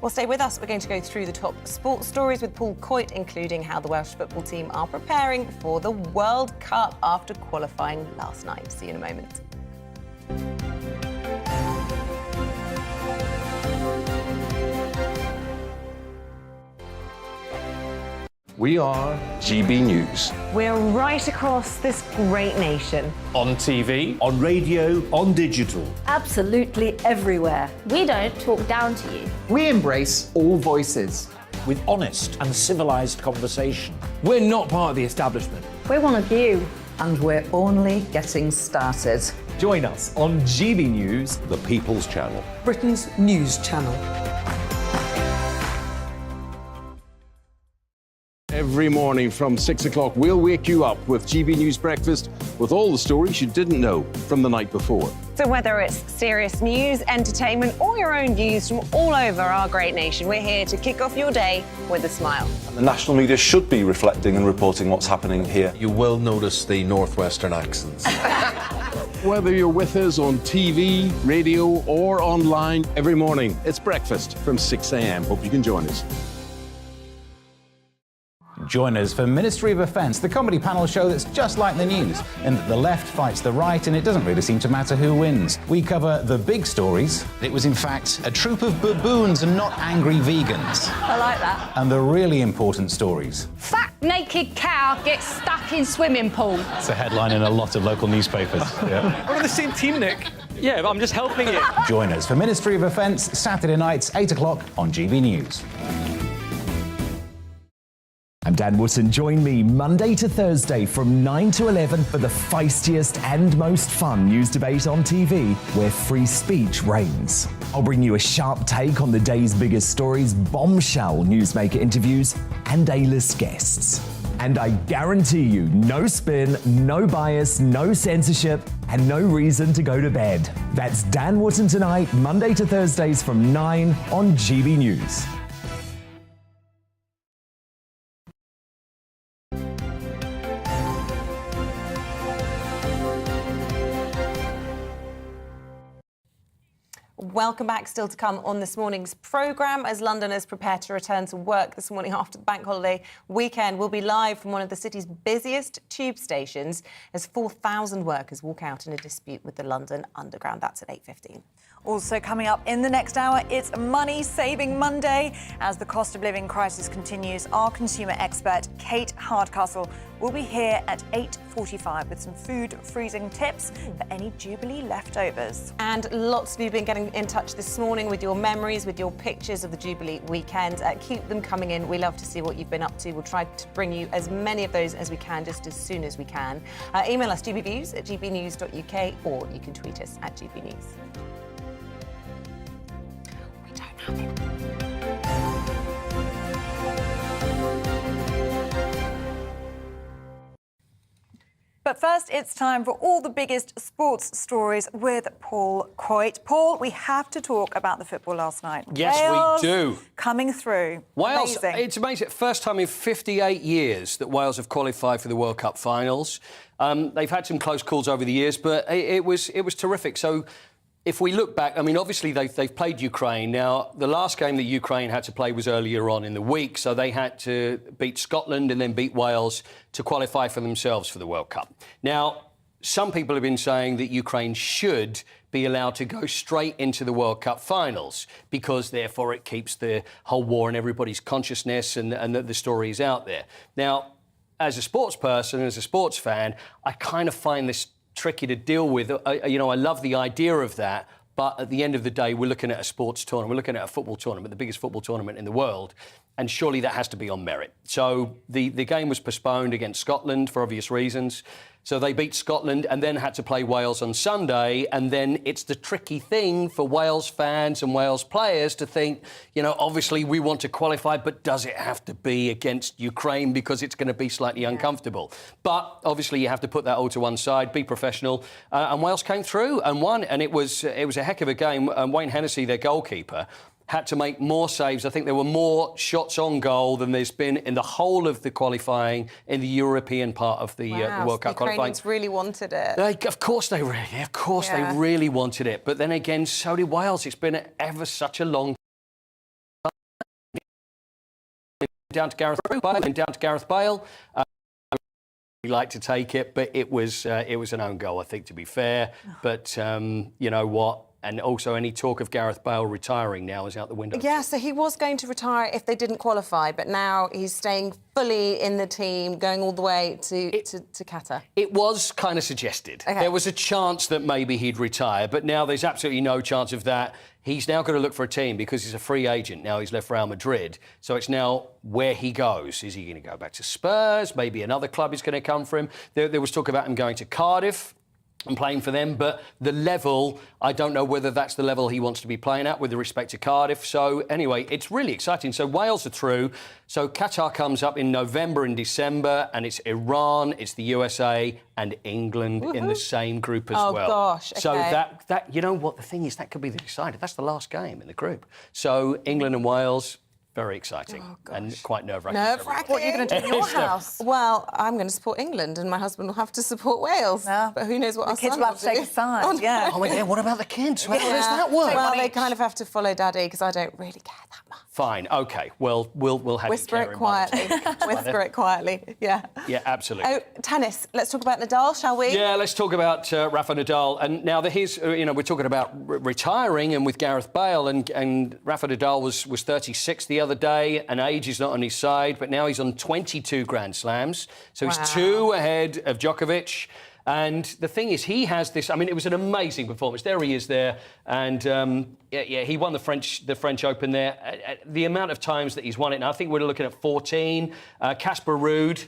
Well, stay with us. We're going to go through the top sports stories with Paul Coyte, including how the Welsh football team are preparing for the World Cup after qualifying last night. See you in a moment. We are GB News. We're right across this great nation. On TV, on radio, on digital. Absolutely everywhere. We don't talk down to you. We embrace all voices. With honest and civilised conversation. we're not part of the establishment. We're one of you. And we're only getting started. Join us on GB News, The People's Channel. Britain's news channel. Every morning from 6 o'clock, we'll wake you up with GB News Breakfast with all the stories you didn't know from the night before. So whether it's serious news, entertainment, or your own views from all over our great nation, we're here to kick off your day with a smile. And the national media should be reflecting and reporting what's happening here. You will notice the northwestern accents. Whether you're with us on TV, radio, or online, every morning, it's breakfast from 6 a.m. Hope you can join us. Join us for Ministry of Offence, the comedy panel show that's just like the news, in that the left fights the right and it doesn't really seem to matter who wins. We cover the big stories. It was in fact a troop of baboons and not angry vegans. I like that. And the really important stories. Fat naked cow gets stuck in swimming pool. It's a headline in a lot of local newspapers. Yeah. We're on the same team, Nick. Yeah, I'm just helping you. Join us for Ministry of Offence, Saturday nights, 8 o'clock on GB News. I'm Dan Wootton. Join me Monday to Thursday from 9 to 11 for the feistiest and most fun news debate on TV, where free speech reigns. I'll bring you a sharp take on the day's biggest stories, bombshell newsmaker interviews, and A-list guests. And I guarantee you, no spin, no bias, no censorship, and no reason to go to bed. That's Dan Wootton tonight, Monday to Thursdays from 9 on GB News. Welcome back. Still to come on this morning's programme. As Londoners prepare to return to work this morning after the bank holiday weekend, we'll be live from one of the city's busiest tube stations as 4,000 workers walk out in a dispute with the London Underground. That's at 8:15. Also coming up in the next hour, it's Money Saving Monday. As the cost of living crisis continues, our consumer expert, Kate Hardcastle, will be here at 8:45 with some food freezing tips for any Jubilee leftovers. And lots of you have been getting in touch this morning with your memories, with your pictures of the Jubilee weekend. Keep them coming in. We love to see what you've been up to. We'll try to bring you as many of those as we can, just as soon as we can. Email us gbviews@gbnews.uk, or you can tweet us at gbnews. We don't have it. But first, it's time for all the biggest sports stories with Paul Coit. Paul, we have to talk about the football last night. Yes, Wales we do. Coming through. Wales, Amazing. it's amazing. First time in 58 years that Wales have qualified for the World Cup finals. They've had some close calls over the years, but it was terrific. So if we look back, I mean, obviously they've played Ukraine. Now, the last game that Ukraine had to play was earlier on in the week, so they had to beat Scotland and then beat Wales to qualify for themselves for the World Cup. Now, some people have been saying that Ukraine should be allowed to go straight into the World Cup finals because, therefore, it keeps the whole war in everybody's consciousness and the story is out there. Now, as a sports person, as a sports fan, I kind of find this tricky to deal with. I love the idea of that, but at the end of the day, we're looking at a sports tournament. We're looking at a football tournament, the biggest football tournament in the world, and surely that has to be on merit. So the game was postponed against Scotland for obvious reasons. So they beat Scotland and then had to play Wales on Sunday, and then it's the tricky thing for Wales fans and Wales players to think, obviously we want to qualify, but does it have to be against Ukraine because it's going to be slightly uncomfortable? But obviously you have to put that all to one side, be professional, and Wales came through and won, and it was a heck of a game. Wayne Hennessy, their goalkeeper, had to make more saves. I think there were more shots on goal than there's been in the whole of the qualifying in the European part of the World Cup qualifying. Ukrainians really wanted it. Of course they really wanted it. But then again, so did Wales. It's been ever such a long time. Down to Gareth Bale. We'd like to take it, but it was an own goal, I think, to be fair. But you know what? And also any talk of Gareth Bale retiring now is out the window. Yeah, so he was going to retire if they didn't qualify, but now he's staying fully in the team, going all the way to Qatar. It was kind of suggested. Okay. There was a chance that maybe he'd retire, but now there's absolutely no chance of that. He's now got to look for a team because he's a free agent. Now he's left Real Madrid. So it's now where he goes. Is he going to go back to Spurs? Maybe another club is going to come for him. There was talk about him going to Cardiff and playing for them, but the level, I don't know whether that's the level he wants to be playing at with respect to Cardiff. So anyway, it's really exciting. So Wales are through. So Qatar comes up in November and December, and it's Iran, it's the USA and England in the same group as well. Oh, gosh, okay. So that, you know what, the thing is, that could be the decider. That's the last game in the group. So England and Wales, Very exciting and quite nerve-wracking. Nerve-wracking. What are you going to do in your house? Well, I'm going to support England and my husband will have to support Wales. Yeah. But who knows what The our kids son will have to take a side, yeah. Oh, my God, what about the kids? How does that work? Well, they kind of have to follow Daddy because I don't really care that much. Fine, OK. Well, we'll have Whisper you it quietly. Whisper it quietly, yeah. Yeah, absolutely. Oh, tennis. Let's talk about Nadal, shall we? Yeah, let's talk about Rafa Nadal. And now we're talking about retiring and with Gareth Bale, and Rafa Nadal was 36 the other day, and age is not on his side, but now he's on 22 Grand Slams. So he's 2 ahead of Djokovic. And the thing is, he has this. I mean, it was an amazing performance. There he is there, and he won the French Open there. The amount of times that he's won it, now I think we're looking at 14. Casper Ruud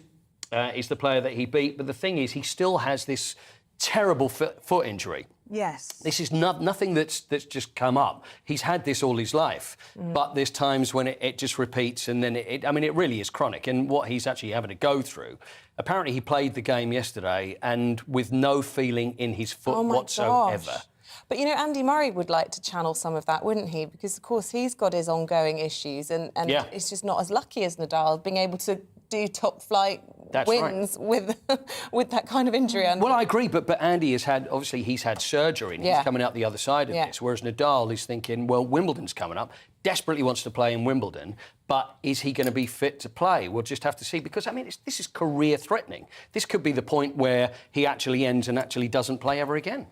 is the player that he beat, but the thing is, he still has this terrible foot injury. Yes. This is nothing that's just come up. He's had this all his life, but there's times when it just repeats, and then it really is chronic. And what he's actually having to go through. Apparently, he played the game yesterday and with no feeling in his foot whatsoever. Gosh. But, you know, Andy Murray would like to channel some of that, wouldn't he? Because, of course, he's got his ongoing issues and it's just not as lucky as Nadal, being able to do top-flight wins with that kind of injury. Well, I agree, but Andy he's had surgery and he's coming out the other side of this, whereas Nadal is thinking, well, Wimbledon's coming up, desperately wants to play in Wimbledon, but is he going to be fit to play? We'll just have to see, because, I mean, this is career-threatening. This could be the point where he actually ends and actually doesn't play ever again.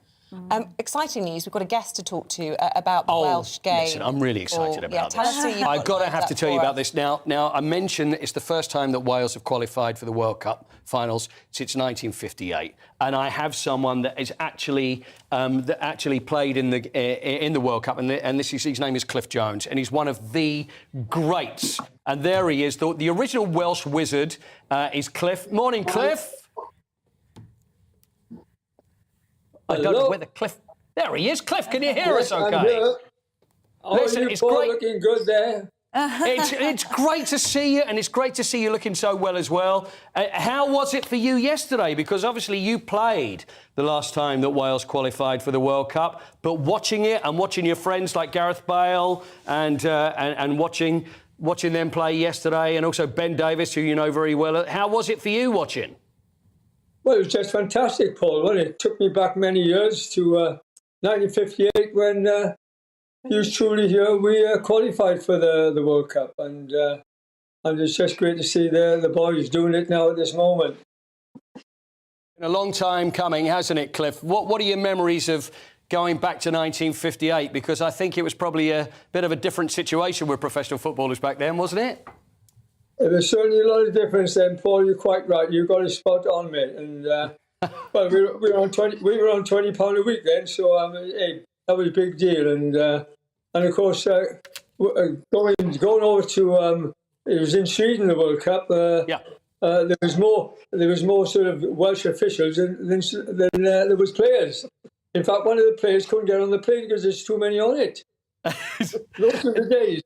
Exciting news. We've got a guest to talk to about the Welsh game. Listen, I'm really excited about tell this. us who you've I've got to have to tell you for about us. this. Now, I mentioned it's the first time that Wales have qualified for the World Cup finals since 1958, and I have someone that is actually played in the World Cup, and his name is Cliff Jones, and he's one of the greats. And there he is, the original Welsh wizard is Cliff. Morning, Cliff. I don't know whether Cliff... There he is. Cliff, can you hear us OK? Listen, it's great. Looking good there. It's great to see you, and it's great to see you looking so well as well. How was it for you yesterday? Because obviously you played the last time that Wales qualified for the World Cup, but watching it and watching your friends like Gareth Bale and watching them play yesterday, and also Ben Davies, who you know very well, how was it for you watching? Well, it was just fantastic, Paul. Well, it took me back many years to 1958 when you truly here we qualified for the World Cup, and it's just great to see the boys doing it now at this moment. A long time coming, hasn't it, Cliff? What are your memories of going back to 1958? Because I think it was probably a bit of a different situation with professional footballers back then, wasn't it? There's certainly a lot of difference then, Paul. You're quite right. You got a spot on, mate. And well, we were on £20 a week then, so that was a big deal. And of course, going over to it was in Sweden, the World Cup. There was more sort of Welsh officials than there was players. In fact, one of the players couldn't get on the plane because there's too many on it. Those were the days.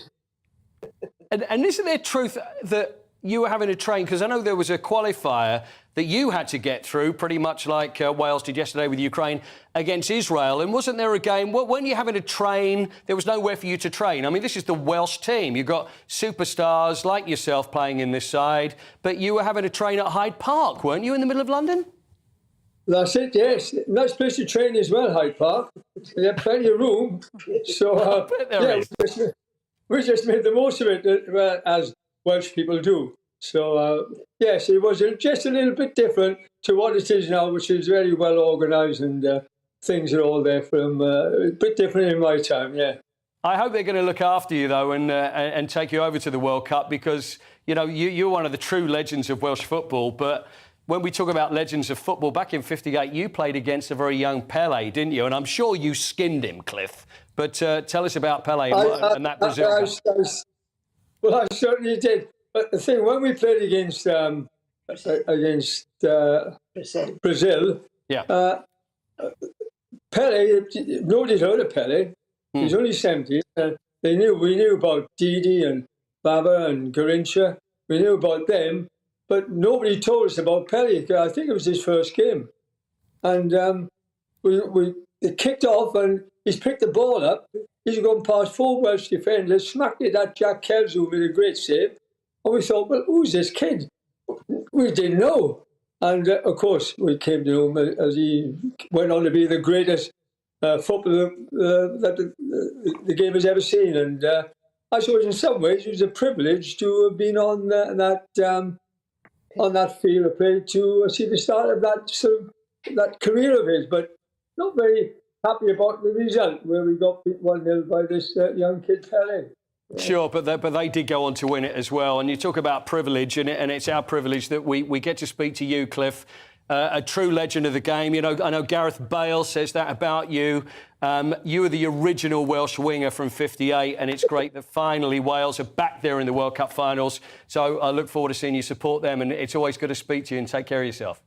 And isn't there truth that you were having to train? Because I know there was a qualifier that you had to get through, pretty much like Wales did yesterday with Ukraine against Israel. And wasn't there a game, when you're having to train, there was nowhere for you to train? I mean, this is the Welsh team. You've got superstars like yourself playing in this side, but you were having to train at Hyde Park, weren't you, in the middle of London? That's it, yes. Nice place to train as well, Hyde Park. They have plenty of room. So, we just made the most of it, as Welsh people do. So, yes, it was just a little bit different to what it is now, which is very well organised, and things are all there from a bit different in my time, yeah. I hope they're going to look after you, though, and take you over to the World Cup, because, you know, you're one of the true legends of Welsh football. But when we talk about legends of football, back in '58, you played against a very young Pelé, didn't you? And I'm sure you skinned him, Cliff. But tell us about Pelé and that Brazil. Well, I certainly did. But the thing, when we played against Brazil, Pelé, nobody'd heard of Pelé. He was only 70. We knew about Adhd and Baba and Garrincha. We knew about them, but nobody told us about Pelé. I think it was his first game, and it kicked off, and he's picked the ball up, he's gone past 4 Welsh defenders, smacked it at Jack Kells, who made a great save. And we thought, well, who's this kid? We didn't know. And, of course, we came to know him as he went on to be the greatest footballer that the game has ever seen. And I suppose in some ways it was a privilege to have been on that field of play to see the start of that career of his. But not very happy about the result, where we got beat 1-0 by this young kid Pelé. Sure, but they did go on to win it as well. And you talk about privilege, and it's our privilege that we get to speak to you, Cliff, a true legend of the game. You know, I know Gareth Bale says that about you. You were the original Welsh winger from '58, and it's great that finally Wales are back there in the World Cup finals. So I look forward to seeing you support them, and it's always good to speak to you, and take care of yourself.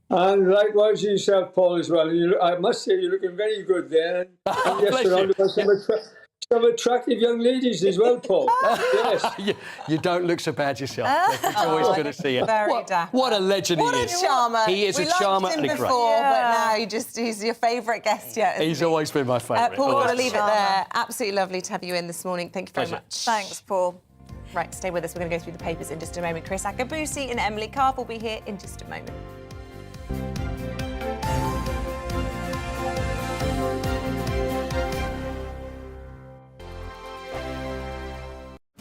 And likewise yourself, Paul, as well. I must say you're looking very good there. And yes, surrounded by some attractive young ladies as well, Paul. Yes. You don't look so bad yourself. It's always good to see you. Very dapper. What a legend he is. What a charmer. He is a charmer and a great. Before, but now he's your favourite guest yet. He's always been my favourite. Paul, we're going to leave it there. Absolutely lovely to have you in this morning. Thank you very much. Thanks, Paul. Right, stay with us. We're going to go through the papers in just a moment. Chris Akabusi and Emily Carr will be here in just a moment.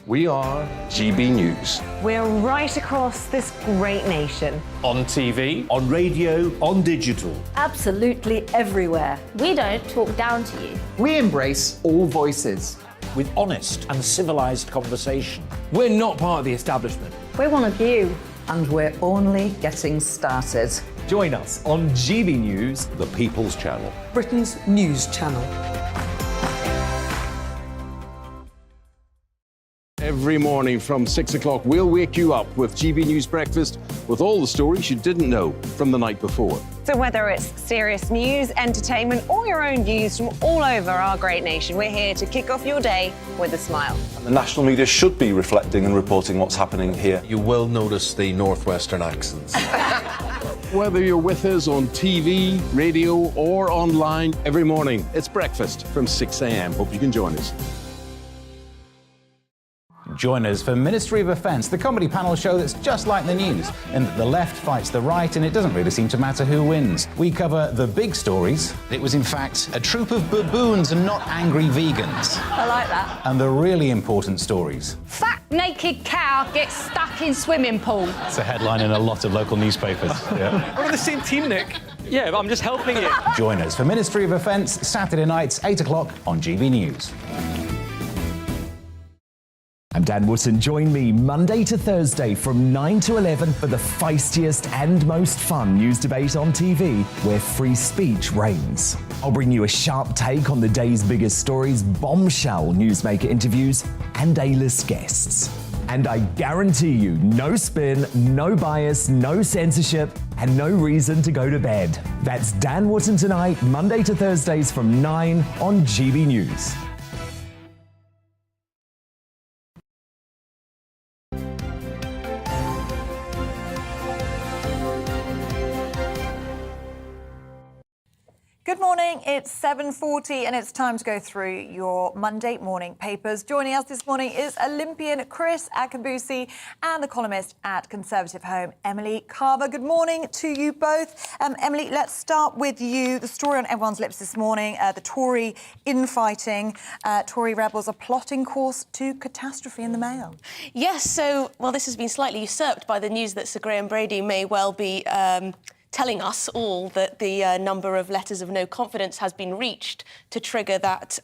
We are GB News. We're right across this great nation. On TV, on radio, on digital. Absolutely everywhere. We don't talk down to you. We embrace all voices. With honest and civilised conversation. we're not part of the establishment. We're one of you. And we're only getting started. Join us on GB News, The People's Channel. Britain's news channel. Every morning from 6 o'clock, we'll wake you up with GB News Breakfast with all the stories you didn't know from the night before. So whether it's serious news, entertainment, or your own views from all over our great nation, we're here to kick off your day with a smile. And the national media should be reflecting and reporting what's happening here. You will notice the northwestern accents. Whether you're with us on TV, radio, or online, every morning, it's breakfast from 6 a.m. Hope you can join us. Join us for Ministry of Offence, the comedy panel show that's just like the news, in that the left fights the right and it doesn't really seem to matter who wins. We cover the big stories. It was in fact a troop of baboons and not angry vegans. I like that. And the really important stories. Fat naked cow gets stuck in swimming pool. It's a headline in a lot of local newspapers. Yeah. We're on the same team, Nick. Yeah, but I'm just helping you. Join us for Ministry of Offence, Saturday nights, 8 o'clock on GB News. I'm Dan Wootton. Join me Monday to Thursday from 9 to 11 for the feistiest and most fun news debate on TV, where free speech reigns. I'll bring you a sharp take on the day's biggest stories, bombshell newsmaker interviews, and A-list guests. And I guarantee you, no spin, no bias, no censorship, and no reason to go to bed. That's Dan Wootton tonight, Monday to Thursdays from 9 on GB News. Good morning, it's 7:40 and it's time to go through your Monday morning papers. Joining us this morning is Olympian Chris Akabusi and the columnist at Conservative Home, Emily Carver. Good morning to you both. Emily, let's start with you. The story on everyone's lips this morning, the Tory infighting. Tory rebels are plotting course to catastrophe in the Mail. Yes, so, well, this has been slightly usurped by the news that Sir Graham Brady may well be telling us all that the number of letters of no confidence has been reached to trigger that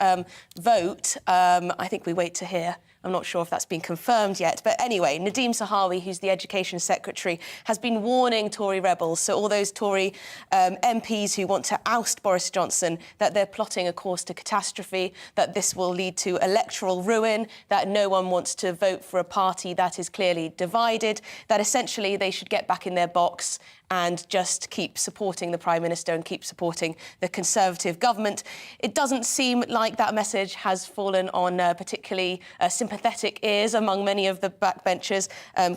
vote. I think we wait to hear. I'm not sure if that's been confirmed yet. But anyway, Nadeem Sahawi, who's the Education Secretary, has been warning Tory rebels, so all those Tory MPs who want to oust Boris Johnson, that they're plotting a course to catastrophe, that this will lead to electoral ruin, that no one wants to vote for a party that is clearly divided, that essentially they should get back in their box and just keep supporting the Prime Minister and keep supporting the Conservative government. It doesn't seem like that message has fallen on particularly sympathetic ears among many of the backbenchers,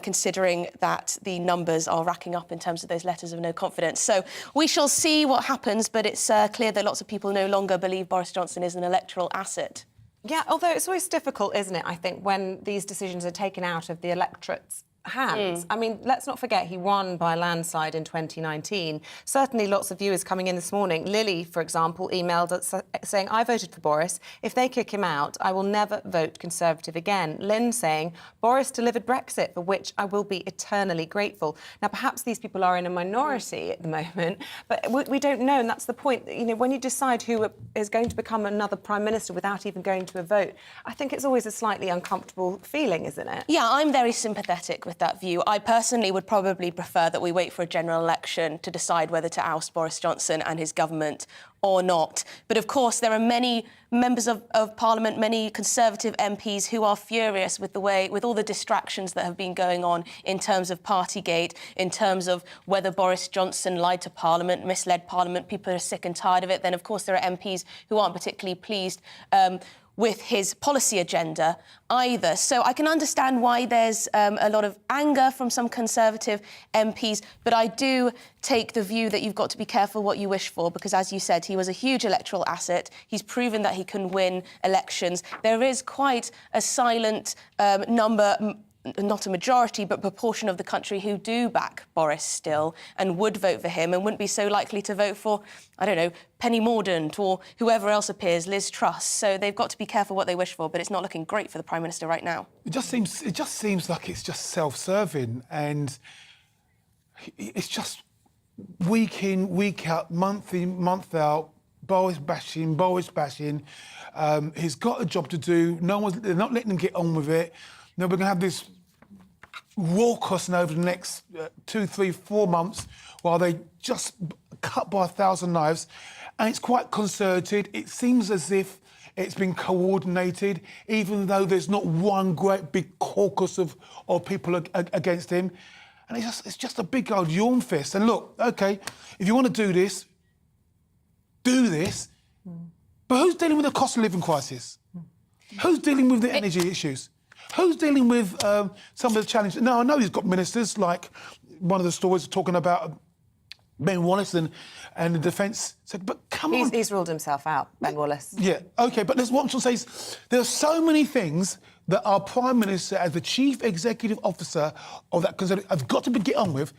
considering that the numbers are racking up in terms of those letters of no confidence. So we shall see what happens, but it's clear that lots of people no longer believe Boris Johnson is an electoral asset. Yeah, although it's always difficult, isn't it, I think, when these decisions are taken out of the electorate's hands. I mean, let's not forget he won by a landslide in 2019. Certainly lots of viewers coming in this morning. Lily, for example, emailed us saying, I voted for Boris. If they kick him out, I will never vote Conservative again. Lynn saying, Boris delivered Brexit, for which I will be eternally grateful. Now, perhaps these people are in a minority at the moment, but we don't know, and that's the point. You know, when you decide who is going to become another Prime Minister without even going to a vote, I think it's always a slightly uncomfortable feeling, isn't it? Yeah, I'm very sympathetic with that view. I personally would probably prefer that we wait for a general election to decide whether to oust Boris Johnson and his government or not. But of course, there are many members of Parliament, many Conservative MPs who are furious with all the distractions that have been going on in terms of Partygate, in terms of whether Boris Johnson lied to Parliament, misled Parliament. People are sick and tired of it. Then, of course, there are MPs who aren't particularly pleased with his policy agenda either. So I can understand why there's a lot of anger from some Conservative MPs, but I do take the view that you've got to be careful what you wish for, because, as you said, he was a huge electoral asset. He's proven that he can win elections. There is quite a silent number, not a majority, but proportion of the country who do back Boris still and would vote for him and wouldn't be so likely to vote for, I don't know, Penny Mordaunt or whoever else appears, Liz Truss. So they've got to be careful what they wish for, but it's not looking great for the Prime Minister right now. It just seems like it's just self-serving, and it's just week in, week out, month in, month out, Boris bashing. He's got a job to do. They're not letting him get on with it. Now we're going to have this raucous over the next 2, 3, 4 months while they just cut by 1,000 knives. And it's quite concerted. It seems as if it's been coordinated, even though there's not one great big caucus of people against him. And it's just a big old yawn fest. And look, OK, if you want to do this. But who's dealing with the cost of living crisis? Who's dealing with the energy issues? Who's dealing with some of the challenges? Now, I know he's got ministers, like one of the stories talking about Ben Wallace and the defence. But come on. He's ruled himself out, Ben Wallace. Yeah, OK, but what I'm trying to say is there are so many things that our Prime Minister, as the Chief Executive Officer of that Conservative, have got to get on with.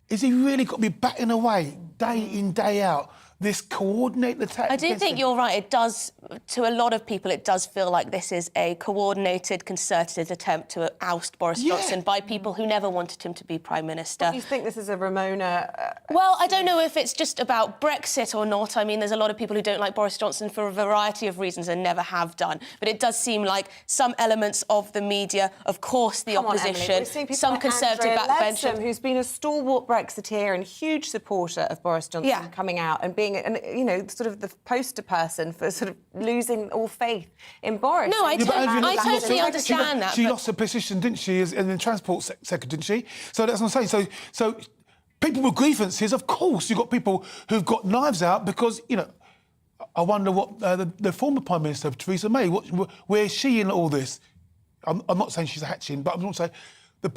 Is he really got to be batting away, day in, day out, this coordinated attack? I do think you're right. It does, to a lot of people, it does feel like this is a coordinated, concerted attempt to oust Boris Johnson by people who never wanted him to be Prime Minister. Do you think this is a Ramona... Well, I don't know if it's just about Brexit or not. I mean, there's a lot of people who don't like Boris Johnson for a variety of reasons and never have done. But it does seem like some elements of the media, of course, the opposition, some Conservative backbenchers... who's been a stalwart Brexiteer and huge supporter of Boris Johnson coming out and being, sort of the poster person for sort of losing all faith in Boris. No, I totally understand that. She lost her position, didn't she, in the transport sector, didn't she? So that's what I'm saying. So people with grievances, of course, you've got people who've got knives out because, I wonder what the former Prime Minister, Theresa May, where is she in all this? I'm not saying she's a hatching, but I'm not saying... There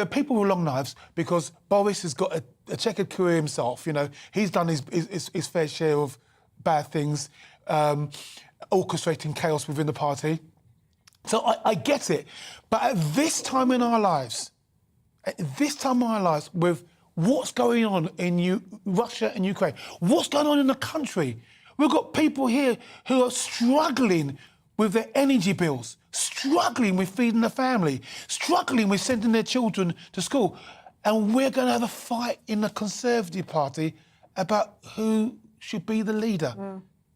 are people with long knives because Boris has got a checkered career himself. He's done his fair share of bad things, orchestrating chaos within the party. So I get it. But at this time in our lives, with what's going on in Russia and Ukraine, what's going on in the country, we've got people here who are struggling with their energy bills, struggling with feeding the family, struggling with sending their children to school. And we're going to have a fight in the Conservative Party about who should be the leader.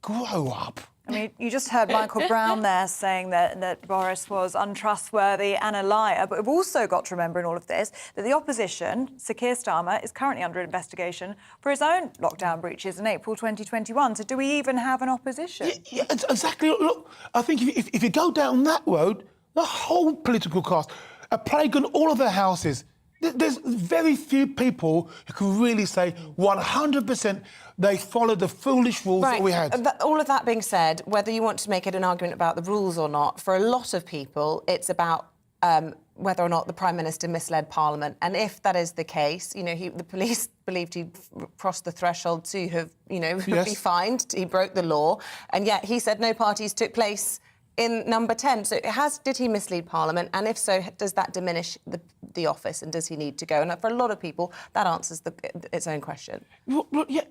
Grow up. I mean, you just heard Michael Brown there saying that Boris was untrustworthy and a liar, but we've also got to remember in all of this that the opposition, Sir Keir Starmer, is currently under investigation for his own lockdown breaches in April 2021. So do we even have an opposition? Yeah, exactly. Look, I think if you go down that road, the whole political class are plaguing all of their houses. There's very few people who can really say 100% they followed the foolish rules that we had. All of that being said, whether you want to make it an argument about the rules or not, for a lot of people, it's about whether or not the Prime Minister misled Parliament. And if that is the case, you know, the police believed he crossed the threshold to have, you know, be fined. He broke the law. And yet he said no parties took place in number 10. So did he mislead Parliament? And if so, does that diminish the office and does he need to go? And for a lot of people, that answers its own question. Well, yeah.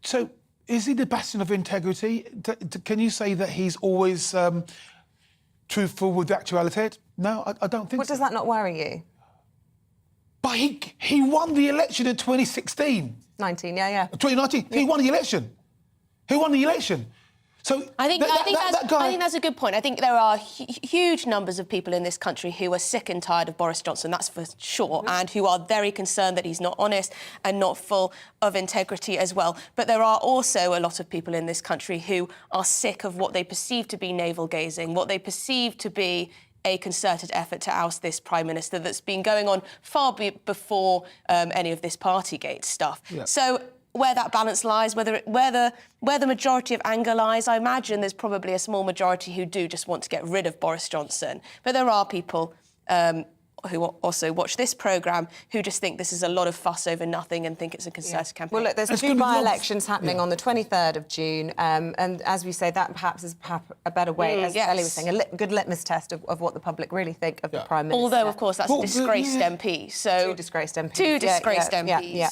So is he the bastion of integrity? Can you say that he's always truthful with actuality? No, I don't think so. Does that not worry you? But he won the election in 2016. 2019. Yeah. He won the election. He won the election. So I think that's a good point. I think there are huge numbers of people in this country who are sick and tired of Boris Johnson, that's for sure, and who are very concerned that he's not honest and not full of integrity as well. But there are also a lot of people in this country who are sick of what they perceive to be navel-gazing, what they perceive to be a concerted effort to oust this Prime Minister that's been going on far before any of this Partygate stuff. Yeah. So where that balance lies, where the majority of anger lies, I imagine there's probably a small majority who do just want to get rid of Boris Johnson. But there are people who also watch this programme who just think this is a lot of fuss over nothing and think it's a concerted campaign. Well, look, there's two by-elections happening on the 23rd of June, and as we say, that perhaps is a better way, as Ellie was saying, a good litmus test of what the public really think of the Prime Minister. Although, of course, that's a disgraced MP. So two disgraced MPs. Two disgraced MPs. Yeah.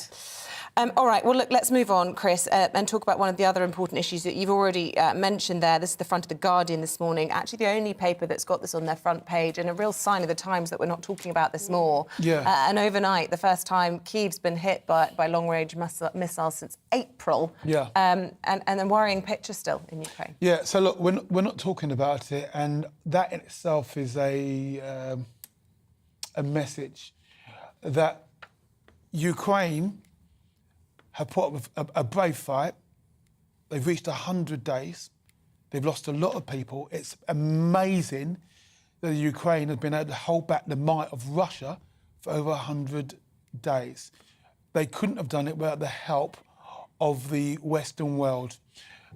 All right, well, look, let's move on, Chris, and talk about one of the other important issues that you've already mentioned there. This is the front of The Guardian this morning, actually the only paper that's got this on their front page, and a real sign of the times that we're not talking about this more. Yeah. And overnight, the first time Kyiv's been hit by long-range missiles since April. Yeah. And a worrying picture still in Ukraine. Yeah, so look, we're not talking about it, and that in itself is a message that Ukraine have put up with a brave fight. They've reached 100 days. They've lost a lot of people. It's amazing that Ukraine has been able to hold back the might of Russia for over 100 days. They couldn't have done it without the help of the Western world.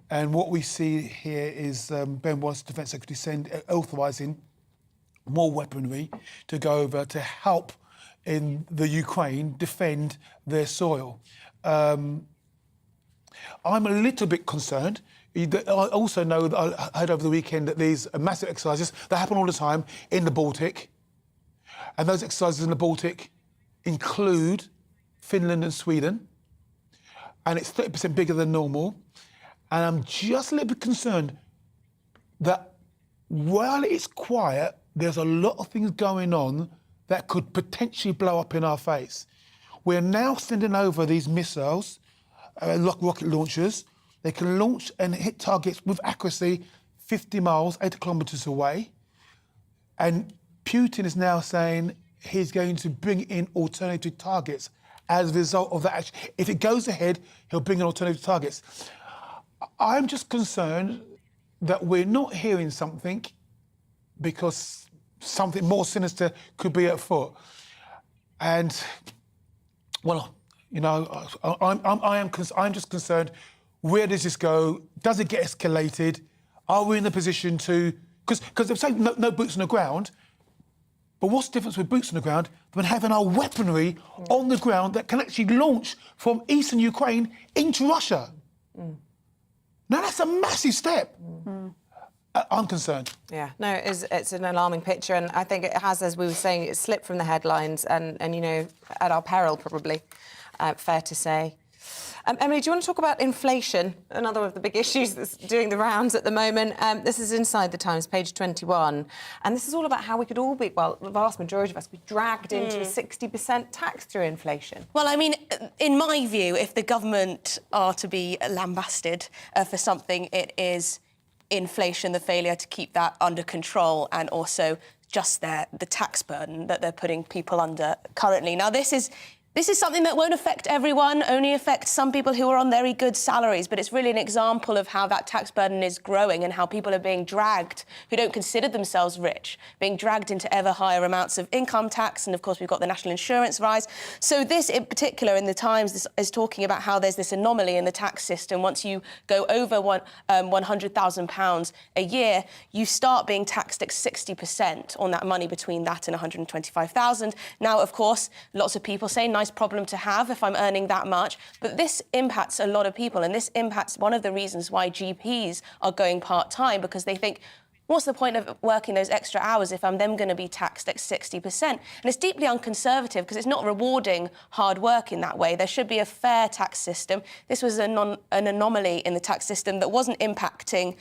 And what we see here is Ben Wallace, Defence Secretary, authorising more weaponry to go over to help in the Ukraine defend their soil. I'm a little bit concerned. I also know that I heard over the weekend that these massive exercises, they happen all the time in the Baltic. And those exercises in the Baltic include Finland and Sweden. And it's 30% bigger than normal. And I'm just a little bit concerned that while it's quiet, there's a lot of things going on that could potentially blow up in our face. We're now sending over these missiles, rocket launchers. They can launch and hit targets with accuracy 50 miles, 80 kilometres away. And Putin is now saying he's going to bring in alternative targets as a result of that action. If it goes ahead, he'll bring in alternative targets. I'm just concerned that we're not hearing something because something more sinister could be at foot. And well, you know, I'm just concerned. Where does this go? Does it get escalated? Are we in a position to? Because they're saying no boots on the ground. But what's the difference with boots on the ground than having our weaponry on the ground that can actually launch from eastern Ukraine into Russia? Now that's a massive step. I'm concerned. Yeah, no, it's an alarming picture, and I think it has, as we were saying, it slipped from the headlines, and you know, at our peril, probably, fair to say. Emily, do you want to talk about inflation, another of the big issues that's doing the rounds at the moment? This is Inside the Times, page 21, and this is all about how we could all be, well, the vast majority of us, be dragged into a 60% tax through inflation. Well, I mean, in my view, if the government are to be lambasted for something, it is inflation, the failure to keep that under control, and also just the tax burden that they're putting people under currently. Now, this is This is something that won't affect everyone, only affect some people who are on very good salaries, but it's really an example of how that tax burden is growing and how people are being dragged, who don't consider themselves rich, being dragged into ever higher amounts of income tax, and of course we've got the national insurance rise. So this in particular in the Times is talking about how there's this anomaly in the tax system. Once you go over £100,000 a year, you start being taxed at 60% on that money between that and 125,000. Now, of course, lots of people say, nice problem to have if I'm earning that much, but this impacts a lot of people, and this impacts one of the reasons why GPs are going part-time, because they think, what's the point of working those extra hours if I'm then going to be taxed at 60%? And it's deeply unconservative because it's not rewarding hard work in that way. There should be a fair tax system. This was an anomaly in the tax system that wasn't impacting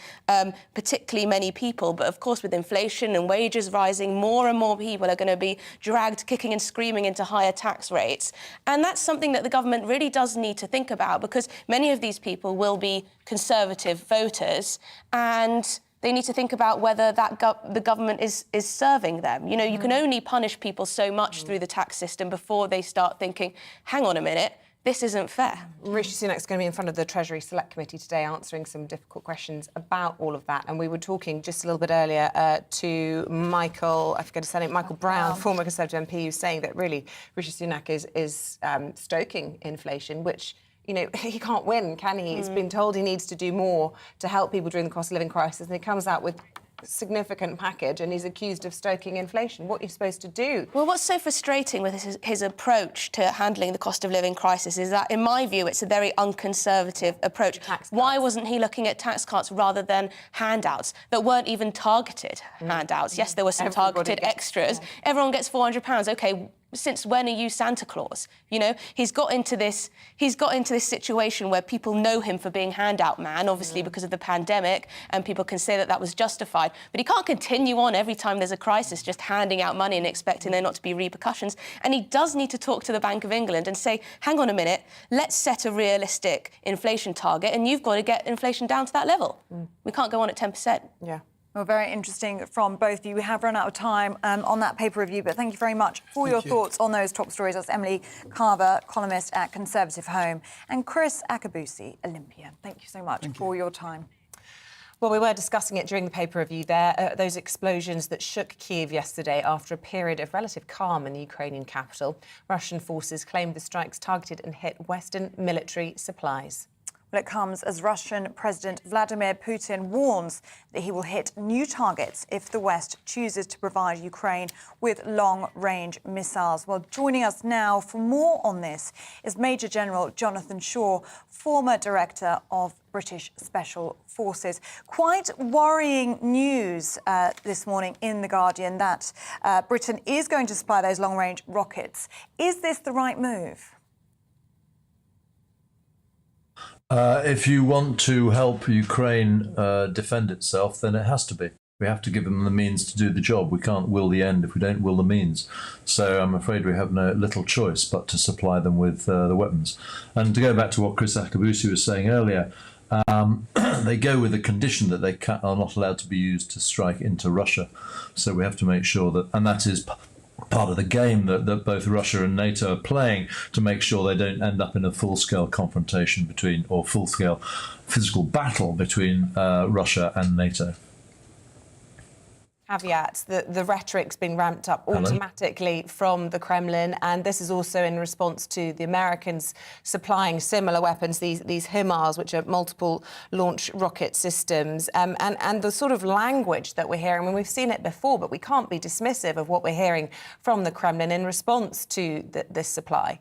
particularly many people. But of course, with inflation and wages rising, more and more people are going to be dragged kicking and screaming into higher tax rates. And that's something that the government really does need to think about, because many of these people will be Conservative voters, and they need to think about whether the government is serving them. You know, you can only punish people so much through the tax system before they start thinking, hang on a minute, this isn't fair. Rishi Sunak's going to be in front of the Treasury Select Committee today answering some difficult questions about all of that. And we were talking just a little bit earlier to Michael, I forget his name, Michael Brown, former Conservative MP, who's saying that really Rishi Sunak is stoking inflation, which, you know, he can't win, can he? He's been told he needs to do more to help people during the cost of living crisis, and he comes out with a significant package and he's accused of stoking inflation. What are you supposed to do? Well, what's so frustrating with his approach to handling the cost of living crisis is that, in my view, it's a very unconservative approach. Why wasn't he looking at tax cuts rather than handouts that weren't even targeted handouts? Yes, there were some targeted extras. Yeah. Everyone gets £400. OK, since when are you Santa Claus? You know, he's got into this situation where people know him for being handout man, obviously because of the pandemic, and people can say that that was justified. But he can't continue on every time there's a crisis just handing out money and expecting there not to be repercussions. And he does need to talk to the Bank of England and say, hang on a minute, let's set a realistic inflation target, and you've got to get inflation down to that level. We can't go on at 10%. Yeah. Well, very interesting from both of you. We have run out of time on that paper review, but thank you very much for your thoughts on those top stories. That's Emily Carver, columnist at Conservative Home, and Chris Akabusi, Olympian. Thank you so much for your time. Well, we were discussing it during the paper review there, those explosions that shook Kyiv yesterday after a period of relative calm in the Ukrainian capital. Russian forces claimed the strikes targeted and hit Western military supplies. Well, it comes as Russian President Vladimir Putin warns that he will hit new targets if the West chooses to provide Ukraine with long-range missiles. Well, joining us now for more on this is Major General Jonathan Shaw, former Director of British Special Forces. Quite worrying news this morning in The Guardian that Britain is going to supply those long-range rockets. Is this the right move? If you want to help Ukraine defend itself, then it has to be. We have to give them the means to do the job. We can't will the end if we don't will the means. So I'm afraid we have little choice but to supply them with the weapons. And to go back to what Chris Akabusi was saying earlier, they go with the condition that they are not allowed to be used to strike into Russia. So we have to make sure that, and that is part of the game that both Russia and NATO are playing, to make sure they don't end up in a full-scale confrontation between, or full-scale physical battle between Russia and NATO. Caveat, the rhetoric's being ramped up automatically from the Kremlin, and this is also in response to the Americans supplying similar weapons, these HIMARS, which are multiple launch rocket systems, and the sort of language that we're hearing. I mean, we've seen it before, but we can't be dismissive of what we're hearing from the Kremlin in response to this supply.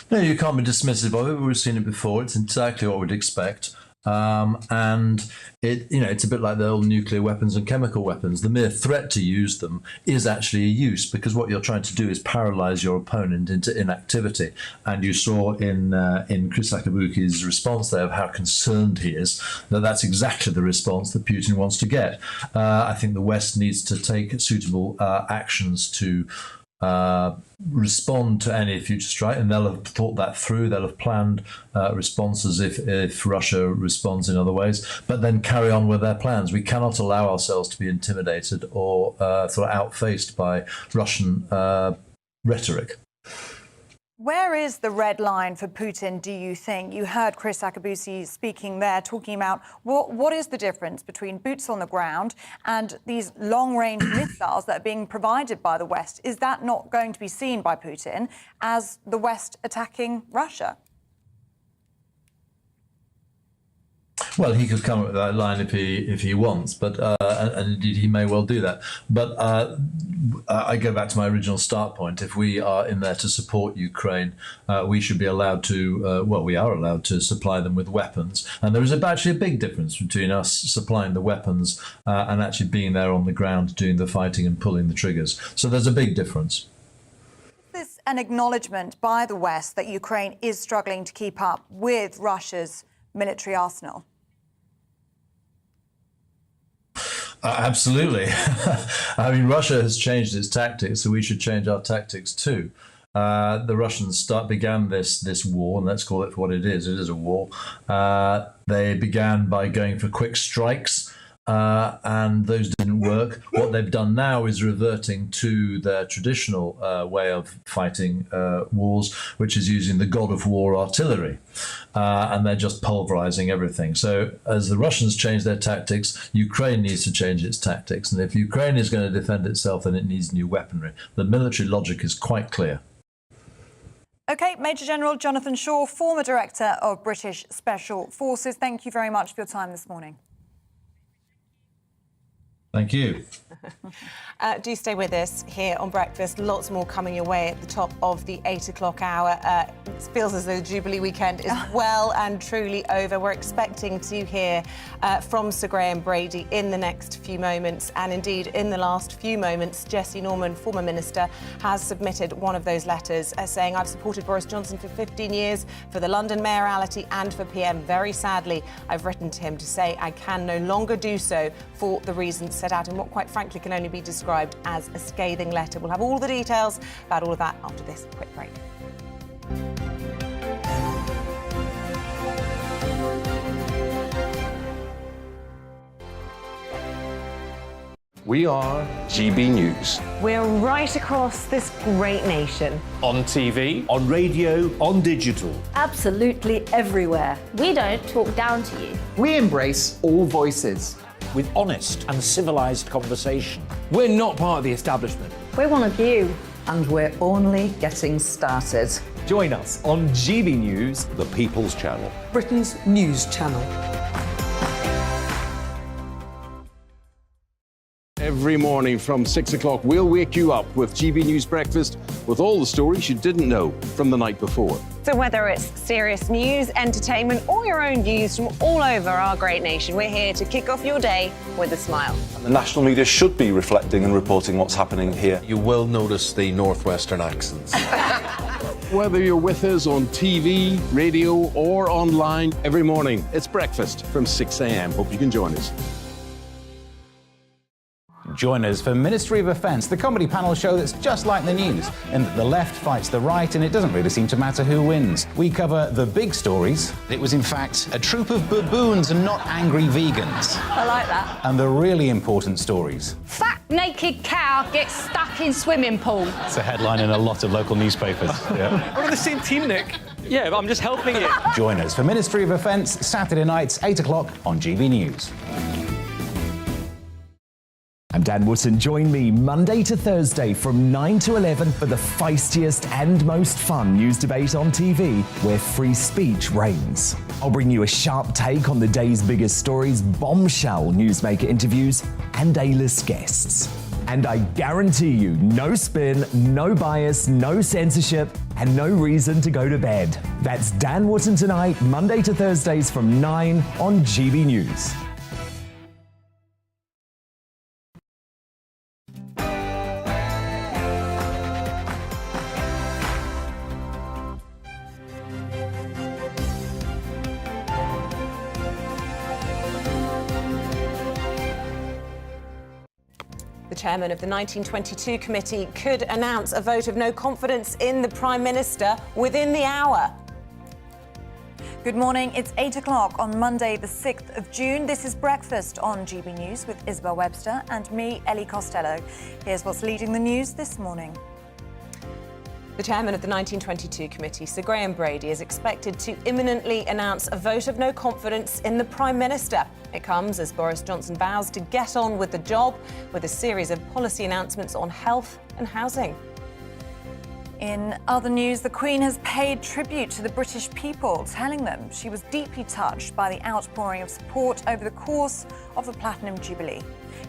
No, you can't be dismissive of it. We've seen it before. It's exactly what we'd expect. And it's a bit like the old nuclear weapons and chemical weapons. The mere threat to use them is actually a use, because what you're trying to do is paralyze your opponent into inactivity. And you saw in Chris Akabusi's response there of how concerned he is, that's exactly the response that Putin wants to get. I think the West needs to take suitable actions to respond to any future strike, and they'll have thought that through. They'll have planned responses if Russia responds in other ways, but then carry on with their plans. We cannot allow ourselves to be intimidated or sort of outfaced by Russian rhetoric. Where is the red line for Putin, do you think? You heard Chris Akabusi speaking there, talking about what is the difference between boots on the ground and these long-range missiles that are being provided by the West? Is that not going to be seen by Putin as the West attacking Russia? Well, he could come up with that line if he wants, but and indeed he may well do that. But I go back to my original start point. If we are in there to support Ukraine, we should be allowed to. Well, we are allowed to supply them with weapons, and there is actually a big difference between us supplying the weapons and actually being there on the ground doing the fighting and pulling the triggers. So there's a big difference. Is this an acknowledgement by the West that Ukraine is struggling to keep up with Russia's military arsenal? Absolutely. I mean, Russia has changed its tactics, so we should change our tactics too. The Russians began this war, and let's call it for what it is. It is a war. They began by going for quick strikes, and those didn't work. What they've done now is reverting to their traditional way of fighting wars, which is using the god of war artillery. And they're just pulverizing everything. So as the Russians change their tactics, Ukraine needs to change its tactics. And if Ukraine is going to defend itself, then it needs new weaponry. The military logic is quite clear. OK, Major General Jonathan Shaw, former Director of British Special Forces, thank you very much for your time this morning. Thank you. Do stay with us here on Breakfast. Lots more coming your way at the top of the 8 o'clock hour. It feels as though the Jubilee weekend is well and truly over. We're expecting to hear from Sir Graham Brady in the next few moments. And indeed, in the last few moments, Jessie Norman, former minister, has submitted one of those letters saying, I've supported Boris Johnson for 15 years for the London mayoralty and for PM. Very sadly, I've written to him to say I can no longer do so for the reasons set out in what quite frankly can only be described as a scathing letter. We'll have all the details about all of that after this quick break. We are GB News. We're right across this great nation. On TV, on radio, on digital. Absolutely everywhere. We don't talk down to you. We embrace all voices. With honest and civilised conversation. we're not part of the establishment. We're one of you. And we're only getting started. Join us on GB News, The People's Channel. Britain's news channel. Every morning from 6 o'clock, we'll wake you up with GB News Breakfast with all the stories you didn't know from the night before. So whether it's serious news, entertainment, or your own views from all over our great nation, we're here to kick off your day with a smile. And the national media should be reflecting and reporting what's happening here. You will notice the northwestern accents. Whether you're with us on TV, radio, or online, every morning, it's breakfast from 6 a.m. Hope you can join us. Join us for Ministry of Defence, the comedy panel show that's just like the news, in that the left fights the right and it doesn't really seem to matter who wins. We cover the big stories. It was in fact a troop of baboons and not angry vegans. I like that. And the really important stories. Fat naked cow gets stuck in swimming pool. It's a headline in a lot of local newspapers. Yeah. We're on the same team, Nick. Yeah, but I'm just helping you. Join us for Ministry of Defence, Saturday nights, 8 o'clock on GB News. I'm Dan Wootton. Join me Monday to Thursday from 9 to 11 for the feistiest and most fun news debate on TV, where free speech reigns. I'll bring you a sharp take on the day's biggest stories, bombshell newsmaker interviews, and A-list guests. And I guarantee you, no spin, no bias, no censorship, and no reason to go to bed. That's Dan Wootton tonight, Monday to Thursdays from 9 on GB News. The chairman of the 1922 committee could announce a vote of no confidence in the Prime Minister within the hour. Good morning. It's 8 o'clock on Monday, the 6th of June. This is Breakfast on GB News with Isabel Webster and me, Ellie Costello. Here's what's leading the news this morning. The chairman of the 1922 committee, Sir Graham Brady, is expected to imminently announce a vote of no confidence in the Prime Minister. It comes as Boris Johnson vows to get on with the job with a series of policy announcements on health and housing. In other news, the Queen has paid tribute to the British people, telling them she was deeply touched by the outpouring of support over the course of the Platinum Jubilee.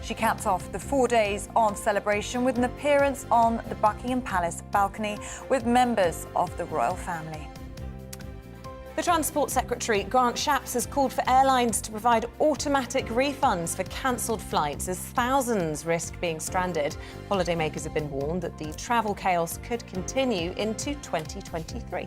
She capped off the 4 days of celebration with an appearance on the Buckingham Palace balcony with members of the royal family. The Transport Secretary, Grant Shapps, has called for airlines to provide automatic refunds for cancelled flights as thousands risk being stranded. Holidaymakers have been warned that the travel chaos could continue into 2023.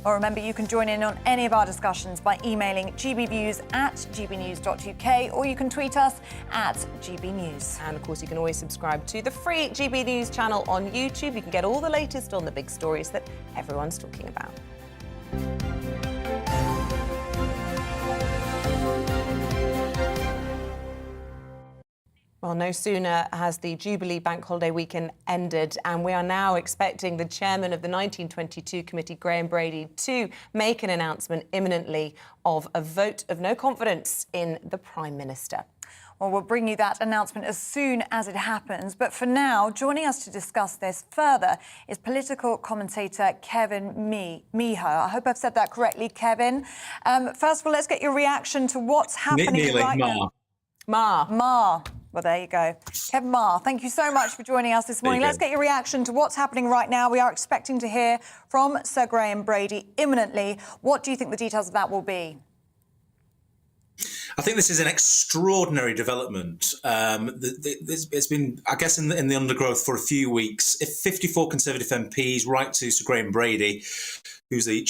Or remember, you can join in on any of our discussions by emailing gbviews@gbnews.uk, or you can tweet us at gbnews. And of course, you can always subscribe to the free GB News channel on YouTube. You can get all the latest on the big stories that everyone's talking about. Well, no sooner has the Jubilee Bank Holiday weekend ended, and we are now expecting the chairman of the 1922 committee, Graham Brady, to make an announcement imminently of a vote of no confidence in the Prime Minister. Well, we'll bring you that announcement as soon as it happens. But for now, joining us to discuss this further is political commentator Kevin Meeho. I hope I've said that correctly, Kevin. First of all, let's get your reaction to what's happening right now. Ma. Well, there you go. Kevin Marr, thank you so much for joining us this morning. Let's get your reaction to what's happening right now. We are expecting to hear from Sir Graham Brady imminently. What do you think the details of that will be? I think this is an extraordinary development. It's been, I guess, in the undergrowth for a few weeks. If 54 Conservative MPs write to Sir Graham Brady, who's the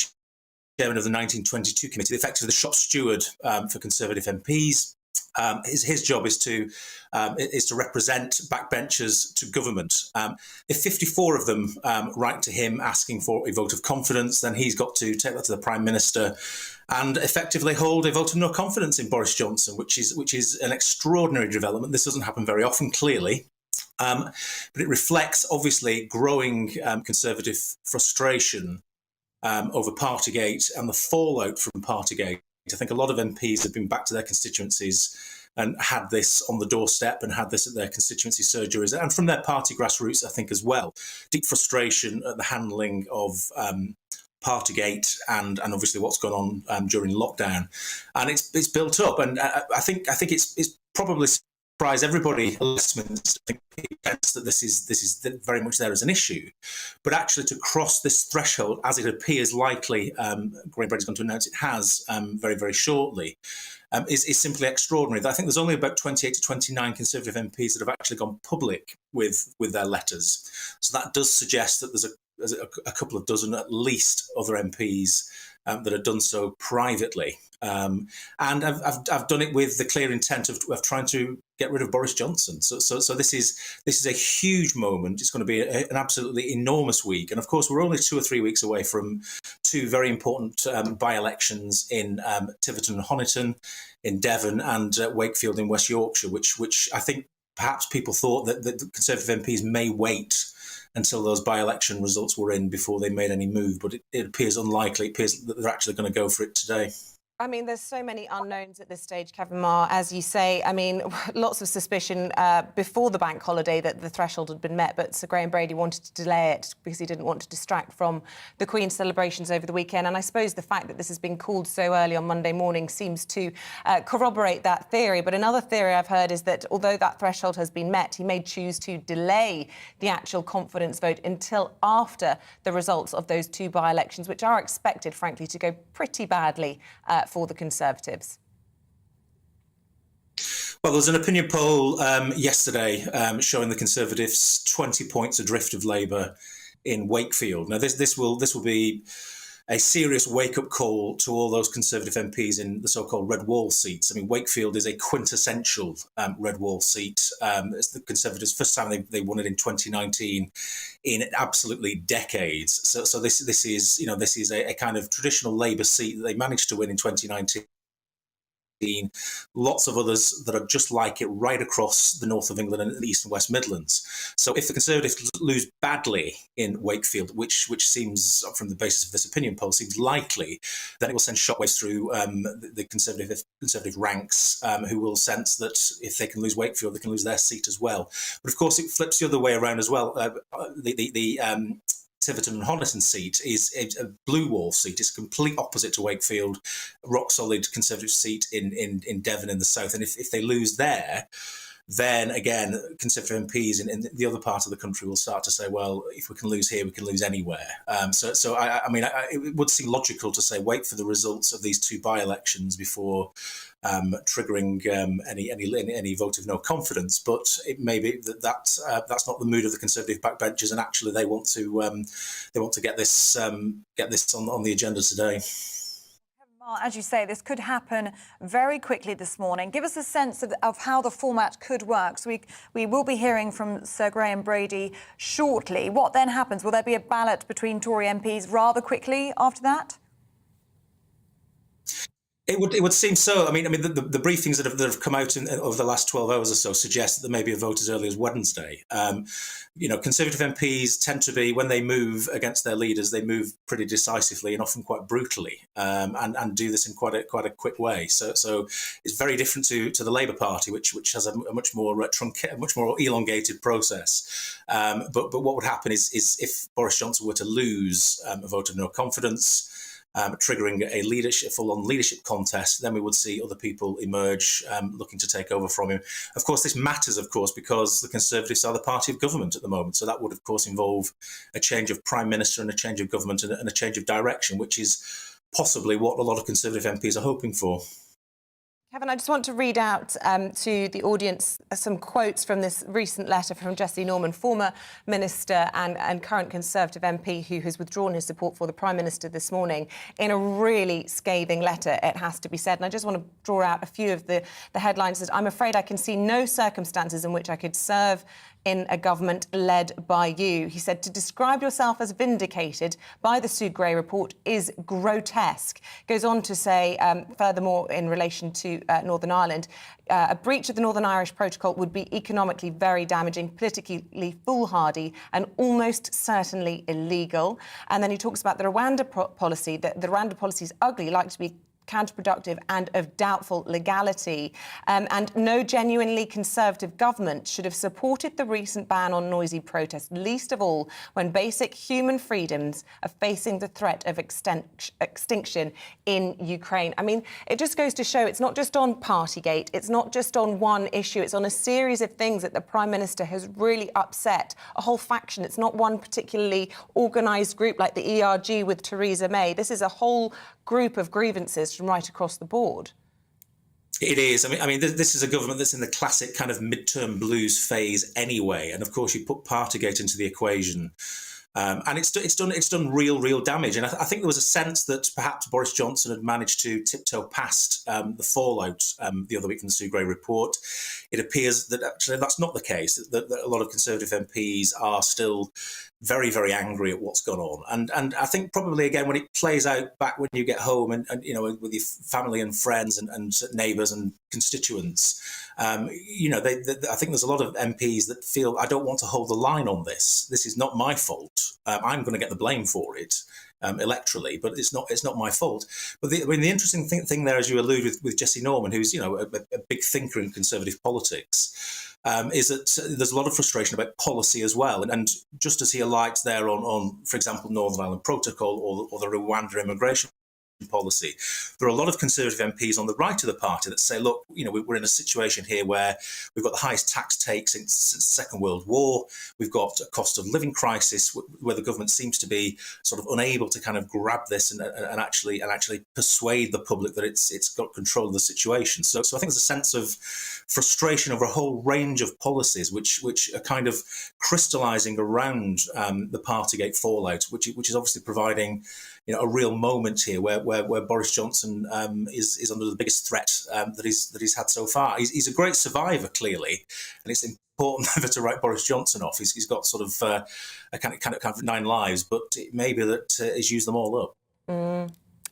chairman of the 1922 committee, effectively the shop steward for Conservative MPs, his job is to represent backbenchers to government. If 54 of them write to him asking for a vote of confidence, then he's got to take that to the Prime Minister and effectively hold a vote of no confidence in Boris Johnson, which is an extraordinary development. This doesn't happen very often, clearly. But it reflects, obviously, growing Conservative frustration over Partygate and the fallout from Partygate. I think a lot of MPs have been back to their constituencies and had this on the doorstep and had this at their constituency surgeries and from their party grassroots, I think, as well. Deep frustration at the handling of Partygate and obviously what's gone on during lockdown. And it's built up. And I think it's probably surprised everybody that this is very much there as an issue, but actually to cross this threshold, as it appears likely, Graham Brady's going to announce it has very, very shortly, is simply extraordinary. I think there's only about 28 to 29 Conservative MPs that have actually gone public with their letters. So that does suggest that there's a couple of dozen at least other MPs that have done so privately. And I've done it with the clear intent of trying to get rid of Boris Johnson. So this is a huge moment. It's going to be an absolutely enormous week. And of course, we're only 2 or 3 weeks away from two very important by-elections in Tiverton and Honiton, in Devon, and Wakefield in West Yorkshire, which I think perhaps people thought that the Conservative MPs may wait until those by-election results were in before they made any move. But it appears unlikely. It appears that they're actually going to go for it today. I mean, there's so many unknowns at this stage, Kevin Marr, as you say. I mean, lots of suspicion before the bank holiday that the threshold had been met, but Sir Graham Brady wanted to delay it because he didn't want to distract from the Queen's celebrations over the weekend. And I suppose the fact that this has been called so early on Monday morning seems to corroborate that theory. But another theory I've heard is that although that threshold has been met, he may choose to delay the actual confidence vote until after the results of those two by-elections, which are expected, frankly, to go pretty badly for the Conservatives. Well, there was an opinion poll yesterday showing the Conservatives 20 points adrift of Labour in Wakefield. Now, this will be a serious wake-up call to all those Conservative MPs in the so-called red wall seats. I mean, Wakefield is a quintessential red wall seat. It's the Conservatives' first time they won it in 2019 in absolutely decades. So this is a kind of traditional Labour seat that they managed to win in 2019. Lots of others that are just like it right across the north of England and the East and West Midlands. So if the Conservatives lose badly in Wakefield, which seems, from the basis of this opinion poll, seems likely, then it will send shockwaves through the Conservative ranks, who will sense that if they can lose Wakefield, they can lose their seat as well. But of course, it flips the other way around as well. The Tiverton and Honiton seat is a blue wall seat. It's complete opposite to Wakefield, rock solid Conservative seat in Devon in the south. And if they lose there, then again, Conservative MPs in the other part of the country will start to say, well, if we can lose here, we can lose anywhere. So it would seem logical to say wait for the results of these two by-elections before triggering any vote of no confidence. But it may be that's not the mood of the Conservative backbenchers, and actually they want to get this on the agenda today. As you say, this could happen very quickly this morning. Give us a sense of how the format could work. So we will be hearing from Sir Graham Brady shortly. What then happens? Will there be a ballot between Tory MPs rather quickly after that? It would seem so. I mean, the briefings that have come out over the last 12 hours or so suggest that there may be a vote as early as Wednesday. Conservative MPs tend to be, when they move against their leaders, they move pretty decisively and often quite brutally, and do this in quite a quick way. So it's very different to the Labour Party, which has a much more elongated process. But what would happen is if Boris Johnson were to lose a vote of no confidence, triggering a full-on leadership contest, then we would see other people emerge looking to take over from him. Of course, this matters, because the Conservatives are the party of government at the moment. So that would, of course, involve a change of Prime Minister and a change of government and a change of direction, which is possibly what a lot of Conservative MPs are hoping for. Kevin, I just want to read out to the audience some quotes from this recent letter from Jesse Norman, former Minister and current Conservative MP who has withdrawn his support for the Prime Minister this morning, in a really scathing letter, it has to be said. And I just want to draw out a few of the headlines. That I'm afraid I can see no circumstances in which I could serve in a government led by you. He said, to describe yourself as vindicated by the Sue Gray report is grotesque. Goes on to say, furthermore, in relation to Northern Ireland, a breach of the Northern Irish Protocol would be economically very damaging, politically foolhardy and almost certainly illegal. And then he talks about the Rwanda policy, that the Rwanda policy is ugly, likely to be counterproductive and of doubtful legality. And no genuinely Conservative government should have supported the recent ban on noisy protest, least of all when basic human freedoms are facing the threat of extinction in Ukraine. I mean, it just goes to show it's not just on Partygate, it's not just on one issue, it's on a series of things that the Prime Minister has really upset a whole faction. It's not one particularly organised group like the ERG with Theresa May. This is a whole group of grievances from right across the board. It is. I mean, this is a government that's in the classic kind of midterm blues phase anyway, and of course you put Partygate into the equation, and it's done real damage. And I think there was a sense that perhaps Boris Johnson had managed to tiptoe past the fallout the other week from the Sue Gray report. It appears that actually that's not the case. That a lot of Conservative MPs are still very, very angry at what's gone on. And I think probably, again, when it plays out back when you get home and with your family and friends and neighbours and constituents, I think there's a lot of MPs that feel, I don't want to hold the line on this. This is not my fault. I'm going to get the blame for it electorally, but it's not my fault. But the interesting thing there, as you allude with Jesse Norman, who's a big thinker in Conservative politics, is that there's a lot of frustration about policy as well. And just as he alights there on, for example, Northern Ireland Protocol or the Rwanda immigration policy, there are a lot of Conservative MPs on the right of the party that say, look, we're in a situation here where we've got the highest tax take since the Second World War. We've got a cost of living crisis where the government seems to be sort of unable to kind of grab this and actually persuade the public that it's got control of the situation. So I think there's a sense of frustration over a whole range of policies which are kind of crystallising around the Partygate fallout, which is obviously providing a real moment here where Boris Johnson is under the biggest threat that he's had so far. He's a great survivor, clearly, and it's important never to write Boris Johnson off. He's got sort of a kind of 9 lives, but it may be that he's used them all up.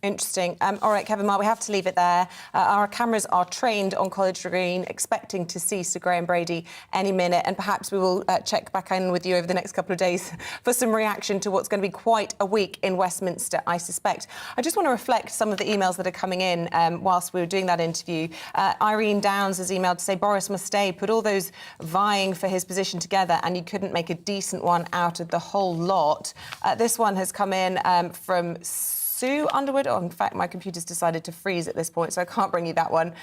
Interesting. All right, Kevin Marr, we have to leave it there. Our cameras are trained on College Green, expecting to see Sir Graham Brady any minute, and perhaps we will check back in with you over the next couple of days for some reaction to what's going to be quite a week in Westminster, I suspect. I just want to reflect some of the emails that are coming in whilst we were doing that interview. Irene Downs has emailed to say Boris must stay, put all those vying for his position together, and you couldn't make a decent one out of the whole lot. This one has come in from Sue Underwood. Oh, in fact, my computer's decided to freeze at this point, so I can't bring you that one.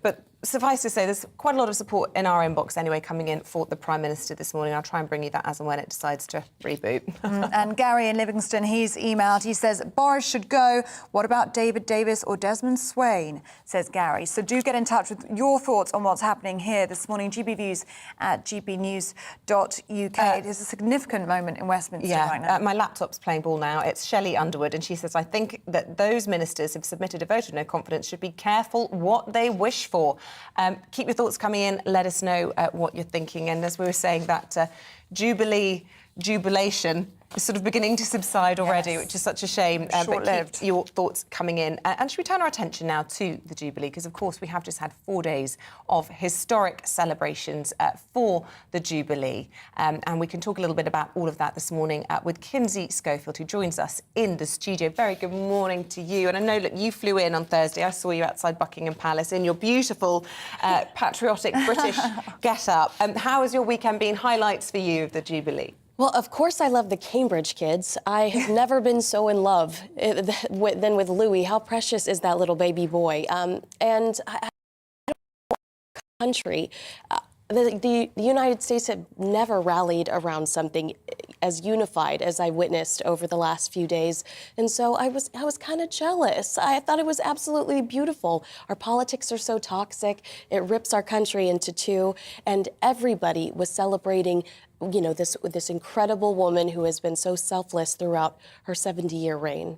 But suffice to say, there's quite a lot of support in our inbox anyway coming in for the Prime Minister this morning. I'll try and bring you that as and when it decides to reboot. And Gary in Livingston, he's emailed. He says, Boris should go. What about David Davis or Desmond Swain, says Gary. So do get in touch with your thoughts on what's happening here this morning. gbviews@gbnews.uk. It is a significant moment in Westminster right now. My laptop's playing ball now. It's Shelley Underwood, and she says, I think that those ministers who've submitted a vote of no confidence should be careful what they wish for. Keep your thoughts coming in. Let us know what you're thinking. And as we were saying, that jubilation is sort of beginning to subside already, which is such a shame. But keep your thoughts coming in. And should we turn our attention now to the Jubilee? Because, of course, we have just had 4 days of historic celebrations for the Jubilee. And we can talk a little bit about all of that this morning with Kinsey Schofield, who joins us in the studio. Very good morning to you. And I know that you flew in on Thursday. I saw you outside Buckingham Palace in your beautiful patriotic British get-up. How has your weekend been? Highlights for you of the Jubilee? Well, of course I love the Cambridge kids. I have never been so in love than with Louis. How precious is that little baby boy? And I country. The United States have never rallied around something as unified as I witnessed over the last few days. And so I was kind of jealous. I thought it was absolutely beautiful. Our politics are so toxic. It rips our country into two. And everybody was celebrating, you know, this incredible woman who has been so selfless throughout her 70-year reign.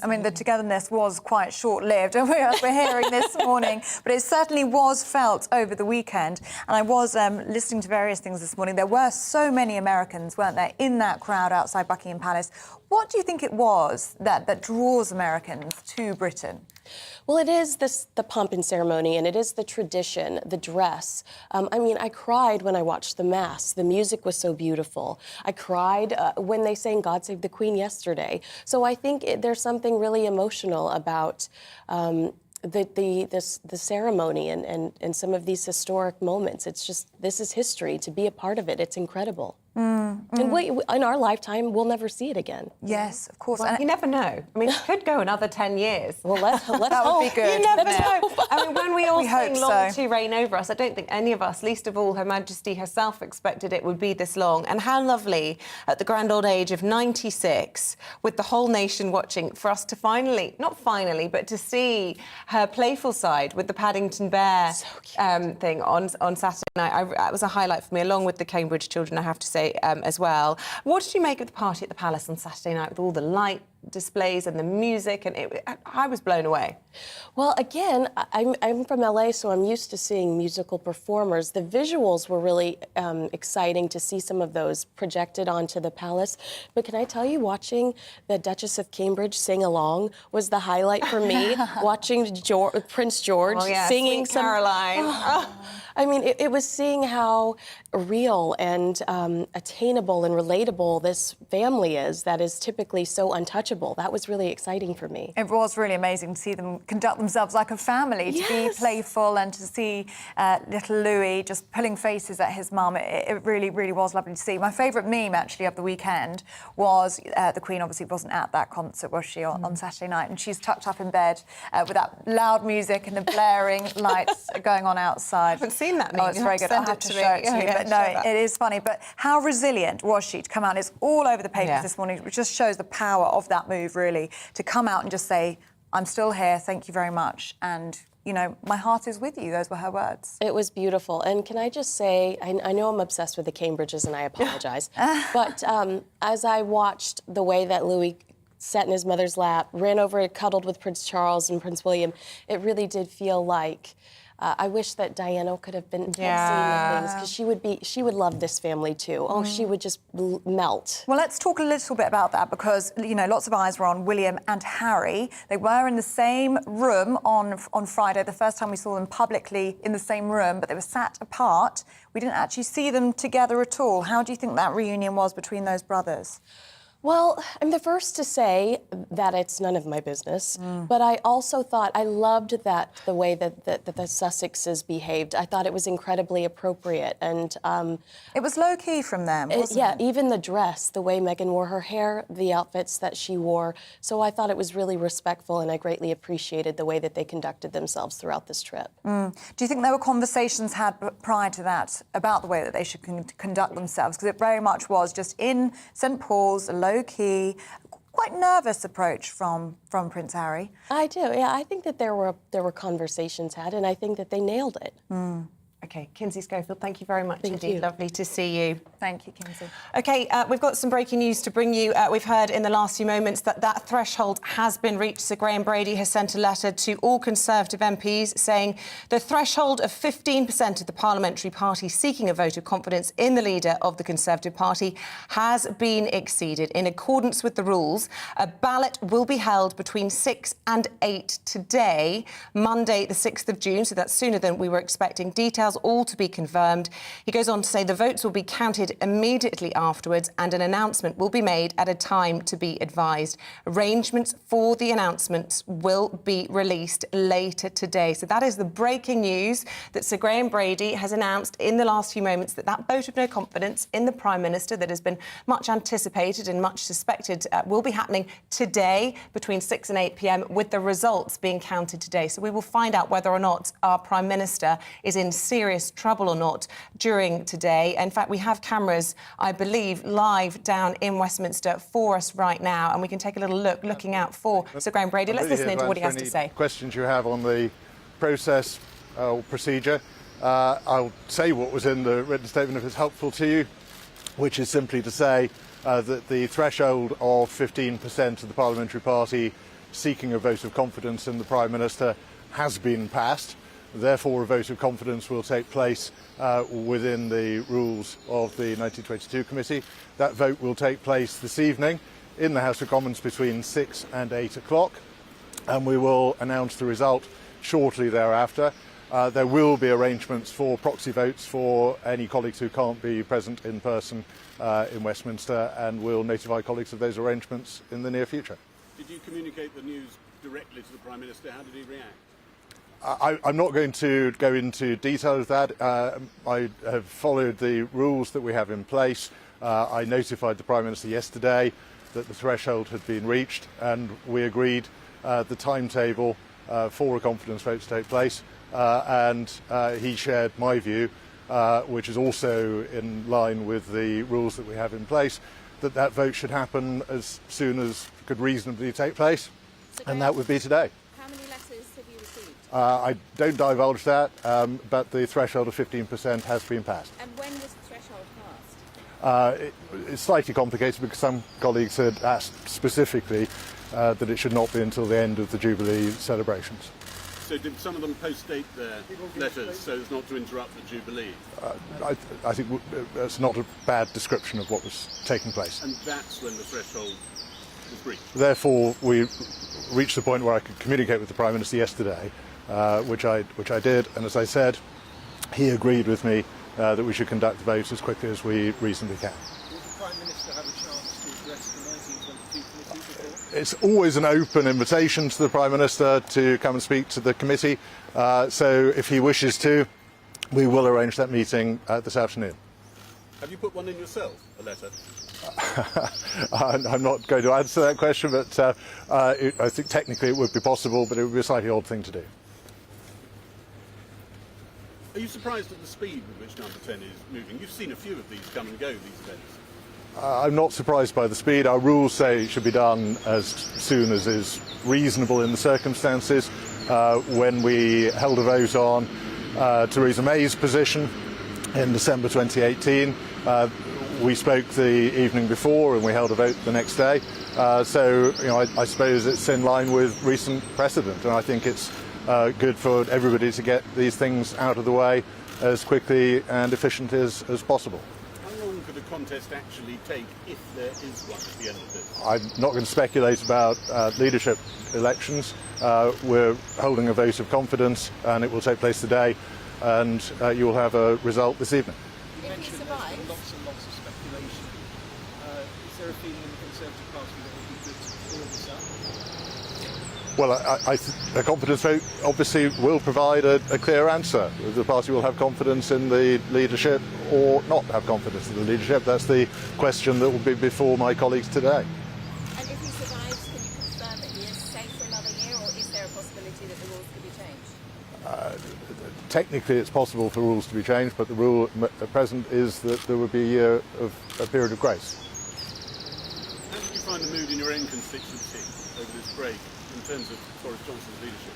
I mean, the togetherness was quite short-lived, and we're hearing this morning, but it certainly was felt over the weekend. And I was listening to various things this morning. There were so many Americans, weren't there, in that crowd outside Buckingham Palace. What do you think it was that draws Americans to Britain? Well, it is the pomp and ceremony, and it is the tradition, the dress. I mean, I cried when I watched the Mass. The music was so beautiful. I cried when they sang God Save the Queen yesterday. So I think there's something really emotional about the ceremony and some of these historic moments. It's just, this is history. To be a part of it, it's incredible. And in our lifetime, we'll never see it again. Yes, of course. Well, you never know. I mean, it could go another 10 years. Well, let's that hope. would be good. You never know. I mean, when we all sing long to reign over us, I don't think any of us, least of all Her Majesty herself, expected it would be this long. And how lovely at the grand old age of 96, with the whole nation watching, for us to finally, not finally, but to see her playful side with the Paddington Bear thing on Saturday night. That was a highlight for me, along with the Cambridge children, I have to say, as well. What did you make of the party at the Palace on Saturday night with all the light displays and the music? And I was blown away. Well, again, I'm from LA, so I'm used to seeing musical performers. The visuals were really exciting to see some of those projected onto the Palace. But can I tell you, watching the Duchess of Cambridge sing along was the highlight for me. Watching Prince George singing Sweet Caroline. I mean, it was seeing how real and attainable and relatable this family is that is typically so untouchable. That was really exciting for me. It was really amazing to see them conduct themselves like a family, to be playful, and to see little Louis just pulling faces at his mum. It really, really was lovely to see. My favourite meme, actually, of the weekend was the Queen obviously wasn't at that concert, was she, on Saturday night? And she's tucked up in bed with that loud music and the blaring lights going on outside. I haven't seen that meme. Oh, it's very good. I'll have to show it to you. But no, it is funny. But how resilient was she to come out? It's all over the papers this morning, which just shows the power of that move, really, to come out and just say, I'm still here, thank you very much. And, you know, my heart is with you. Those were her words. It was beautiful. And can I just say, I know I'm obsessed with the Cambridges, and I apologize. But as I watched the way that Louis sat in his mother's lap, ran over and cuddled with Prince Charles and Prince William. It really did feel like I wish that Diana could have been seeing the things, because she would love this family too. Oh, she would just melt. Well, let's talk a little bit about that, because, you know, lots of eyes were on William and Harry. They were in the same room on Friday, the first time we saw them publicly in the same room, but they were sat apart. We didn't actually see them together at all. How do you think that reunion was between those brothers? Well, I'm the first to say that it's none of my business, but I also thought I loved that the way that the Sussexes behaved. I thought it was incredibly appropriate, and it was low key from them, wasn't it? Even the dress, the way Meghan wore her hair, the outfits that she wore. So I thought it was really respectful, and I greatly appreciated the way that they conducted themselves throughout this trip. Do you think there were conversations had prior to that about the way that they should conduct themselves? Because it very much was just in St Paul's, low-key, quite nervous approach from Prince Harry. I do, yeah. I think that there were conversations had, and I think that they nailed it. OK, Kinsey Schofield, thank you very much Thank indeed. you. Lovely to see you. Thank you, Kinsey. OK, we've got some breaking news to bring you. We've heard in the last few moments that threshold has been reached. Sir Graham Brady has sent a letter to all Conservative MPs saying the threshold of 15% of the parliamentary party seeking a vote of confidence in the leader of the Conservative Party has been exceeded. In accordance with the rules, a ballot will be held between 6 and 8 today, Monday the 6th of June, so that's sooner than we were expecting. Details all to be confirmed. He goes on to say the votes will be counted immediately afterwards and an announcement will be made at a time to be advised. Arrangements for the announcements will be released later today. So that is the breaking news that Sir Graham Brady has announced in the last few moments, that vote of no confidence in the Prime Minister that has been much anticipated and much suspected will be happening today between 6 and 8 p.m, with the results being counted today. So we will find out whether or not our Prime Minister is in serious trouble or not during today. In fact, we have cameras, I believe, live down in Westminster for us right now, and we can take a little look, looking out for Sir Graham Brady. Let's listen into what he has to say. Questions you have on the process or procedure. I'll say what was in the written statement if it's helpful to you, which is simply to say that the threshold of 15% of the parliamentary party seeking a vote of confidence in the Prime Minister has been passed. Therefore, a vote of confidence will take place within the rules of the 1922 committee. That vote will take place this evening in the House of Commons between 6 and 8 o'clock, and we will announce the result shortly thereafter. There will be arrangements for proxy votes for any colleagues who can't be present in person in Westminster, and we'll notify colleagues of those arrangements in the near future. Did you communicate the news directly to the Prime Minister? How did he react? I'm not going to go into detail of that. I have followed the rules that we have in place. I notified the Prime Minister yesterday that the threshold had been reached, and we agreed the timetable for a confidence vote to take place, and he shared my view, which is also in line with the rules that we have in place, that vote should happen as soon as could reasonably take place, and that would be today. How many letters have you received? I don't divulge that, but the threshold of 15% has been passed. And when was the threshold passed? It's slightly complicated because some colleagues had asked specifically that it should not be until the end of the Jubilee celebrations. So did some of them post-date their letters so as not to interrupt the Jubilee? I think that's not a bad description of what was taking place. And that's when the threshold was breached? Therefore, we reached the point where I could communicate with the Prime Minister yesterday, which I did, and as I said, he agreed with me that we should conduct the vote as quickly as we reasonably can. Will the Prime Minister have a chance to address the 1922 committee before? It's always an open invitation to the Prime Minister to come and speak to the committee, so if he wishes to, we will arrange that meeting this afternoon. Have you put one in yourself, a letter? I'm not going to answer that question, but I think technically it would be possible, but it would be a slightly odd thing to do. Are you surprised at the speed with which Number 10 is moving? You've seen a few of these come and go, these events. I'm not surprised by the speed. Our rules say it should be done as soon as is reasonable in the circumstances. When we held a vote on Theresa May's position in December 2018, we spoke the evening before and we held a vote the next day. So, I suppose it's in line with recent precedent, and I think it's good for everybody to get these things out of the way as quickly and efficiently as possible. How long could a contest actually take if there is one at the end of this? I'm not going to speculate about leadership elections. We're holding a vote of confidence, and it will take place today, and you will have a result this evening. If he survives, Lots and lots of speculation. Is there a feeling in the Conservative Party that it would be good to clear this up? Well, a confidence vote obviously will provide a clear answer. The party will have confidence in the leadership or not have confidence in the leadership. That's the question that will be before my colleagues today. and if he survives, can you confirm that he is safe for another year, or is there a possibility that the rules could be changed? Technically, it's possible for rules to be changed, but the rule at present is that there would be a year of a period of grace. How did you find the mood in your own constituency over this break in terms of Boris Johnson's leadership?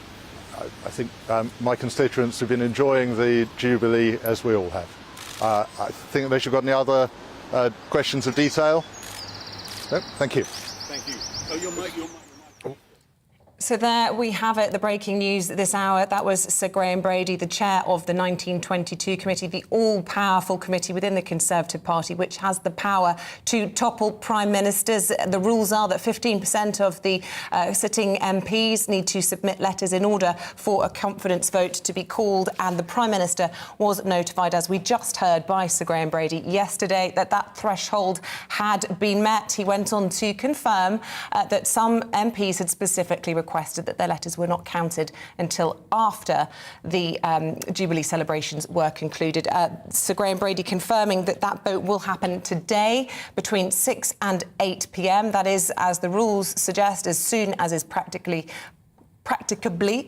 I think my constituents have been enjoying the Jubilee as we all have. I think unless you've got any other questions of detail. No, thank you. Thank you. Oh, your mic. So there we have it, the breaking news this hour. That was Sir Graham Brady, the chair of the 1922 committee, the all-powerful committee within the Conservative Party, which has the power to topple prime ministers. The rules are that 15% of the sitting MPs need to submit letters in order for a confidence vote to be called, and the prime minister was notified, as we just heard, by Sir Graham Brady yesterday, that that threshold had been met. He went on to confirm that some MPs had specifically requested that their letters were not counted until after the Jubilee celebrations were concluded. Sir Graham Brady confirming that that vote will happen today between 6 and 8 p.m. That is, as the rules suggest, as soon as is practicably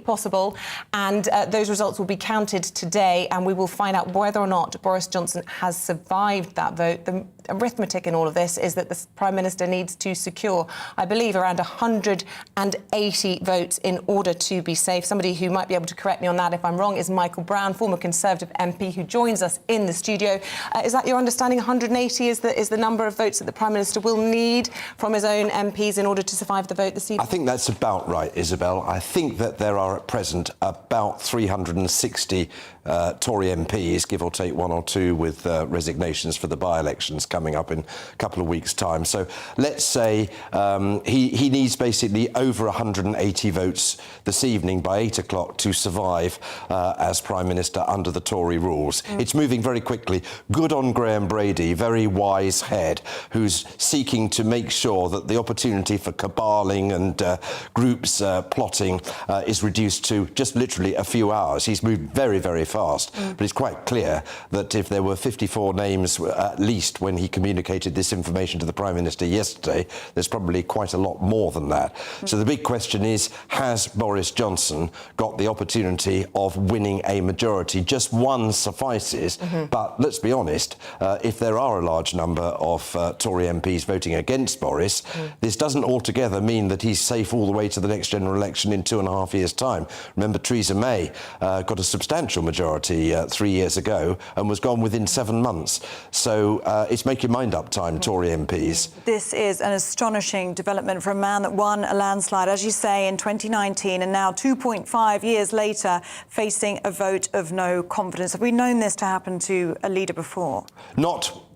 possible, and those results will be counted today, and we will find out whether or not Boris Johnson has survived that vote. The arithmetic in all of this is that the Prime Minister needs to secure, I believe, around 180 votes in order to be safe. Somebody who might be able to correct me on that if I'm wrong is Michael Brown, former Conservative MP, who joins us in the studio. Is that your understanding? 180 is the number of votes that the Prime Minister will need from his own MPs in order to survive the vote this evening? I think that's about right, Isabel. I think that there are at present about 360 Tory MPs, give or take one or two, with resignations for the by-elections coming up in a couple of weeks' time. So let's say he needs basically over 180 votes this evening by 8 o'clock to survive as Prime Minister under the Tory rules. It's moving very quickly. Good on Graham Brady, very wise head, who's seeking to make sure that the opportunity for caballing and groups plotting is reduced to just literally a few hours. He's moved very, very fast. But it's quite clear that if there were 54 names at least when he communicated this information to the Prime Minister yesterday, there's probably quite a lot more than that. So the big question is, has Boris Johnson got the opportunity of winning a majority? Just one suffices. But let's be honest, if there are a large number of Tory MPs voting against Boris, this doesn't altogether mean that he's safe all the way to the next general election in 2.5 years' time. Remember, Theresa May got a substantial majority 3 years ago and was gone within 7 months. So it's make your mind up time, Tory MPs. This is an astonishing development for a man that won a landslide, as you say, in 2019, and now 2.5 years later facing a vote of no confidence. Have we known this to happen to a leader before?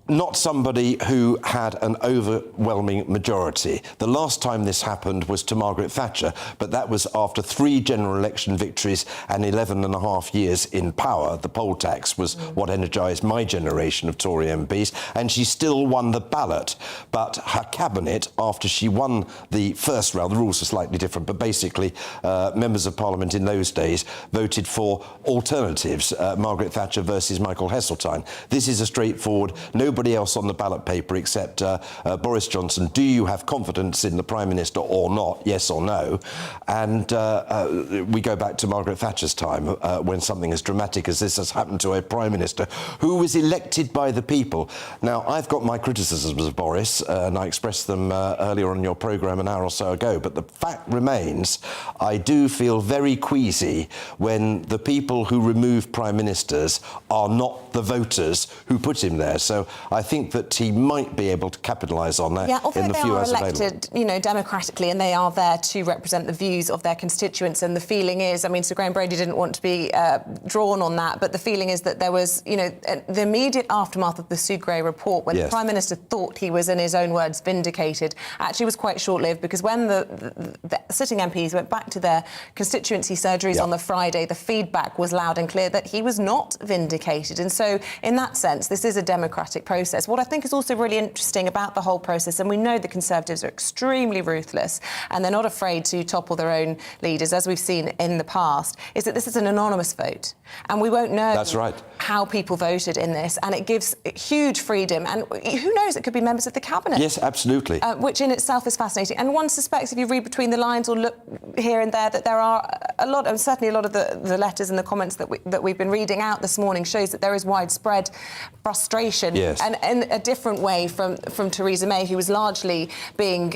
Not somebody who had an overwhelming majority. The last time this happened was to Margaret Thatcher, but that was after 3 general election victories and 11.5 years in power. The poll tax was what energised my generation of Tory MPs, and she still won the ballot. But her cabinet, after she won the first round, the rules are slightly different, but basically members of Parliament in those days voted for alternatives, Margaret Thatcher versus Michael Heseltine. This is a straightforward, nobody else on the ballot paper except Boris Johnson. Do you have confidence in the Prime Minister or not? Yes or no? And we go back to Margaret Thatcher's time when something as dramatic as this has happened to a Prime Minister who was elected by the people. Now, I've got my criticisms of Boris, and I expressed them earlier on your programme an hour or so ago, but the fact remains, I do feel very queasy when the people who remove Prime Ministers are not the voters who put him there. So I think that he might be able to capitalise on that although in the they few are hours elected, available. democratically, and they are there to represent the views of their constituents. And the feeling is, I mean, Sir Graham Brady didn't want to be drawn on that, but the feeling is that there was, the immediate aftermath of the Sue Gray report, when the Prime Minister thought he was, in his own words, vindicated, actually was quite short-lived, because when the sitting MPs went back to their constituency surgeries on the Friday, the feedback was loud and clear that he was not vindicated. And so, in that sense, this is a democratic process. What I think is also really interesting about the whole process, and we know the Conservatives are extremely ruthless and they're not afraid to topple their own leaders, as we've seen in the past, is that this is an anonymous vote. And we won't know how people voted in this, and it gives huge freedom. And who knows, it could be members of the Cabinet. Yes, absolutely. Which in itself is fascinating. And one suspects, if you read between the lines or look here and there, that there are a lot, and certainly a lot of the letters and the comments that we've been reading out this morning shows that there is widespread frustration, and in a different way from Theresa May, who was largely being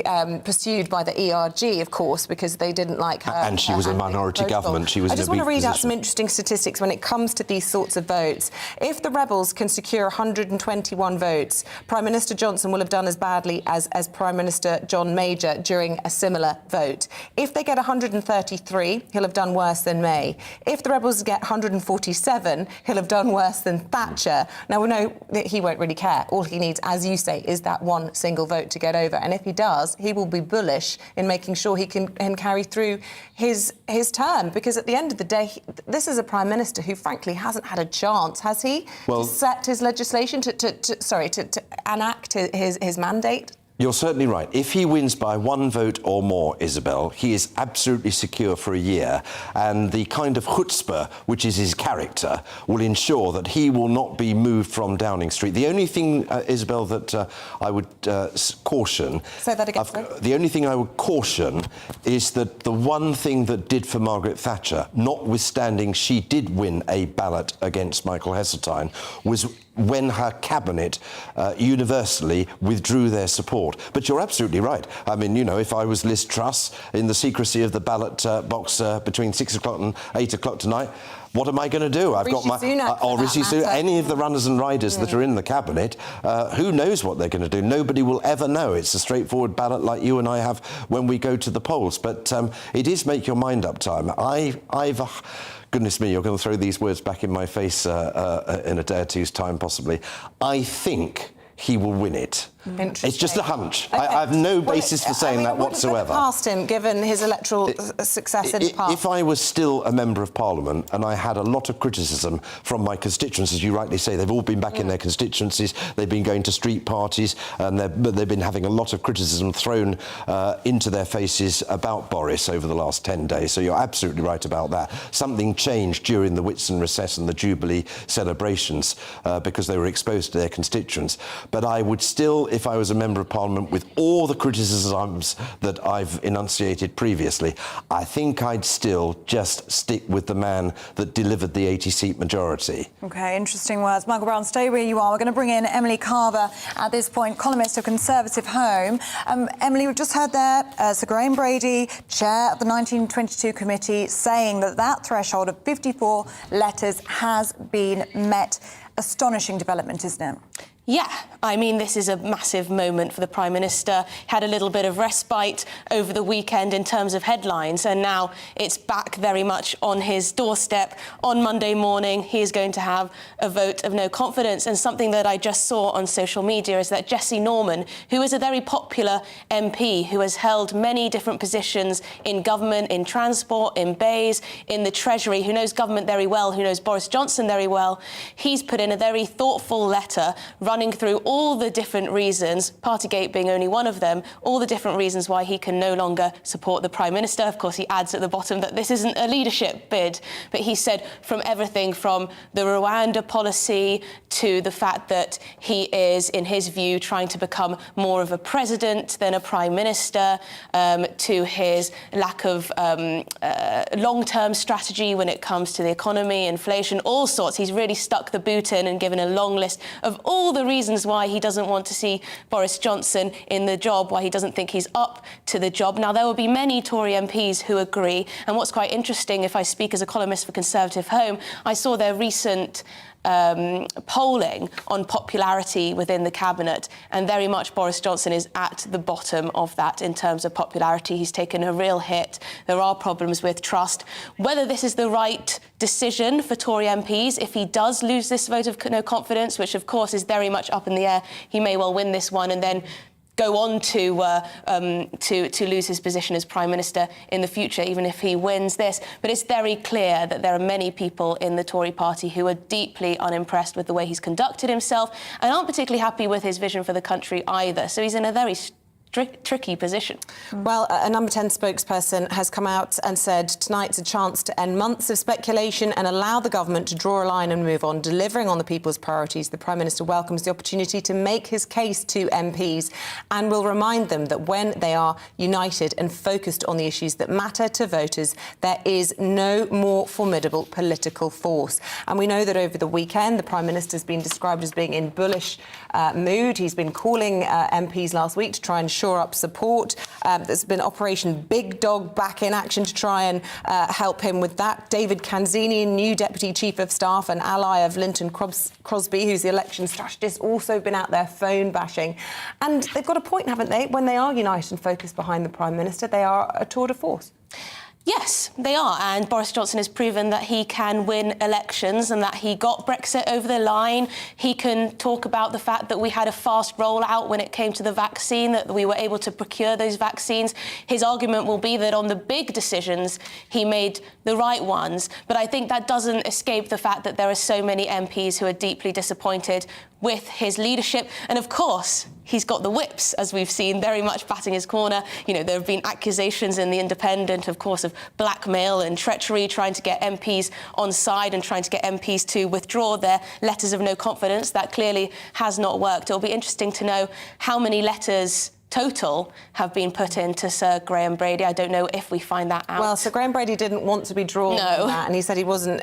pursued by the ERG, of course, because they didn't like her. And she was a minority government. She was I just in a want to read weak out some position. interesting statistics when it comes to these sorts of votes. If the rebels can secure 121 votes, Prime Minister Johnson will have done as badly as Prime Minister John Major during a similar vote. If they get 133, he'll have done worse than May. If the rebels get 147, he'll have done worse than Thatcher. Now, we know that he won't really care. All he needs, as you say, is that one single vote to get over. And if he does, he will be bullish in making sure he can carry through his term. Because at the end of the day, this is a Prime Minister who, frankly, hasn't had a chance, has he, to set his legislation, to enact his mandate? You're certainly right. If he wins by one vote or more, Isabel, he is absolutely secure for a year. And the kind of chutzpah, which is his character, will ensure that he will not be moved from Downing Street. The only thing, Isabel, that I would caution... Say that again, sorry. The only thing I would caution is that the one thing that did for Margaret Thatcher, notwithstanding she did win a ballot against Michael Heseltine, was when her cabinet universally withdrew their support. But you're absolutely right. I mean, if I was Liz Truss in the secrecy of the ballot box between 6 o'clock and 8 o'clock tonight, what am I going to do? I've got my... or Rishi Sunak, any of the runners and riders that are in the cabinet, who knows what they're going to do? Nobody will ever know. It's a straightforward ballot like you and I have when we go to the polls. But it is make your mind up time. Goodness me, you're going to throw these words back in my face in a day or two's time, possibly. I think he will win it. It's just a hunch. Okay. I have no basis for saying that whatsoever. Past him, given his electoral success in the past. If I was still a member of Parliament and I had a lot of criticism from my constituents, as you rightly say, they've all been back in their constituencies, they've been going to street parties, and they've been having a lot of criticism thrown into their faces about Boris over the last 10 days. So you're absolutely right about that. Something changed during the Whitsun recess and the Jubilee celebrations because they were exposed to their constituents. But I would still, if I was a member of Parliament, with all the criticisms that I've enunciated previously, I think I'd still just stick with the man that delivered the 80-seat majority. OK, interesting words. Michael Brown, stay where you are. We're going to bring in Emily Carver at this point, columnist of Conservative Home. Emily, we've just heard there Sir Graham Brady, chair of the 1922 committee, saying that threshold of 54 letters has been met. Astonishing development, isn't it? Yeah, I mean, this is a massive moment for the Prime Minister. Had a little bit of respite over the weekend in terms of headlines, and now it's back very much on his doorstep. On Monday morning, he is going to have a vote of no confidence. And something that I just saw on social media is that Jessie Norman, who is a very popular MP, who has held many different positions in government, in transport, in Bays, in the Treasury, who knows government very well, who knows Boris Johnson very well, he's put in a very thoughtful letter running through all the different reasons, Partygate being only one of them, all the different reasons why he can no longer support the Prime Minister. Of course, he adds at the bottom that this isn't a leadership bid, but he said from everything from the Rwanda policy to the fact that he is, in his view, trying to become more of a president than a Prime Minister, to his lack of long-term strategy when it comes to the economy, inflation, all sorts. He's really stuck the boot in and given a long list of all the reasons why he doesn't want to see Boris Johnson in the job, why he doesn't think he's up to the job. Now, there will be many Tory MPs who agree, and what's quite interesting, if I speak as a columnist for Conservative Home, I saw their recent polling on popularity within the cabinet, and very much Boris Johnson is at the bottom of that in terms of popularity. He's taken a real hit. There are problems with trust. Whether this is the right decision for Tory MPs, if he does lose this vote of no confidence, which of course is very much up in the air, he may well win this one and then go on to lose his position as Prime Minister in the future, even if he wins this. But it's very clear that there are many people in the Tory party who are deeply unimpressed with the way he's conducted himself and aren't particularly happy with his vision for the country either. So he's in a very tricky position. Well, a Number 10 spokesperson has come out and said tonight's a chance to end months of speculation and allow the government to draw a line and move on, delivering on the people's priorities. The Prime Minister welcomes the opportunity to make his case to MPs and will remind them that when they are united and focused on the issues that matter to voters, there is no more formidable political force. And we know that over the weekend, the Prime Minister has been described as being in bullish mood. He's been calling MPs last week to try and shore up support. There's been Operation Big Dog back in action to try and help him with that. David Canzini, new Deputy Chief of Staff and ally of Linton Crosby, who's the election strategist, also been out there phone bashing. And they've got a point, haven't they? When they are united and focused behind the Prime Minister, they are a tour de force. Yes, they are, and Boris Johnson has proven that he can win elections and that he got Brexit over the line. He can talk about the fact that we had a fast rollout when it came to the vaccine, that we were able to procure those vaccines. His argument will be that on the big decisions, he made the right ones. But I think that doesn't escape the fact that there are so many MPs who are deeply disappointed with his leadership. And of course, he's got the whips, as we've seen, very much batting his corner. You know, there have been accusations in The Independent, of course, of blackmail and treachery, trying to get MPs on side and trying to get MPs to withdraw their letters of no confidence. That clearly has not worked. It'll be interesting to know how many letters total have been put into Sir Graham Brady. I don't know if we find that out. Well, Sir Graham Brady didn't want to be drawn on that, and he said he wasn't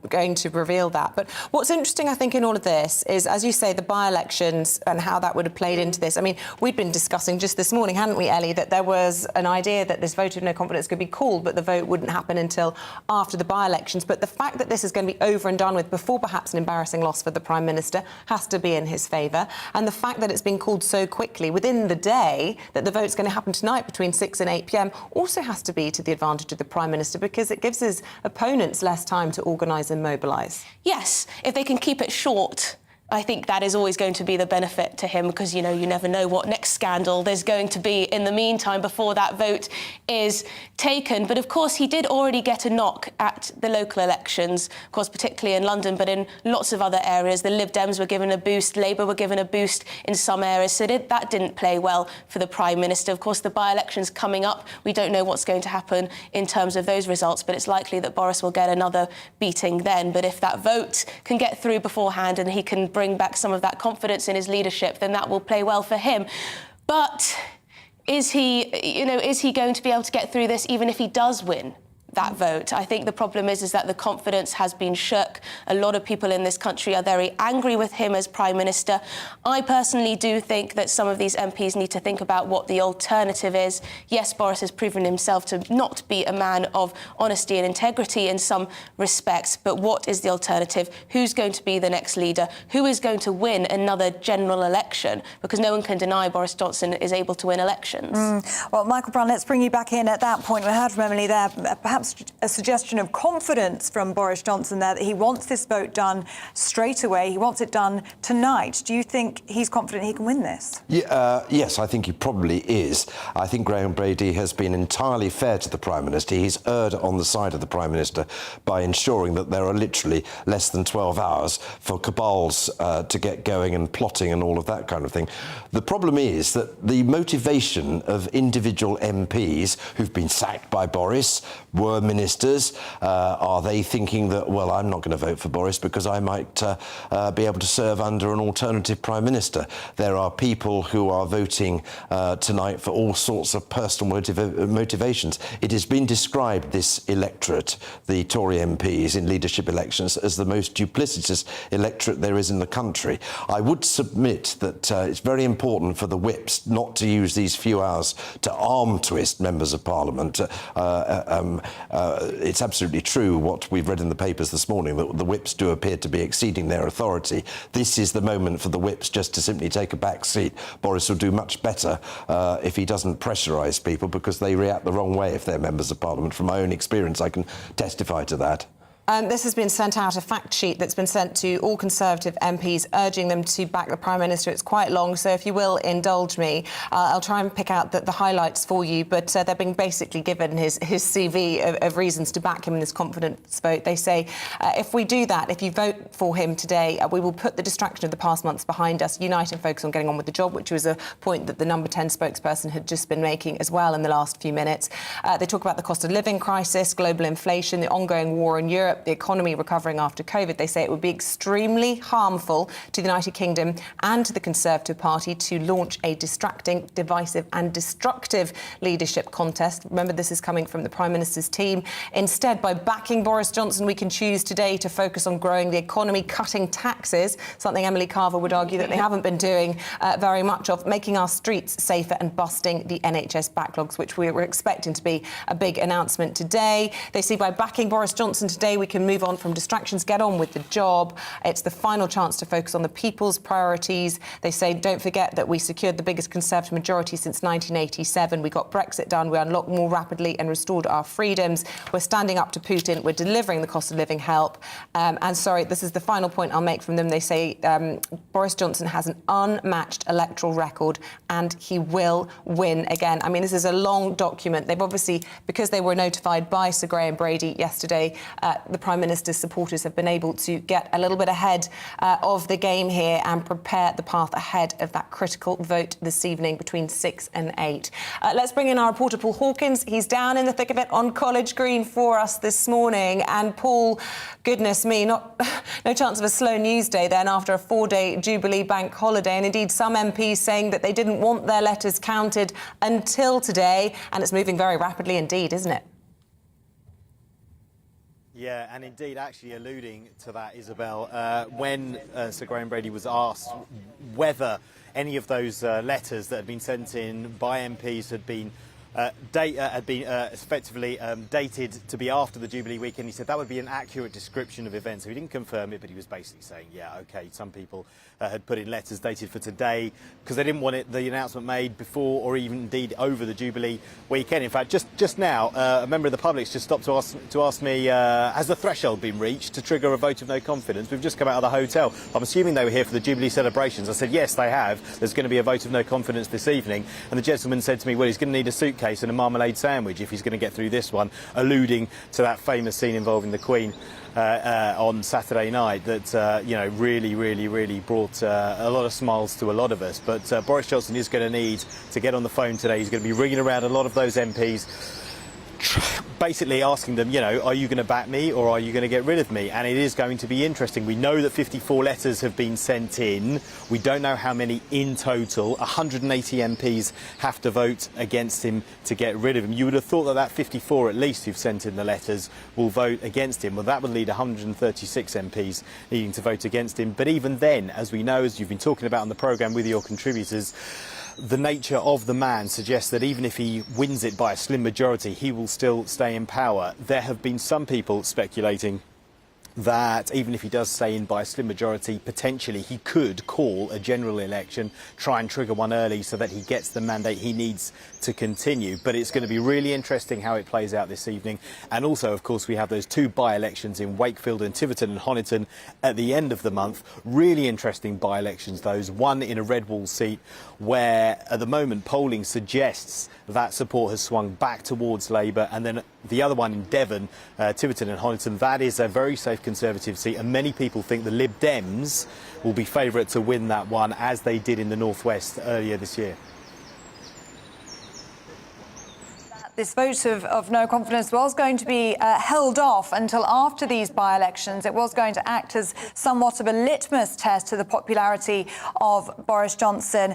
going to reveal that. But what's interesting, I think, in all of this is, as you say, the by-elections and how that would have played into this. I mean, we'd been discussing just this morning, hadn't we, Ellie, that there was an idea that this vote of no confidence could be called, but the vote wouldn't happen until after the by-elections. But the fact that this is going to be over and done with before perhaps an embarrassing loss for the Prime Minister has to be in his favour. And the fact that it's been called so quickly within the day, that the vote's going to happen tonight between 6 and 8 p.m. also has to be to the advantage of the Prime Minister, because it gives his opponents less time to organise and mobilise. Yes, if they can keep it short, I think that is always going to be the benefit to him, because, you know, you never know what next scandal there's going to be in the meantime before that vote is taken. But, of course, he did already get a knock at the local elections, of course, particularly in London, but in lots of other areas. The Lib Dems were given a boost, Labour were given a boost in some areas, so that didn't play well for the Prime Minister. Of course, the by-elections coming up, we don't know what's going to happen in terms of those results, but it's likely that Boris will get another beating then. But if that vote can get through beforehand and he can bring back some of that confidence in his leadership, then that will play well for him. But is he going to be able to get through this even if he does win that vote? I think the problem is that the confidence has been shook. A lot of people in this country are very angry with him as Prime Minister. I personally do think that some of these MPs need to think about what the alternative is. Yes, Boris has proven himself to not be a man of honesty and integrity in some respects, but what is the alternative? Who's going to be the next leader? Who is going to win another general election? Because no one can deny Boris Johnson is able to win elections. Well, Michael Brown, let's bring you back in at that point. We heard from Emily there, perhaps a suggestion of confidence from Boris Johnson there, that he wants this vote done straight away. He wants it done tonight. Do you think he's confident he can win this? Yes, I think he probably is. I think Graham Brady has been entirely fair to the Prime Minister. He's erred on the side of the Prime Minister by ensuring that there are literally less than 12 hours for cabals to get going and plotting and all of that kind of thing. The problem is that the motivation of individual MPs who've been sacked by Boris, were ministers, are they thinking that, well, I'm not going to vote for Boris because I might be able to serve under an alternative Prime Minister? There are people who are voting tonight for all sorts of personal motivations. It has been described, this electorate, the Tory MPs in leadership elections, as the most duplicitous electorate there is in the country. I would submit that it's very important for the whips not to use these few hours to arm twist members of Parliament it's absolutely true what we've read in the papers this morning, that the whips do appear to be exceeding their authority. This is the moment for the whips just to simply take a back seat. Boris will do much better if he doesn't pressurise people, because they react the wrong way if they're members of Parliament. From my own experience, I can testify to that. This has been sent out, a fact sheet that's been sent to all Conservative MPs, urging them to back the Prime Minister. It's quite long, so if you will indulge me, I'll try and pick out the highlights for you, but they're being basically given his CV of reasons to back him in this confidence vote. They say, if we do that, if you vote for him today, we will put the distraction of the past months behind us, unite and focus on getting on with the job, which was a point that the number 10 spokesperson had just been making as well in the last few minutes. They talk about the cost of living crisis, global inflation, the ongoing war in Europe, the economy recovering after COVID. They say it would be extremely harmful to the United Kingdom and to the Conservative Party to launch a distracting, divisive and destructive leadership contest. Remember, this is coming from the Prime Minister's team. Instead, by backing Boris Johnson, we can choose today to focus on growing the economy, cutting taxes, something Emily Carver would argue that they haven't been doing very much of, making our streets safer and busting the NHS backlogs, which we were expecting to be a big announcement today. They see by backing Boris Johnson today, we can move on from distractions, get on with the job. It's the final chance to focus on the people's priorities. They say, don't forget that we secured the biggest Conservative majority since 1987. We got Brexit done. We unlocked more rapidly and restored our freedoms. We're standing up to Putin. We're delivering the cost of living help. And sorry, this is the final point I'll make from them. They say Boris Johnson has an unmatched electoral record and he will win again. I mean, this is a long document. They've obviously, because they were notified by Sir Graham Brady yesterday, the Prime Minister's supporters have been able to get a little bit ahead of the game here and prepare the path ahead of that critical vote this evening between 6 and 8. Let's bring in our reporter, Paul Hawkins. He's down in the thick of it on College Green for us this morning. And Paul, goodness me, no chance of a slow news day then after a 4-day Jubilee bank holiday. And indeed, some MPs saying that they didn't want their letters counted until today. And it's moving very rapidly indeed, isn't it? Yeah, and indeed, actually alluding to that, Isabel, when Sir Graham Brady was asked whether any of those letters that had been sent in by MPs had been effectively dated to be after the Jubilee weekend, he said that would be an accurate description of events. So he didn't confirm it, but he was basically saying, yeah, OK, some people had put in letters dated for today because they didn't want the announcement made before or even indeed over the Jubilee weekend. In fact, just now, a member of the public's just stopped to ask me, has the threshold been reached to trigger a vote of no confidence? We've just come out of the hotel. I'm assuming they were here for the Jubilee celebrations. I said, yes, they have. There's going to be a vote of no confidence this evening. And the gentleman said to me, well, he's going to need a suitcase and a marmalade sandwich if he's going to get through this one, alluding to that famous scene involving the Queen on Saturday night that, really brought a lot of smiles to a lot of us. But Boris Johnson is going to need to get on the phone today. He's going to be ringing around a lot of those MPs, basically asking them, are you going to back me or are you going to get rid of me? And it is going to be interesting. We know that 54 letters have been sent in. We don't know how many in total. 180 MPs have to vote against him to get rid of him. You would have thought that 54 at least who've sent in the letters will vote against him. Well, that would lead 136 MPs needing to vote against him. But even then, as we know, as you've been talking about on the programme with your contributors, the nature of the man suggests that even if he wins it by a slim majority, he will still stay in power. There have been some people speculating that even if he does stay in by a slim majority, potentially he could call a general election, try and trigger one early so that he gets the mandate he needs to continue. But it's going to be really interesting how it plays out this evening. And also, of course, we have those two by-elections in Wakefield and Tiverton and Honiton at the end of the month. Really interesting by-elections, those. One in a red wall seat where, at the moment, polling suggests that support has swung back towards Labour. And then the other one in Devon, Tiverton and Honiton, that is a very safe Conservative seat. And many people think the Lib Dems will be favourite to win that one, as they did in the North West earlier this year. This vote of no confidence was going to be held off until after these by-elections. It was going to act as somewhat of a litmus test to the popularity of Boris Johnson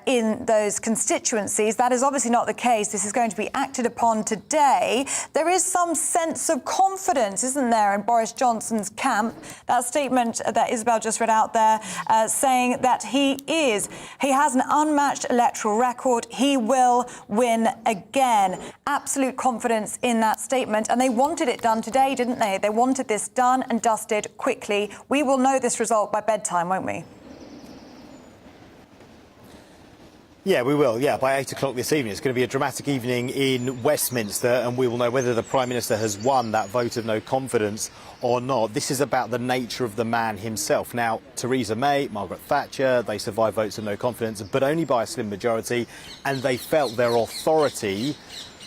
in those constituencies. That is obviously not the case. This is going to be acted upon today. There is some sense of confidence, isn't there, in Boris Johnson's camp? That statement that Isabel just read out there, saying that he has an unmatched electoral record. He will win again. absolute confidence in that statement, and they wanted it done today, didn't they? They wanted this done and dusted quickly. We will know this result by bedtime, won't we? Yeah, we will. Yeah, by 8 o'clock this evening. It's going to be a dramatic evening in Westminster, and we will know whether the Prime Minister has won that vote of no confidence or not. This is about the nature of the man himself. Now, Theresa May, Margaret Thatcher, they survived votes of no confidence, but only by a slim majority, and they felt their authority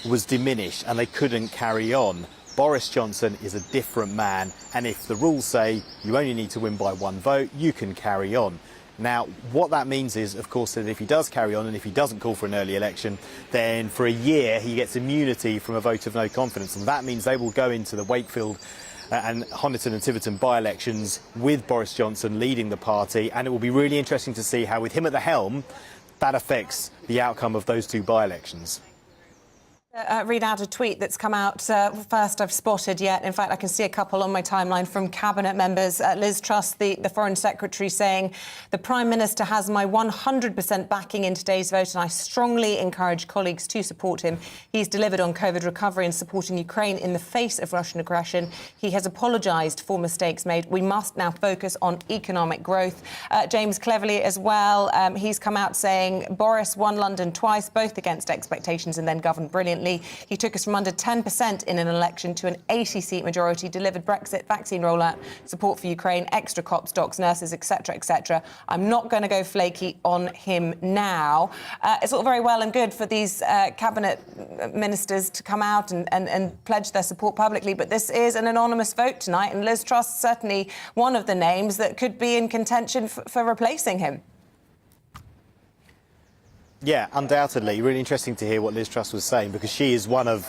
was diminished and they couldn't carry on. Boris Johnson is a different man, and if the rules say you only need to win by one vote, you can carry on. Now, what that means is, of course, that if he does carry on and if he doesn't call for an early election, then for a year he gets immunity from a vote of no confidence. And that means they will go into the Wakefield and Honiton and Tiverton by-elections with Boris Johnson leading the party. And it will be really interesting to see how, with him at the helm, that affects the outcome of those two by-elections. Read out a tweet that's come out first I've spotted yet. In fact, I can see a couple on my timeline from Cabinet members. Liz Truss, the Foreign Secretary, saying, the Prime Minister has my 100% backing in today's vote and I strongly encourage colleagues to support him. He's delivered on COVID recovery and supporting Ukraine in the face of Russian aggression. He has apologised for mistakes made. We must now focus on economic growth. James Cleverly as well, he's come out saying Boris won London twice, both against expectations and then governed brilliantly. He took us from under 10% in an election to an 80-seat majority, delivered Brexit, vaccine rollout, support for Ukraine, extra cops, docs, nurses, etc., etc. I'm not going to go flaky on him now. It's all very well and good for these cabinet ministers to come out and pledge their support publicly, but this is an anonymous vote tonight, and Liz Truss certainly one of the names that could be in contention for replacing him. Yeah, undoubtedly. Really interesting to hear what Liz Truss was saying, because she is one of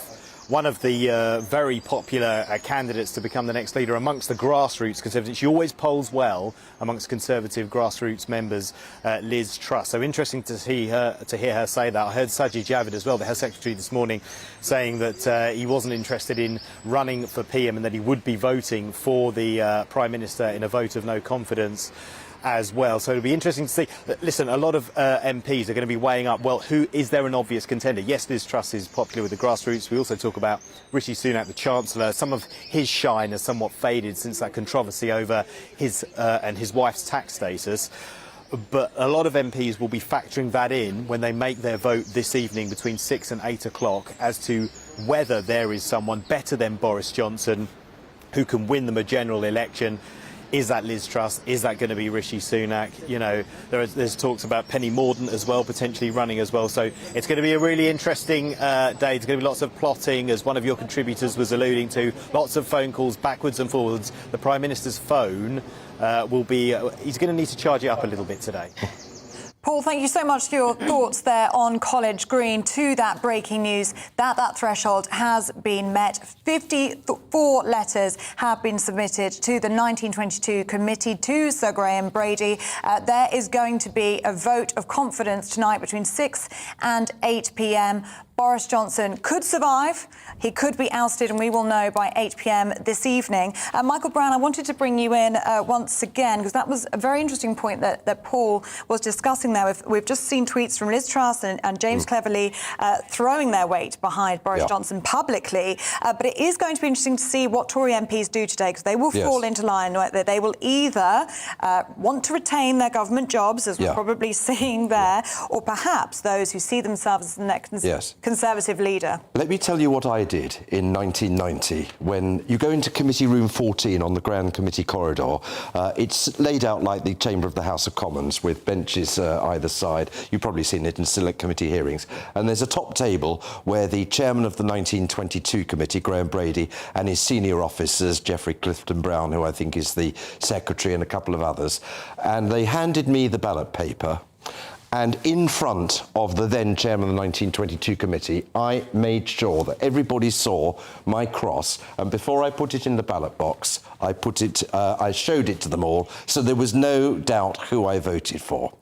the very popular candidates to become the next leader amongst the grassroots Conservatives. She always polls well amongst Conservative grassroots members, Liz Truss. So interesting to hear her say that. I heard Sajid Javid as well, the Health Secretary, this morning, saying that he wasn't interested in running for PM and that he would be voting for the Prime Minister in a vote of no confidence as well. So it'll be interesting to see. Listen, a lot of MPs are going to be weighing up, well, is there an obvious contender? Yes, Liz Truss is popular with the grassroots. We also talk about Rishi Sunak, the Chancellor. Some of his shine has somewhat faded since that controversy over his and his wife's tax status. But a lot of MPs will be factoring that in when they make their vote this evening between 6 and 8 o'clock as to whether there is someone better than Boris Johnson who can win them a general election. Is that Liz Truss? Is that going to be Rishi Sunak? You know, there's talks about Penny Mordaunt as well, potentially running as well. So it's going to be a really interesting day. There's going to be lots of plotting, as one of your contributors was alluding to. Lots of phone calls backwards and forwards. The Prime Minister's phone will be... he's going to need to charge it up a little bit today. Paul, thank you so much for your thoughts there on College Green. To that breaking news, that threshold has been met. 54 letters have been submitted to the 1922 committee to Sir Graham Brady. There is going to be a vote of confidence tonight between 6 and 8 p.m. Boris Johnson could survive, he could be ousted, and we will know by 8 p.m. this evening. Michael Brown, I wanted to bring you in once again, because that was a very interesting point that Paul was discussing there. We've just seen tweets from Liz Truss and James Cleverly throwing their weight behind Boris Johnson publicly. But it is going to be interesting to see what Tory MPs do today, because they will fall into line. They will either want to retain their government jobs, as we're probably seeing there, or perhaps those who see themselves as the next Conservative leader. Let me tell you what I did in 1990 when you go into Committee Room 14 on the Grand Committee corridor. It's laid out like the chamber of the House of Commons with benches either side. You've probably seen it in select committee hearings. And there's a top table where the chairman of the 1922 committee, Graham Brady, and his senior officers, Geoffrey Clifton Brown, who I think is the secretary, and a couple of others. And they handed me the ballot paper. And in front of the then chairman of the 1922 committee, I made sure that everybody saw my cross. And before I put it in the ballot box, I showed it to them all, so there was no doubt who I voted for.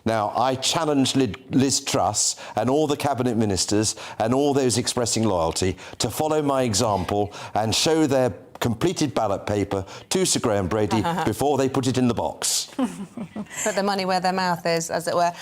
Now, I challenged Liz Truss and all the cabinet ministers and all those expressing loyalty to follow my example and show their completed ballot paper to Sir Graham Brady before they put it in the box. Put their money where their mouth is, as it were.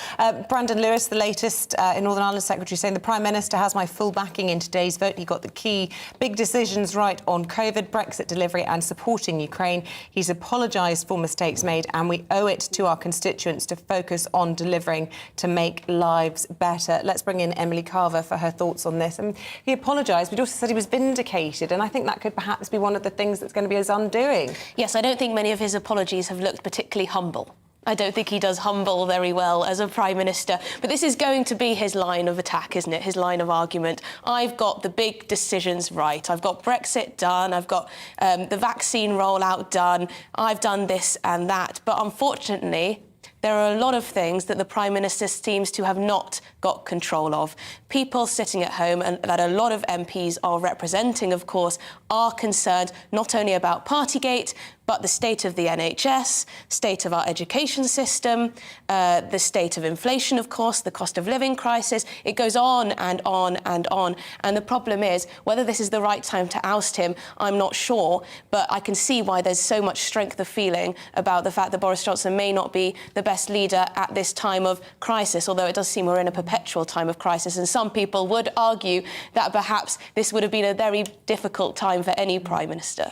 Brandon Lewis, the latest in Northern Ireland Secretary, saying the Prime Minister has my full backing in today's vote. He got the key big decisions right on COVID, Brexit delivery and supporting Ukraine. He's apologised for mistakes made, and we owe it to our constituents to focus on delivering to make lives better. Let's bring in Emily Carver for her thoughts on this. I mean, he apologised, but he also said he was vindicated, and I think that could perhaps be one of the things that's going to be his undoing. Yes, I don't think many of his apologies have looked particularly humble. I don't think he does humble very well as a Prime Minister. But this is going to be his line of attack, isn't it? His line of argument. I've got the big decisions right. I've got Brexit done. I've got the vaccine rollout done. I've done this and that. But unfortunately, there are a lot of things that the Prime Minister seems to have not got control of. People sitting at home, and that a lot of MPs are representing, of course, are concerned not only about Partygate, but the state of the NHS, state of our education system, the state of inflation, of course, the cost of living crisis. It goes on and on and on. And the problem is, whether this is the right time to oust him, I'm not sure, but I can see why there's so much strength of feeling about the fact that Boris Johnson may not be the best leader at this time of crisis, although it does seem we're in a perpetual time of crisis. And some people would argue that perhaps this would have been a very difficult time for any Prime Minister.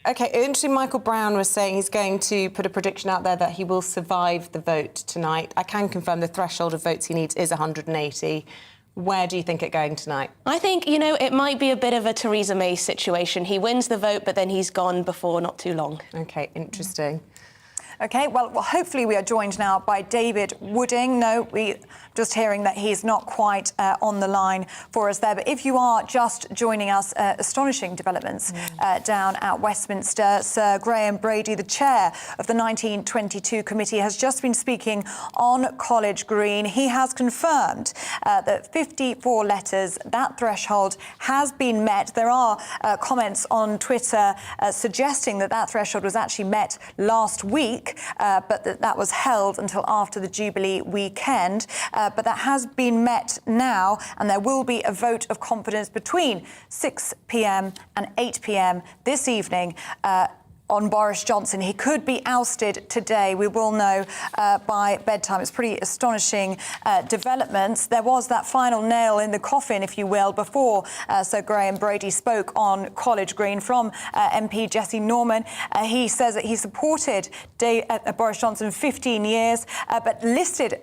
OK, interesting. Michael Brown was saying he's going to put a prediction out there that he will survive the vote tonight. I can confirm the threshold of votes he needs is 180. Where do you think it going tonight? I think, you know, it might be a bit of a Theresa May situation. He wins the vote, but then he's gone before not too long. OK, interesting. OK, well, hopefully we are joined now by David Wooding. No, we just hearing that he's not quite on the line for us there. But if you are just joining us, astonishing developments down at Westminster. Sir Graham Brady, the chair of the 1922 committee, has just been speaking on College Green. He has confirmed that 54 letters, that threshold has been met. There are comments on Twitter suggesting that that threshold was actually met last week. But that was held until after the Jubilee weekend. But that has been met now, and there will be a vote of confidence between 6 p.m. and 8 p.m. this evening on Boris Johnson. He could be ousted today. We will know by bedtime. It's pretty astonishing developments. There was that final nail in the coffin, if you will, before Sir Graham Brady spoke on College Green from MP Jesse Norman. He says that he supported Boris Johnson 15 years, but listed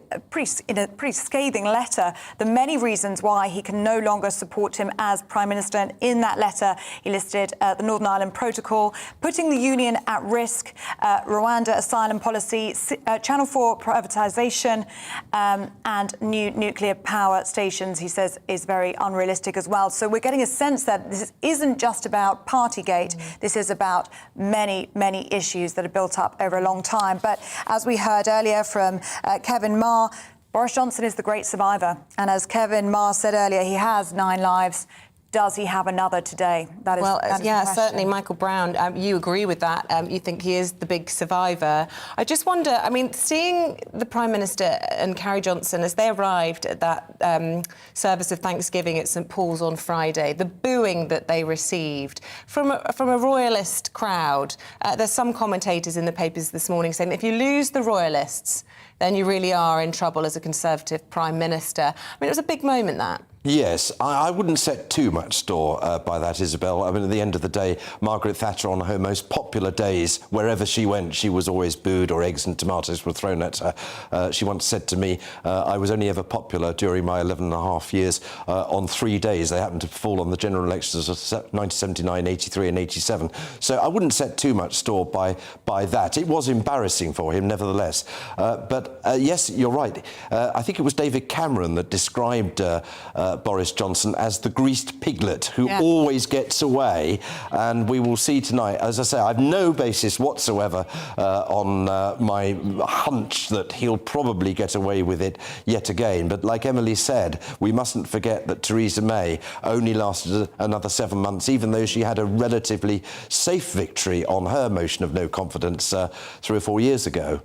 in a pretty scathing letter the many reasons why he can no longer support him as Prime Minister. And in that letter, he listed the Northern Ireland Protocol, putting the Union at risk, Rwanda asylum policy, Channel 4 privatisation, and new nuclear power stations, he says, is very unrealistic as well. So we're getting a sense that this isn't just about Partygate. This is about many, many issues that are built up over a long time. But as we heard earlier from Kevin Marr, Boris Johnson is the great survivor. And as Kevin Marr said earlier, he has 9 lives. Does he have another today? That is, well, that is yeah, the question. certainly, Michael Brown, you agree with that. You think he is the big survivor. I just wonder, I mean, seeing the Prime Minister and Carrie Johnson as they arrived at that service of Thanksgiving at St Paul's on Friday, the booing that they received from a royalist crowd. There's some commentators in the papers this morning saying that if you lose the royalists, then you really are in trouble as a Conservative Prime Minister. I mean, it was a big moment, that. Yes, I wouldn't set too much store by that, Isabel. I mean, at the end of the day, Margaret Thatcher, on her most popular days, wherever she went, she was always booed or eggs and tomatoes were thrown at her. She once said to me, I was only ever popular during my 11 and a half years on 3 days. They happened to fall on the general elections of 1979, 83 and 87. So I wouldn't set too much store by that. It was embarrassing for him, nevertheless. But yes, you're right. I think it was David Cameron that described Boris Johnson as the greased piglet who always gets away, and we will see tonight. As I say, I've no basis whatsoever on my hunch that he'll probably get away with it yet again. But like Emily said, we mustn't forget that Theresa May only lasted another 7 months, even though she had a relatively safe victory on her motion of no confidence 3 or 4 years ago.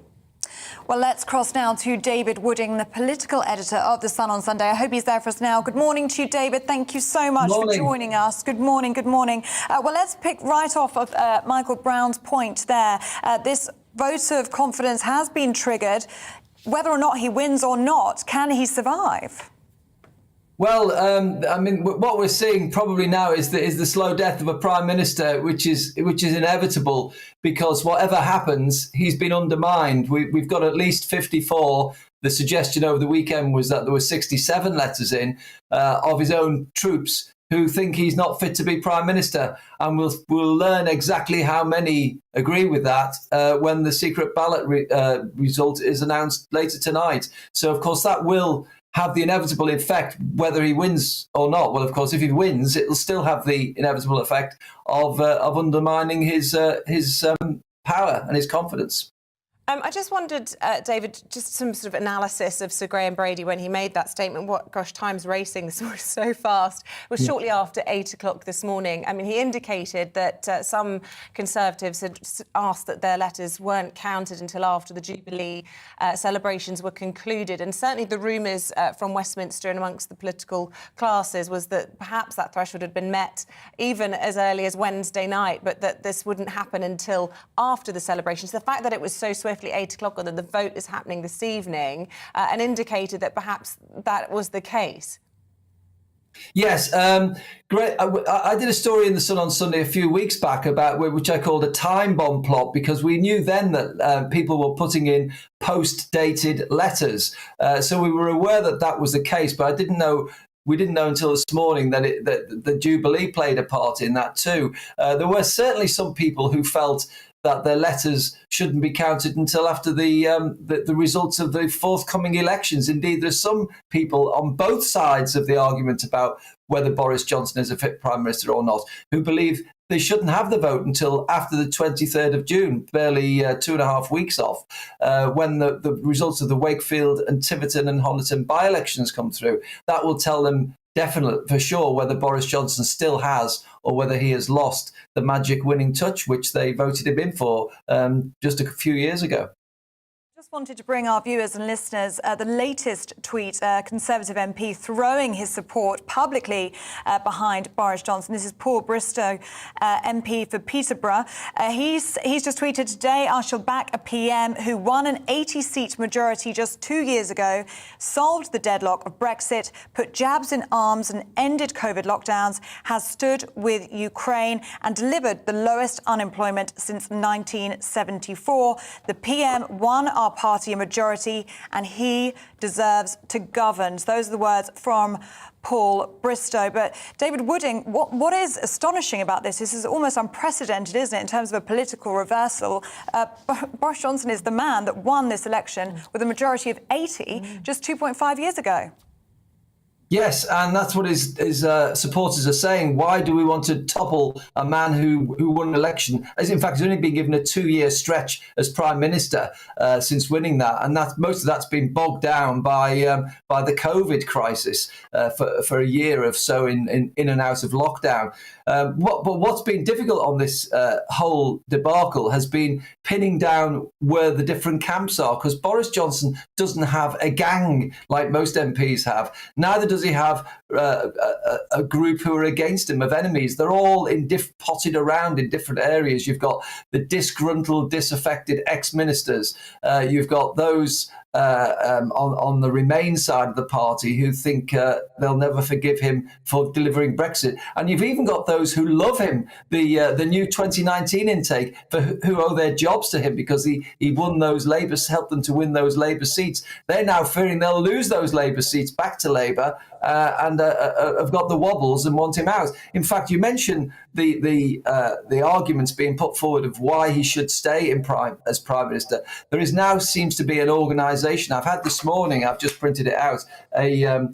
Well, let's cross now to David Wooding, the political editor of The Sun on Sunday. I hope he's there for us now. Good morning to you, David. Thank you so much for joining us. Good morning, good morning. Well, let's pick right off of Michael Brown's point there. This vote of confidence has been triggered. Whether or not he wins or not, can he survive? Well, I mean, what we're seeing probably now is the slow death of a prime minister, which is inevitable, because whatever happens, he's been undermined. We've got at least 54. The suggestion over the weekend was that there were 67 letters in of his own troops who think he's not fit to be prime minister, and we'll learn exactly how many agree with that when the secret ballot result is announced later tonight. So, of course, that will have the inevitable effect whether he wins or not. Well, of course, if he wins, it'll still have the inevitable effect of undermining his power and his confidence. I just wondered, David, just some sort of analysis of Sir Graham Brady when he made that statement. Time's racing so fast. It was shortly after 8 o'clock this morning. I mean, he indicated that some Conservatives had asked that their letters weren't counted until after the Jubilee celebrations were concluded. And certainly the rumours from Westminster and amongst the political classes was that perhaps that threshold had been met even as early as Wednesday night, but that this wouldn't happen until after the celebrations. The fact that it was so swiftly 8 o'clock and that the vote is happening this evening and indicated that perhaps that was the case. Yes, great. I did a story in The Sun on Sunday a few weeks back about which I called a time bomb plot, because we knew then that people were putting in post-dated letters. So we were aware that that was the case, but we didn't know until this morning that the Jubilee played a part in that too. There were certainly some people who felt that their letters shouldn't be counted until after the results of the forthcoming elections. Indeed, there's some people on both sides of the argument about whether Boris Johnson is a fit prime minister or not, who believe they shouldn't have the vote until after the 23rd of June, barely 2.5 weeks off, when the results of the Wakefield and Tiverton and Honiton by-elections come through. That will tell them definite for sure whether Boris Johnson still has or whether he has lost the magic winning touch which they voted him in for just a few years ago. Just wanted to bring our viewers and listeners the latest tweet, Conservative MP throwing his support publicly behind Boris Johnson. This is Paul Bristow, MP for Peterborough. He's just tweeted, "Today I shall back a PM who won an 80-seat majority just 2 years ago, solved the deadlock of Brexit, put jabs in arms and ended COVID lockdowns, has stood with Ukraine and delivered the lowest unemployment since 1974. The PM won our party a majority and he deserves to govern." Those are the words from Paul Bristow. But David Wooding, what is astonishing about this is almost unprecedented, isn't it, in terms of a political reversal. Boris Johnson is the man that won this election with a majority of 80 just 2.5 years ago. Yes, and that's what his supporters are saying. Why do we want to topple a man who won an election? As in fact, he's only been given a 2-year stretch as prime minister since winning that, and most of that's been bogged down by the COVID crisis for a year or so in and out of lockdown. But what's been difficult on this whole debacle has been pinning down where the different camps are, because Boris Johnson doesn't have a gang like most MPs have. Neither does he have a group who are against him of enemies. They're all potted around in different areas. You've got the disgruntled, disaffected ex-ministers. You've got those on the Remain side of the party who think they'll never forgive him for delivering Brexit. And you've even got those who love him, the new 2019 intake, who owe their jobs to him because he won those Labour, helped them to win those Labour seats. They're now fearing they'll lose those Labour seats back to Labour and have got the wobbles and want him out. In fact, you mentioned the arguments being put forward of why he should stay as Prime Minister. There is now seems to be an organisation. I've had this morning, I've just printed it out, a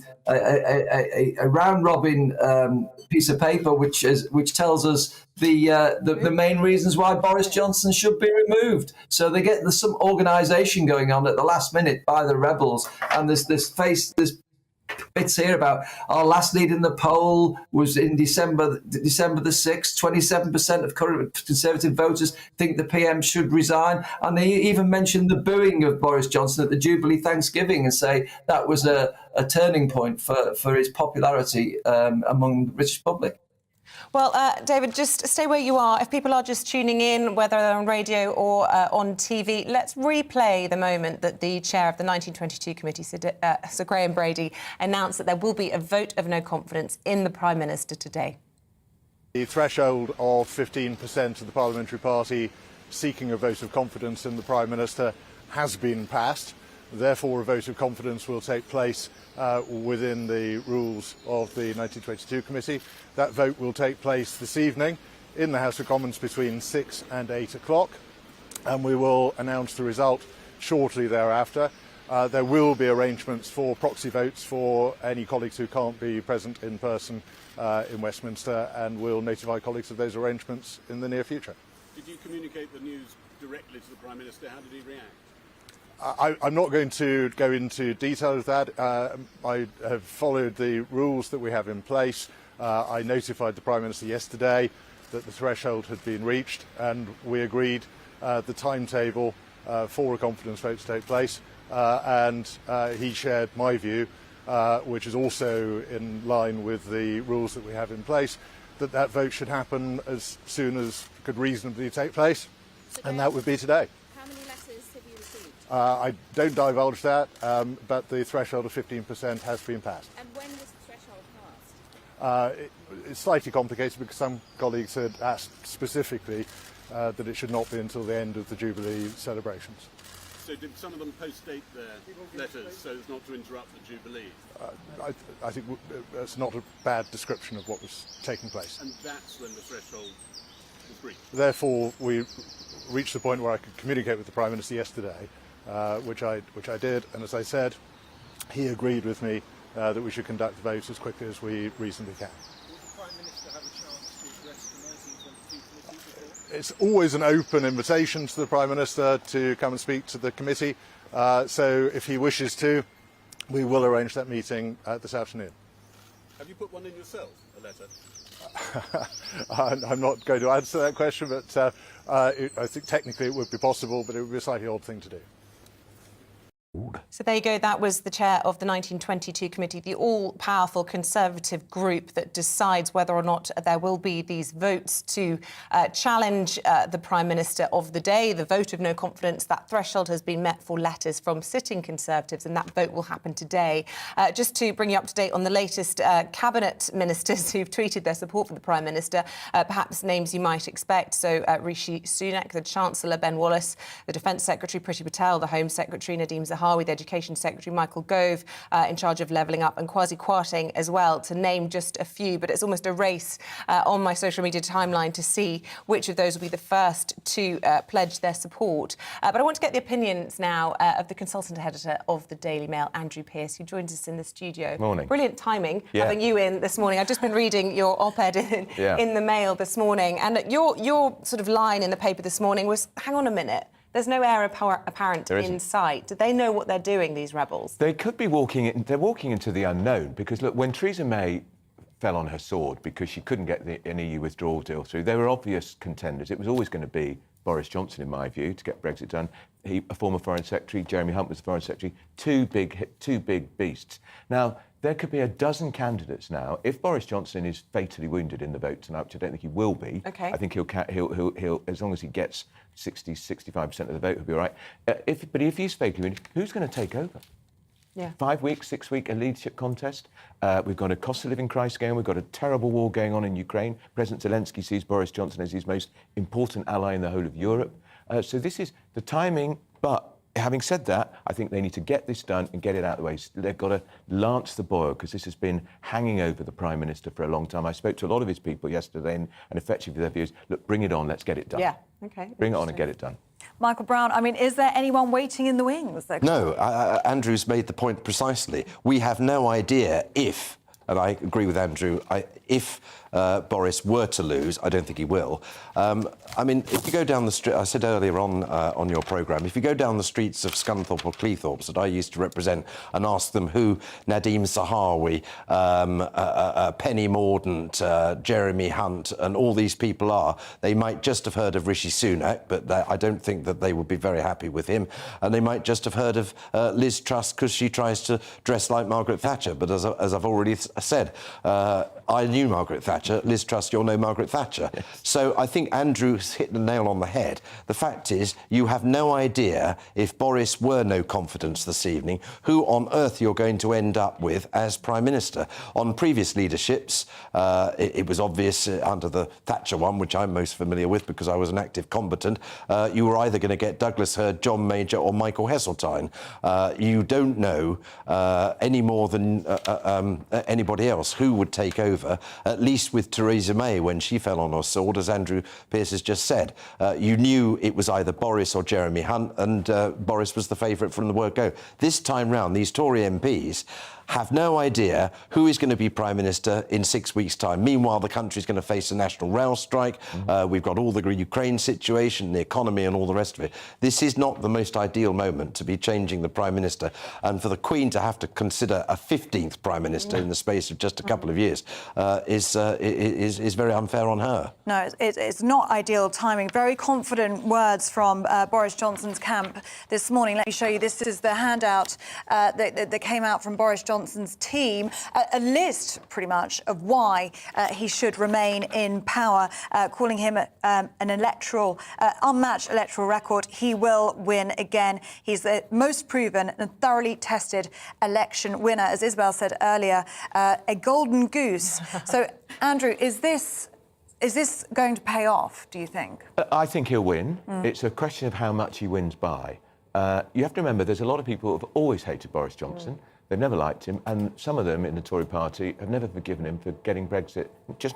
round-robin piece of paper which tells us the main reasons why Boris Johnson should be removed. So there's some organisation going on at the last minute by the rebels, and there's bits here about our last lead in the poll was in December the 6th. 27% of current Conservative voters think the PM should resign. And they even mentioned the booing of Boris Johnson at the Jubilee Thanksgiving and say that was a turning point for his popularity among the British public. Well, David, just stay where you are. If people are just tuning in, whether they're on radio or on TV, let's replay the moment that the chair of the 1922 committee, Sir Graham Brady, announced that there will be a vote of no confidence in the Prime Minister today. The threshold of 15% of the parliamentary party seeking a vote of confidence in the Prime Minister has been passed. Therefore, a vote of confidence will take place within the rules of the 1922 committee. That vote will take place this evening in the House of Commons between 6 and 8 o'clock, and we will announce the result shortly thereafter. There will be arrangements for proxy votes for any colleagues who can't be present in person in Westminster, and we'll notify colleagues of those arrangements in the near future. Did you communicate the news directly to the Prime Minister? How did he react? I'm not going to go into detail of that. I have followed the rules that we have in place. I notified the Prime Minister yesterday that the threshold had been reached, and we agreed the timetable for a confidence vote to take place, and he shared my view, which is also in line with the rules that we have in place, that that vote should happen as soon as could reasonably take place, and that would be today. How many letters have you received? I don't divulge that, but the threshold of 15% has been passed. And when was the threshold passed? It's slightly complicated because some colleagues had asked specifically that it should not be until the end of the Jubilee celebrations. So did some of them post-date their letters so as not to interrupt the Jubilee? I think that's not a bad description of what was taking place. And that's when the threshold was breached? Therefore, we reached the point where I could communicate with the Prime Minister yesterday, which I did, and as I said, he agreed with me that we should conduct the vote as quickly as we reasonably can. Will the Prime Minister have a chance to address the 1922 committee before? It's always an open invitation to the Prime Minister to come and speak to the committee, so if he wishes to, we will arrange that meeting this afternoon. Have you put one in yourself, a letter? I'm not going to answer that question, but I think technically it would be possible, but it would be a slightly odd thing to do. So there you go. That was the chair of the 1922 committee, the all-powerful Conservative group that decides whether or not there will be these votes to challenge the Prime Minister of the day. The vote of no confidence, that threshold has been met for letters from sitting Conservatives, and that vote will happen today. Just to bring you up to date on the latest cabinet ministers who've tweeted their support for the Prime Minister, perhaps names you might expect. So Rishi Sunak, the Chancellor Ben Wallace, the Defence Secretary Priti Patel, the Home Secretary Nadeem Zahawi, the Education Secretary Michael Gove, in charge of levelling up, and Kwasi Kwarteng as well, to name just a few. But it's almost a race on my social media timeline to see which of those will be the first to pledge their support. But I want to get the opinions now of the consultant editor of the Daily Mail, Andrew Pearce, who joins us in the studio. Morning. Brilliant timing having you in this morning. I've just been reading your op-ed in the Mail this morning, and your sort of line in the paper this morning was, hang on a minute, there's no heir apparent in sight. Do they know what they're doing, these rebels? They could be they're walking into the unknown, because, look, when Theresa May fell on her sword because she couldn't get an EU withdrawal deal through, there were obvious contenders. It was always going to be Boris Johnson, in my view, to get Brexit done. A former Foreign Secretary, Jeremy Hunt was the Foreign Secretary, two big beasts. Now, there could be a dozen candidates now. If Boris Johnson is fatally wounded in the vote tonight, which I don't think he will be, I think he'll as long as he gets 60-65% of the vote, he'll be all right. But if he's fatally wounded, who's going to take over? Yeah. 5 weeks, 6 week, a leadership contest. We've got a cost of living crisis going on. We've got a terrible war going on in Ukraine. President Zelensky sees Boris Johnson as his most important ally in the whole of Europe. So this is the timing, but having said that, I think they need to get this done and get it out of the way. They've got to lance the boil, because this has been hanging over the Prime Minister for a long time. I spoke to a lot of his people yesterday, and effectively their views, look, bring it on, let's get it done. Yeah, OK. Bring it on and get it done. Michael Brown, I mean, is there anyone waiting in the wings? No, Andrew's made the point precisely. We have no idea if, and I agree with Andrew, if Boris were to lose, I don't think he will. I mean, if you go down the street, I said earlier on your programme, if you go down the streets of Scunthorpe or Cleethorpes that I used to represent and ask them who Nadeem Zahawi, Penny Mordaunt, Jeremy Hunt and all these people are, they might just have heard of Rishi Sunak, but I don't think that they would be very happy with him. And they might just have heard of Liz Truss because she tries to dress like Margaret Thatcher. But as I've already said, I knew Margaret Thatcher. Liz Truss, you'll know Margaret Thatcher. Yes. So I think Andrew's hit the nail on the head. The fact is, you have no idea, if Boris were no confidence this evening, who on earth you're going to end up with as Prime Minister. On previous leaderships, it was obvious under the Thatcher one, which I'm most familiar with because I was an active combatant, you were either going to get Douglas Hurd, John Major or Michael Heseltine. You don't know any more than anybody else who would take over, at least with Theresa May when she fell on her sword, as Andrew Pearce has just said. You knew it was either Boris or Jeremy Hunt, and Boris was the favourite from the word go. This time round, these Tory MPs have no idea who is going to be Prime Minister in 6 weeks' time. Meanwhile, the country's going to face a national rail strike. We've got all the Ukraine situation, the economy and all the rest of it. This is not the most ideal moment to be changing the Prime Minister. And for the Queen to have to consider a 15th Prime Minister in the space of just a couple of years is very unfair on her. No, it's not ideal timing. Very confident words from Boris Johnson's camp this morning. Let me show you. This is the handout that came out from Boris Johnson's team, a list pretty much of why he should remain in power, calling him an unmatched electoral record. He will win again. He's the most proven and thoroughly tested election winner, as Isabel said earlier, a golden goose. So, Andrew, is this going to pay off, do you think? I think he'll win. It's a question of how much he wins by. You have to remember, there's a lot of people who have always hated Boris Johnson. They've never liked him, and some of them in the Tory party have never forgiven him for getting Brexit,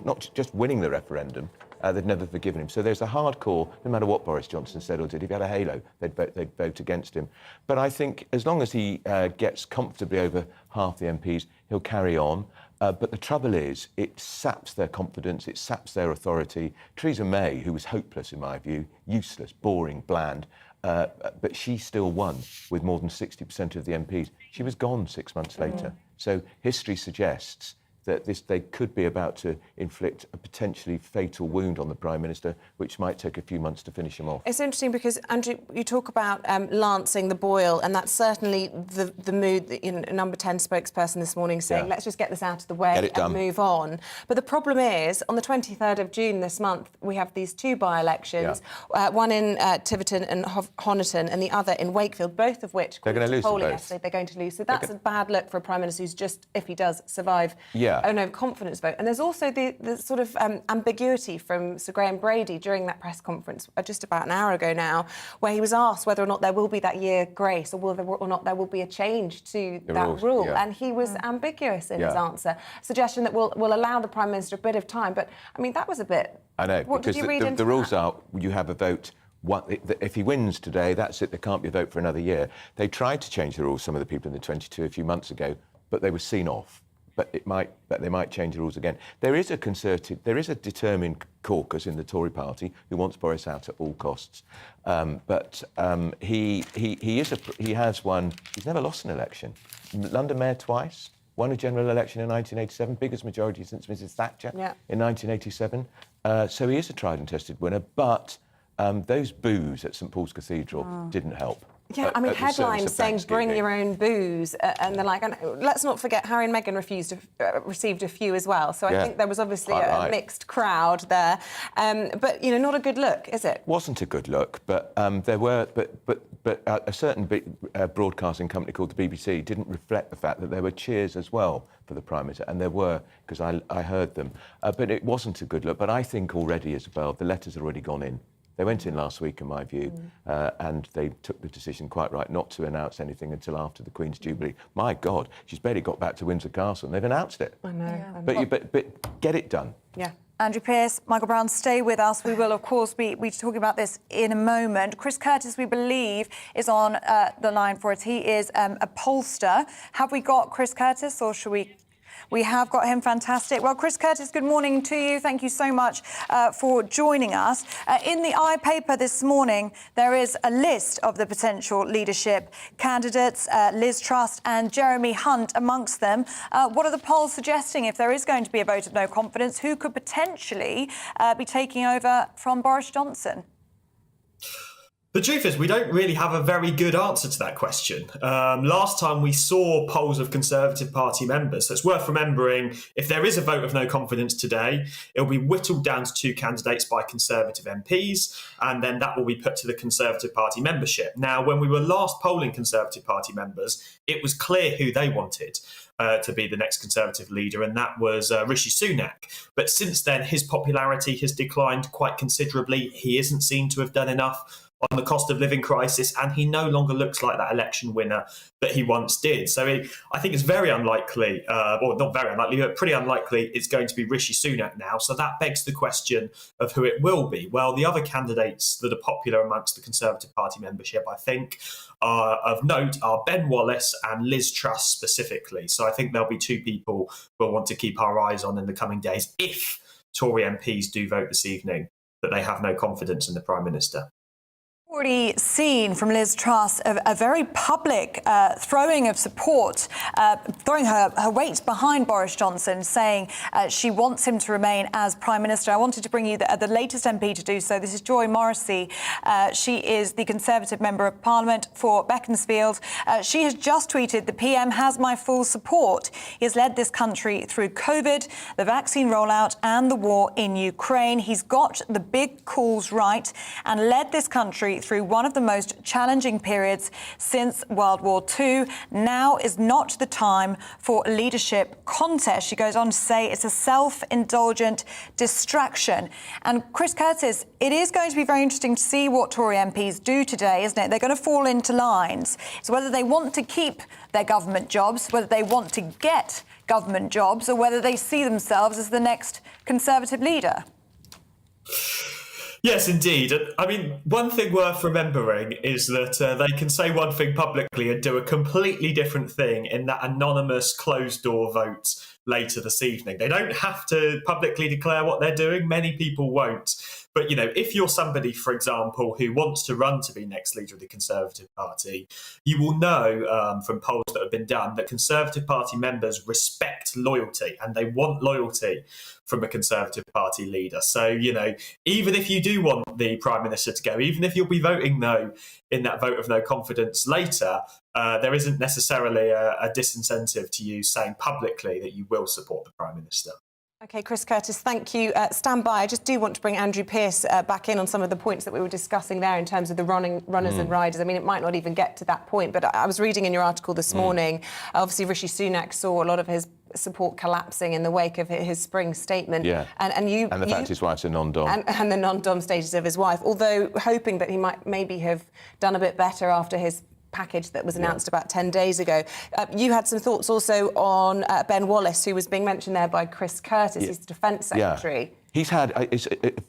not just winning the referendum. They've never forgiven him. So there's a hardcore, no matter what Boris Johnson said or did, if he had a halo, they'd vote against him. But I think as long as he gets comfortably over half the MPs, he'll carry on. But the trouble is, it saps their confidence, it saps their authority. Theresa May, who was hopeless in my view, useless, boring, bland, but she still won with more than 60% of the MPs. She was gone 6 months later. So history suggests that they could be about to inflict a potentially fatal wound on the Prime Minister, which might take a few months to finish him off. It's interesting because, Andrew, you talk about lancing the boil, and that's certainly the mood that, Number 10 spokesperson this morning saying, let's just get this out of the way and move on. But the problem is, on the 23rd of June this month, we have these two by-elections, one in Tiverton and Honiton and the other in Wakefield, both of which they're going to lose polling yesterday, they're going to lose. So that's a bad look for a Prime Minister who's just, if he does survive, an overconfidence vote. And there's also the sort of ambiguity from Sir Graham Brady during that press conference just about an hour ago now, where he was asked whether or not there will be that year grace or whether or not there will be a change to that rule. And he was ambiguous in his answer, suggestion that will allow the Prime Minister a bit of time. But, I mean, that was a bit... I know, what because did you read into the rules that? are you have a vote. If he wins today, that's it. There can't be a vote for another year. They tried to change the rules, some of the people in the 22 a few months ago, but they were seen off. But they might change the rules again. There is a determined caucus in the Tory party who wants Boris out at all costs. He has won. He's never lost an election. London Mayor twice. Won a general election in 1987, biggest majority since Mrs Thatcher in 1987. So he is a tried and tested winner. But those boos at St Paul's Cathedral didn't help. Yeah, I mean, headlines saying bring your own booze, and they're like, and let's not forget Harry and Meghan received a few as well. So I think there was obviously a mixed crowd there. But, not a good look, is it? Wasn't a good look, but there were, but a certain broadcasting company called the BBC didn't reflect the fact that there were cheers as well for the Prime Minister, and there were, because I heard them. But it wasn't a good look. But I think already, Isabel, the letters have already gone in. They went in last week, in my view, and they took the decision quite right not to announce anything until after the Queen's Jubilee. My God, she's barely got back to Windsor Castle and they've announced it. I know. Yeah. But get it done. Yeah. Andrew Pearce, Michael Brown, stay with us. We will, of course, be talking about this in a moment. Chris Curtis, we believe, is on the line for us. He is a pollster. Have we got Chris Curtis, or should we... We have got him. Fantastic. Well, Chris Curtis, good morning to you. Thank you so much for joining us. In the iPaper this morning, there is a list of the potential leadership candidates, Liz Truss and Jeremy Hunt amongst them. What are the polls suggesting if there is going to be a vote of no confidence? Who could potentially be taking over from Boris Johnson? The truth is, we don't really have a very good answer to that question. Last time we saw polls of Conservative Party members, so it's worth remembering, if there is a vote of no confidence today, it'll be whittled down to 2 candidates by Conservative MPs, and then that will be put to the Conservative Party membership. Now, when we were last polling Conservative Party members, it was clear who they wanted to be the next Conservative leader, and that was Rishi Sunak. But since then, his popularity has declined quite considerably. He isn't seen to have done enough on the cost of living crisis, and he no longer looks like that election winner that he once did. So I think it's very unlikely, or not very unlikely, but pretty unlikely it's going to be Rishi Sunak now. So that begs the question of who it will be. Well, the other candidates that are popular amongst the Conservative Party membership, I think, of note are Ben Wallace and Liz Truss specifically. So I think there'll be 2 people we'll want to keep our eyes on in the coming days if Tory MPs do vote this evening that they have no confidence in the Prime Minister. Already seen from Liz Truss a very public throwing of support, throwing her weight behind Boris Johnson, saying she wants him to remain as Prime Minister. I wanted to bring you the latest MP to do so. This is Joy Morrissey. She is the Conservative Member of Parliament for Beaconsfield. She has just tweeted, "The PM has my full support. He has led this country through COVID, the vaccine rollout and the war in Ukraine. He's got the big calls right and led this country through one of the most challenging periods since World War II. Now is not the time for a leadership contest." She goes on to say it's a self-indulgent distraction. And Chris Curtis, it is going to be very interesting to see what Tory MPs do today, isn't it? They're going to fall into lines. It's whether they want to keep their government jobs, whether they want to get government jobs, or whether they see themselves as the next Conservative leader. Yes, indeed. I mean, one thing worth remembering is that they can say one thing publicly and do a completely different thing in that anonymous closed-door vote later this evening. They don't have to publicly declare what they're doing. Many people won't. But, you know, if you're somebody, for example, who wants to run to be next leader of the Conservative Party, you will know from polls that have been done that Conservative Party members respect loyalty and they want loyalty from a Conservative Party leader. So, you know, even if you do want the Prime Minister to go, even if you'll be voting no in that vote of no confidence later, there isn't necessarily a disincentive to you saying publicly that you will support the Prime Minister. OK, Chris Curtis, thank you. Stand by. I just do want to bring Andrew Pearce back in on some of the points that we were discussing there in terms of the runners and riders. I mean, it might not even get to that point, but I was reading in your article this morning, obviously Rishi Sunak saw a lot of his support collapsing in the wake of his spring statement. Yeah. And the fact his wife's a non-dom. And the non-dom status of his wife, although hoping that he might maybe have done a bit better after his package that was announced about 10 days ago. You had some thoughts also on Ben Wallace, who was being mentioned there by Chris Curtis. He's the Defence Secretary. Yeah. He's had,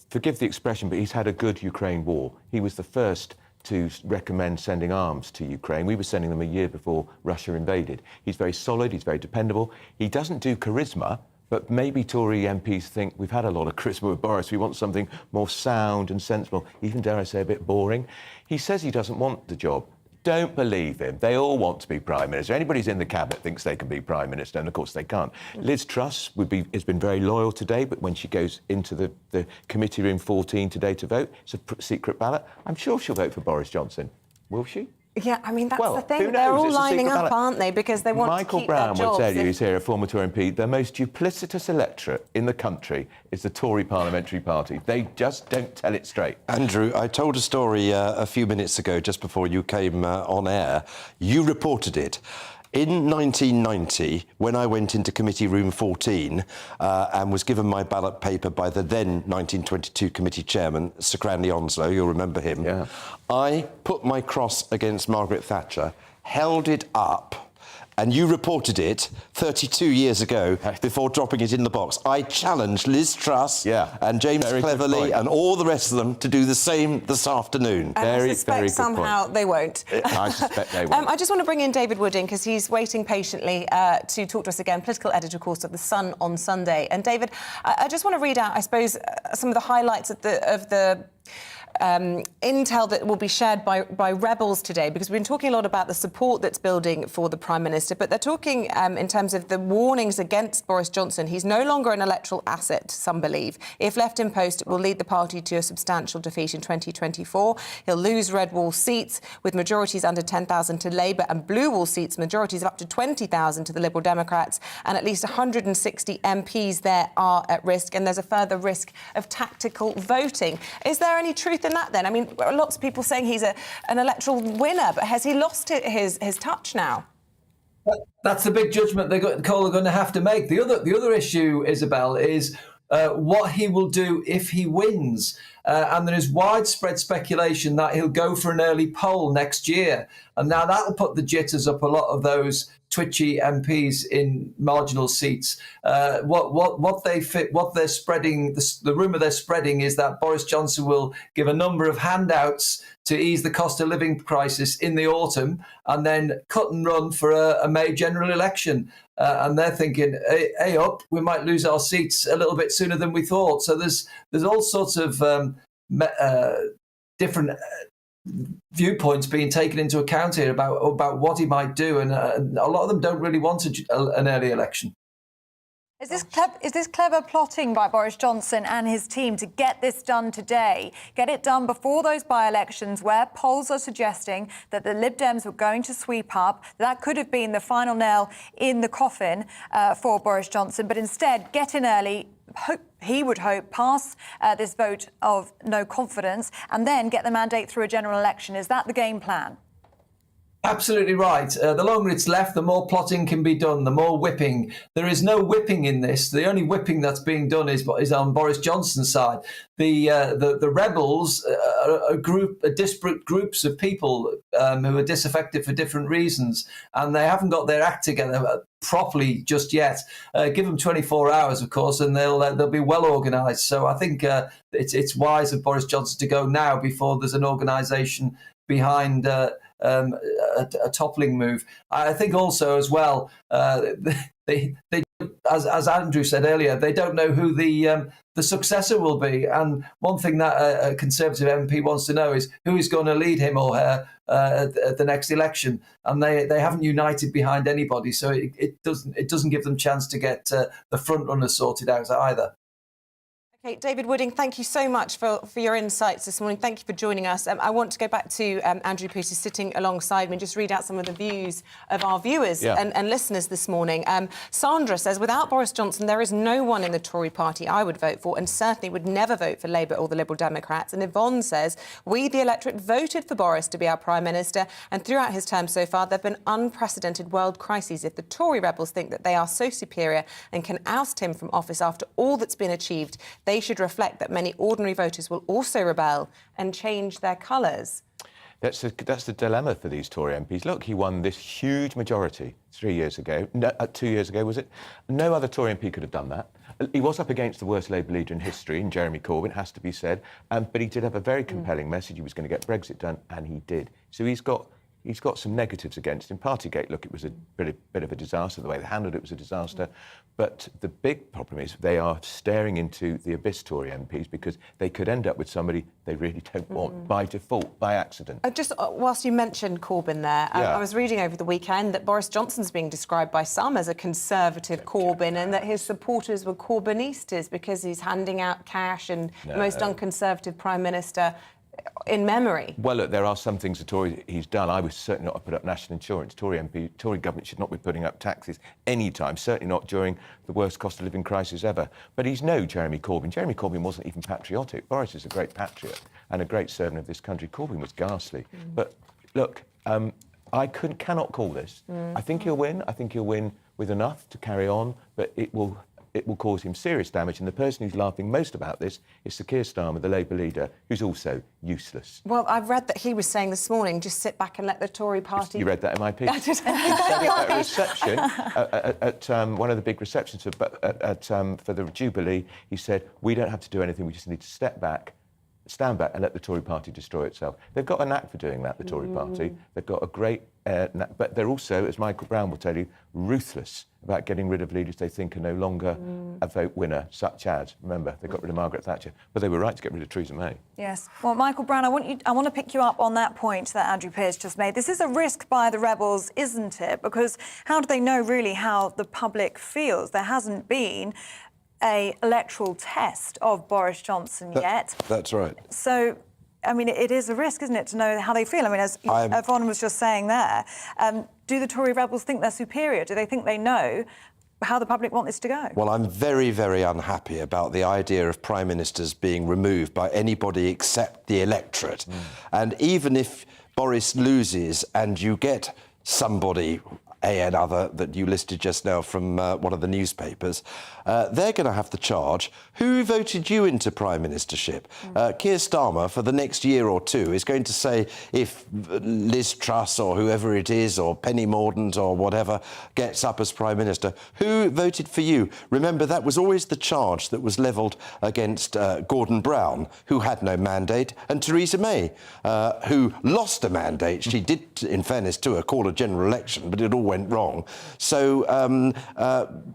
forgive the expression, but he's had a good Ukraine war. He was the first to recommend sending arms to Ukraine. We were sending them a year before Russia invaded. He's very solid, he's very dependable. He doesn't do charisma, but maybe Tory MPs think we've had a lot of charisma with Boris. We want something more sound and sensible, even, dare I say, a bit boring. He says he doesn't want the job. Don't believe him. They all want to be Prime Minister. Anybody who's in the Cabinet thinks they can be Prime Minister, and of course they can't. Liz Truss has been very loyal today, but when she goes into the committee room 14 today to vote, it's a secret ballot. I'm sure she'll vote for Boris Johnson. Will she? Yeah, I mean, that's well, the thing. Who knows? They're all It's a lining secret up, ballot. aren't they? Because they want Michael to keep Brown their will jobs. tell you, he's here, a former Tory MP, the most duplicitous electorate in the country is the Tory Parliamentary Party. They just don't tell it straight. Andrew, I told a story a few minutes ago, just before you came on air. You reported it. In 1990, when I went into Committee Room 14 and was given my ballot paper by the then 1922 Committee Chairman, Sir Cranley Onslow, you'll remember him, I put my cross against Margaret Thatcher, held it up and you reported it 32 years ago before dropping it in the box. I challenge Liz Truss and James Cleverly and all the rest of them to do the same this afternoon. And I suspect somehow they won't. I suspect they won't. I just want to bring in David Wooding because he's waiting patiently to talk to us again, political editor, of course, of The Sun on Sunday. And David, I just want to read out, I suppose, some of the highlights of the intel that will be shared by rebels today, because we've been talking a lot about the support that's building for the Prime Minister, but they're talking in terms of the warnings against Boris Johnson. He's no longer an electoral asset, some believe. If left in post, it will lead the party to a substantial defeat in 2024. He'll lose red wall seats with majorities under 10,000 to Labour and blue wall seats, majorities of up to 20,000 to the Liberal Democrats, and at least 160 MPs there are at risk, and there's a further risk of tactical voting. Is there any truth in that, then? I mean, lots of people saying he's an electoral winner, but has he lost his touch now? That's the big judgment Cole are going to have to make. The other issue, Isabel, is what he will do if he wins. And there is widespread speculation that he'll go for an early poll next year. And now that'll put the jitters up a lot of those twitchy MPs in marginal seats. What they're spreading, the rumour they're spreading is that Boris Johnson will give a number of handouts to ease the cost of living crisis in the autumn and then cut and run for a May general election. And they're thinking, hey up, we might lose our seats a little bit sooner than we thought. So there's all sorts of different viewpoints being taken into account here about what he might do, and a lot of them don't really want an early election. Is this clever plotting by Boris Johnson and his team to get this done today, get it done before those by-elections where polls are suggesting that the Lib Dems were going to sweep up? That could have been the final nail in the coffin for Boris Johnson, but instead get in early, he would hope, pass this vote of no confidence and then get the mandate through a general election. Is that the game plan? Absolutely right. The longer it's left, the more plotting can be done, the more whipping. There is no whipping in this. The only whipping that's being done is on Boris Johnson's side. The rebels are disparate groups of people who are disaffected for different reasons, and they haven't got their act together properly just yet. Give them 24 hours, of course, and they'll be well organised. So I think it's wise of Boris Johnson to go now before there's an organisation behind a toppling move. I think also as well, they as Andrew said earlier, they don't know who the successor will be. And one thing that a Conservative MP wants to know is who is going to lead him or her at the next election. And they haven't united behind anybody, so it doesn't give them chance to get the front runners sorted out either. Okay, David Wooding, thank you so much for your insights this morning. Thank you for joining us. I want to go back to Andrew Pearce, who's sitting alongside me, and just read out some of the views of our viewers and listeners this morning. Sandra says, without Boris Johnson, there is no one in the Tory party I would vote for, and certainly would never vote for Labour or the Liberal Democrats. And Yvonne says, we, the electorate, voted for Boris to be our Prime Minister, and throughout his term so far, there have been unprecedented world crises. If the Tory rebels think that they are so superior and can oust him from office after all that's been achieved, they should reflect that many ordinary voters will also rebel and change their colours. That's the dilemma for these Tory MPs. Look, he won this huge majority 3 years ago. No, 2 years ago, was it? No other Tory MP could have done that. He was up against the worst Labour leader in history, in Jeremy Corbyn, has to be said. But he did have a very compelling message. He was going to get Brexit done, and he did. So he's got some negatives against him. Partygate, look, it was a bit of a disaster. The way they handled it was a disaster. But the big problem is they are staring into the abyss, Tory MPs, because they could end up with somebody they really don't want by default, by accident. Just whilst you mentioned Corbyn there, I was reading over the weekend that Boris Johnson's being described by some as a conservative Corbyn, and that his supporters were Corbynistas because he's handing out cash and the most unconservative Prime Minister in memory. Well, look, there are some things he's done. I would certainly not have put up national insurance. Tory government should not be putting up taxes any time, certainly not during the worst cost of living crisis ever. But he's no Jeremy Corbyn. Jeremy Corbyn wasn't even patriotic. Boris is a great patriot and a great servant of this country. Corbyn was ghastly. But look, I cannot call this. I think he'll win. I think he'll win with enough to carry on, but it will it will cause him serious damage. And the person who's laughing most about this is Sir Keir Starmer, the Labour leader, who's also useless. Well, I've read that he was saying this morning, just sit back and let the Tory party... You read that in my piece? I did. At a reception, at one of the big receptions for the Jubilee, he said, we don't have to do anything, we just need to stand back and let the Tory party destroy itself. They've got a knack for doing that, the Tory party. They've got a great knack, but they're also, as Michael Brown will tell you, ruthless about getting rid of leaders they think are no longer a vote winner, such as, remember, they got rid of Margaret Thatcher, but they were right to get rid of Theresa May. Yes. Well, Michael Brown, I want to pick you up on that point that Andrew Pearce just made. This is a risk by the rebels, isn't it? Because how do they know really how the public feels? There hasn't been an electoral test of Boris Johnson yet. That's right. So, I mean, it is a risk, isn't it, to know how they feel? I mean, as Yvonne was just saying there, do the Tory rebels think they're superior? Do they think they know how the public want this to go? Well, I'm very, very unhappy about the idea of prime ministers being removed by anybody except the electorate. And even if Boris loses and you get somebody, another that you listed just now from one of the newspapers, they're going to have to charge who voted you into prime ministership. Keir Starmer, for the next year or two, is going to say if Liz Truss or whoever it is, or Penny Mordaunt or whatever, gets up as prime minister, who voted for you? Remember, that was always the charge that was levelled against Gordon Brown, who had no mandate, and Theresa May, who lost a mandate. She did, in fairness to her, call a general election, but it all went wrong. So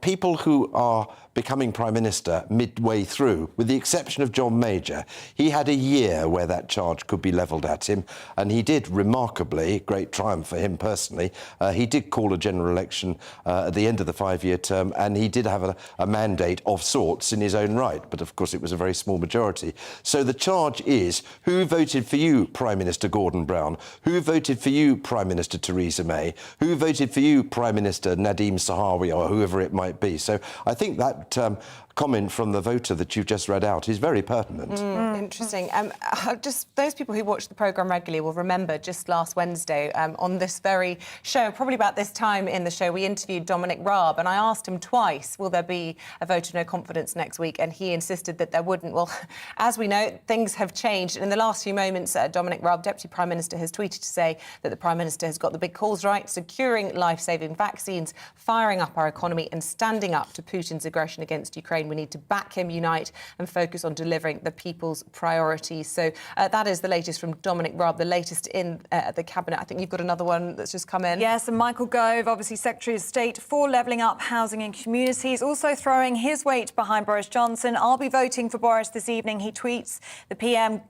people who are becoming Prime Minister midway through, with the exception of John Major, he had a year where that charge could be levelled at him, and he did remarkably, great triumph for him personally, he did call a general election at the end of the 5-year term, and he did have a mandate of sorts in his own right, but of course it was a very small majority. So the charge is, who voted for you, Prime Minister Gordon Brown? Who voted for you, Prime Minister Theresa May? Who voted for you, Prime Minister Nadeem Sahawi, or whoever it might be? So I think that comment from the voter that you've just read out is very pertinent. Interesting. Just those people who watch the programme regularly will remember just last Wednesday on this very show, probably about this time in the show, we interviewed Dominic Raab, and I asked him twice, will there be a vote of no confidence next week? And he insisted that there wouldn't. Well, as we know, things have changed. And in the last few moments, Dominic Raab, Deputy Prime Minister, has tweeted to say that the Prime Minister has got the big calls right, securing life-saving vaccines, firing up our economy and standing up to Putin's aggression against Ukraine. We need to back him, unite and focus on delivering the people's priorities. So that is the latest from Dominic Raab, the latest in the Cabinet. I think you've got another one that's just come in. Yes, and Michael Gove, obviously Secretary of State for levelling up housing and communities, also throwing his weight behind Boris Johnson. I'll be voting for Boris this evening, he tweets. The PM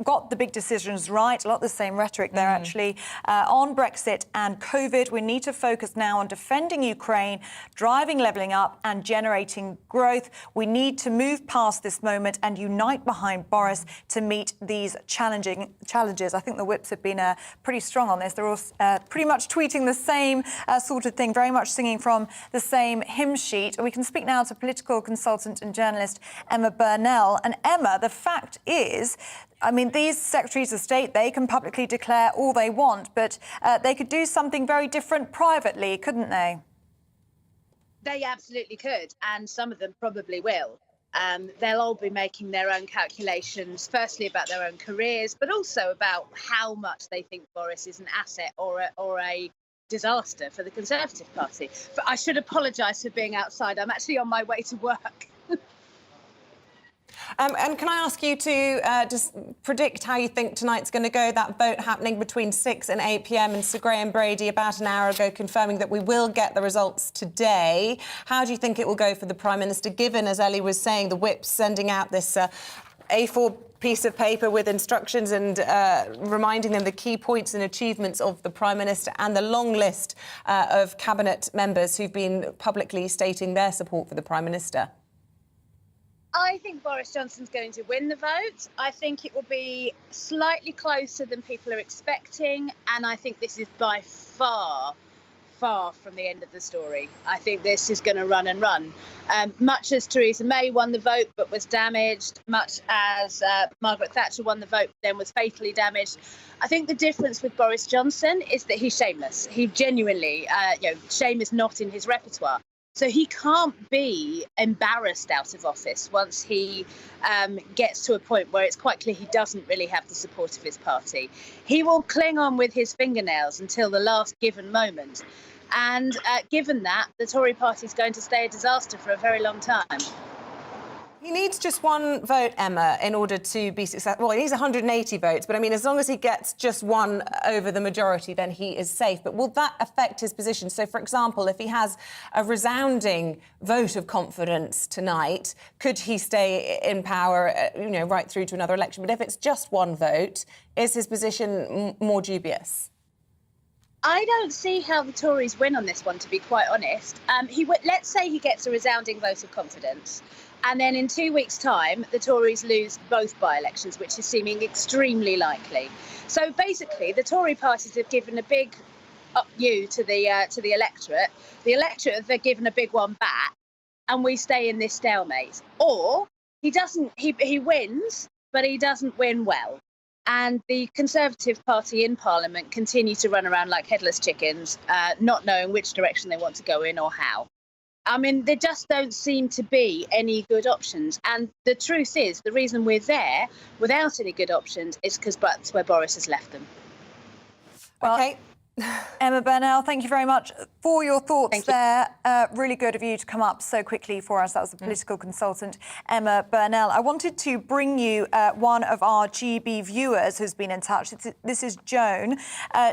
got the big decisions right, a lot of the same rhetoric there actually, on Brexit and COVID. We need to focus now on defending Ukraine, driving levelling up and generating growth. We need to move past this moment and unite behind Boris to meet these challenges. I think the whips have been pretty strong on this. They're all pretty much tweeting the same sort of thing, very much singing from the same hymn sheet. We can speak now to political consultant and journalist Emma Burnell. And Emma, the fact is, I mean, these secretaries of state, they can publicly declare all they want, but they could do something very different privately, couldn't they? They absolutely could, and some of them probably will. They'll all be making their own calculations, firstly about their own careers, but also about how much they think Boris is an asset or a disaster for the Conservative Party. But I should apologise for being outside. I'm actually on my way to work. And can I ask you to just predict how you think tonight's going to go? That vote happening between 6 and 8 p.m. and Sir Graham Brady about an hour ago confirming that we will get the results today. How do you think it will go for the Prime Minister, given, as Ellie was saying, the whip sending out this A4 piece of paper with instructions and reminding them the key points and achievements of the Prime Minister and the long list of Cabinet members who've been publicly stating their support for the Prime Minister? I think Boris Johnson's going to win the vote. I think it will be slightly closer than people are expecting, and I think this is by far from the end of the story. I think this is going to run and run. Much as Theresa May won the vote but was damaged, much as Margaret Thatcher won the vote then was fatally damaged, I think the difference with Boris Johnson is that he's shameless. He genuinely, shame is not in his repertoire. So he can't be embarrassed out of office once he gets to a point where it's quite clear he doesn't really have the support of his party. He will cling on with his fingernails until the last given moment. And given that, the Tory party is going to stay a disaster for a very long time. He needs just one vote, Emma, in order to be successful. Well, he needs 180 votes, but I mean, as long as he gets just one over the majority, then he is safe. But will that affect his position? So, for example, if he has a resounding vote of confidence tonight, could he stay in power, right through to another election? But if it's just one vote, is his position more dubious? I don't see how the Tories win on this one, to be quite honest. Let's say he gets a resounding vote of confidence. And then in 2 weeks' time, the Tories lose both by-elections, which is seeming extremely likely. So basically, the Tory parties have given a big up you to the electorate. The electorate have given a big one back, and we stay in this stalemate. Or he doesn't. He wins, but he doesn't win well. And the Conservative Party in Parliament continue to run around like headless chickens, not knowing which direction they want to go in or how. I mean, there just don't seem to be any good options. And the truth is, the reason we're there without any good options is because that's where Boris has left them. Well, okay. Emma Burnell, thank you very much for your thoughts there. Really good of you to come up so quickly for us. That was the political consultant, Emma Burnell. I wanted to bring you one of our GB viewers who's been in touch. This is Joan.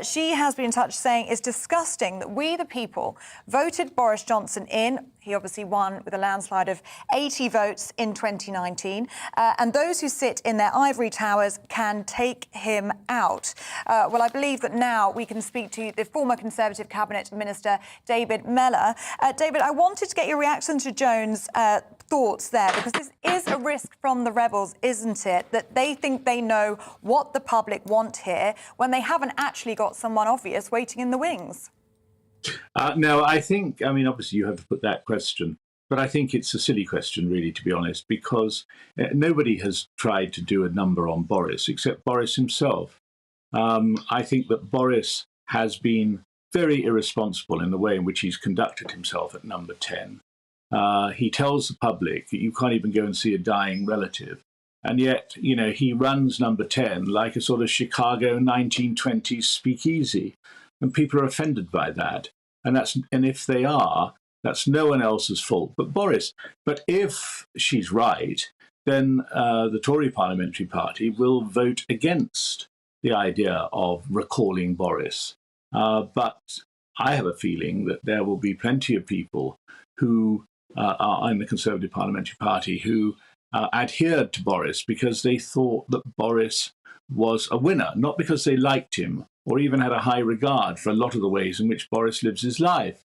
She has been in touch saying it's disgusting that we, the people, voted Boris Johnson in. He obviously won with a landslide of 80 votes in 2019. And those who sit in their ivory towers can take him out. Well, I believe that now we can speak to the former Conservative Cabinet Minister, David Mellor. David, I wanted to get your reaction to Joan's thoughts there, because this is a risk from the rebels, isn't it? That they think they know what the public want here when they haven't actually got someone obvious waiting in the wings. No, obviously you have to put that question, but I think it's a silly question, really, to be honest, because nobody has tried to do a number on Boris except Boris himself. I think that Boris has been very irresponsible in the way in which he's conducted himself at number 10. He tells the public that you can't even go and see a dying relative. And yet, he runs number 10 like a sort of Chicago 1920s speakeasy. And people are offended by that. And if they are, that's no one else's fault but Boris. But if she's right, then the Tory Parliamentary Party will vote against the idea of recalling Boris. But I have a feeling that there will be plenty of people who are in the Conservative Parliamentary Party who adhered to Boris because they thought that Boris was a winner, not because they liked him or even had a high regard for a lot of the ways in which Boris lives his life.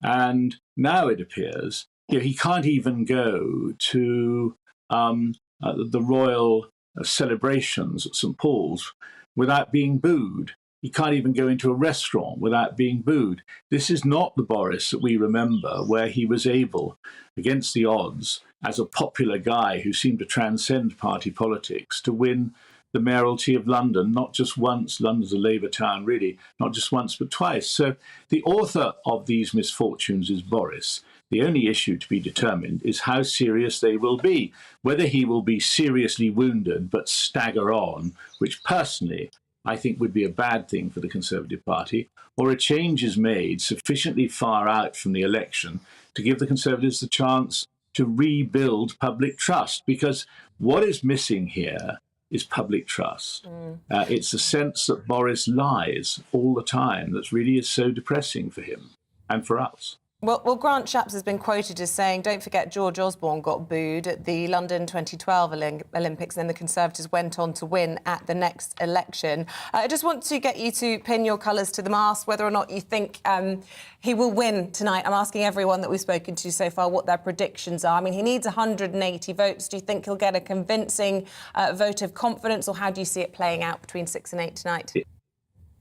And now it appears he can't even go to the royal celebrations at St. Paul's without being booed. He can't even go into a restaurant without being booed. This is not the Boris that we remember, where he was able, against the odds, as a popular guy who seemed to transcend party politics, to win the mayoralty of London, not just once. London's a Labour town, really, not just once, but twice. So the author of these misfortunes is Boris. The only issue to be determined is how serious they will be, whether he will be seriously wounded but stagger on, which personally I think would be a bad thing for the Conservative Party, or a change is made sufficiently far out from the election to give the Conservatives the chance to rebuild public trust. Because what is missing here is public trust. It's the sense that Boris lies all the time that really is so depressing for him and for us. Well, Grant Shapps has been quoted as saying, don't forget George Osborne got booed at the London 2012 Olympics, and then the Conservatives went on to win at the next election. I just want to get you to pin your colours to the mast, whether or not you think he will win tonight. I'm asking everyone that we've spoken to so far what their predictions are. I mean, he needs 180 votes. Do you think he'll get a convincing vote of confidence, or how do you see it playing out between 6 and 8 tonight?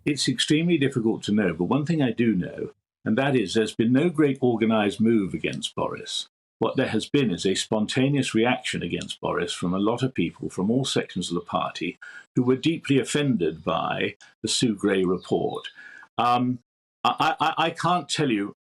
It's extremely difficult to know, but one thing I do know, and that is there's been no great organised move against Boris. What there has been is a spontaneous reaction against Boris from a lot of people from all sections of the party who were deeply offended by the Sue Gray report. I can't tell you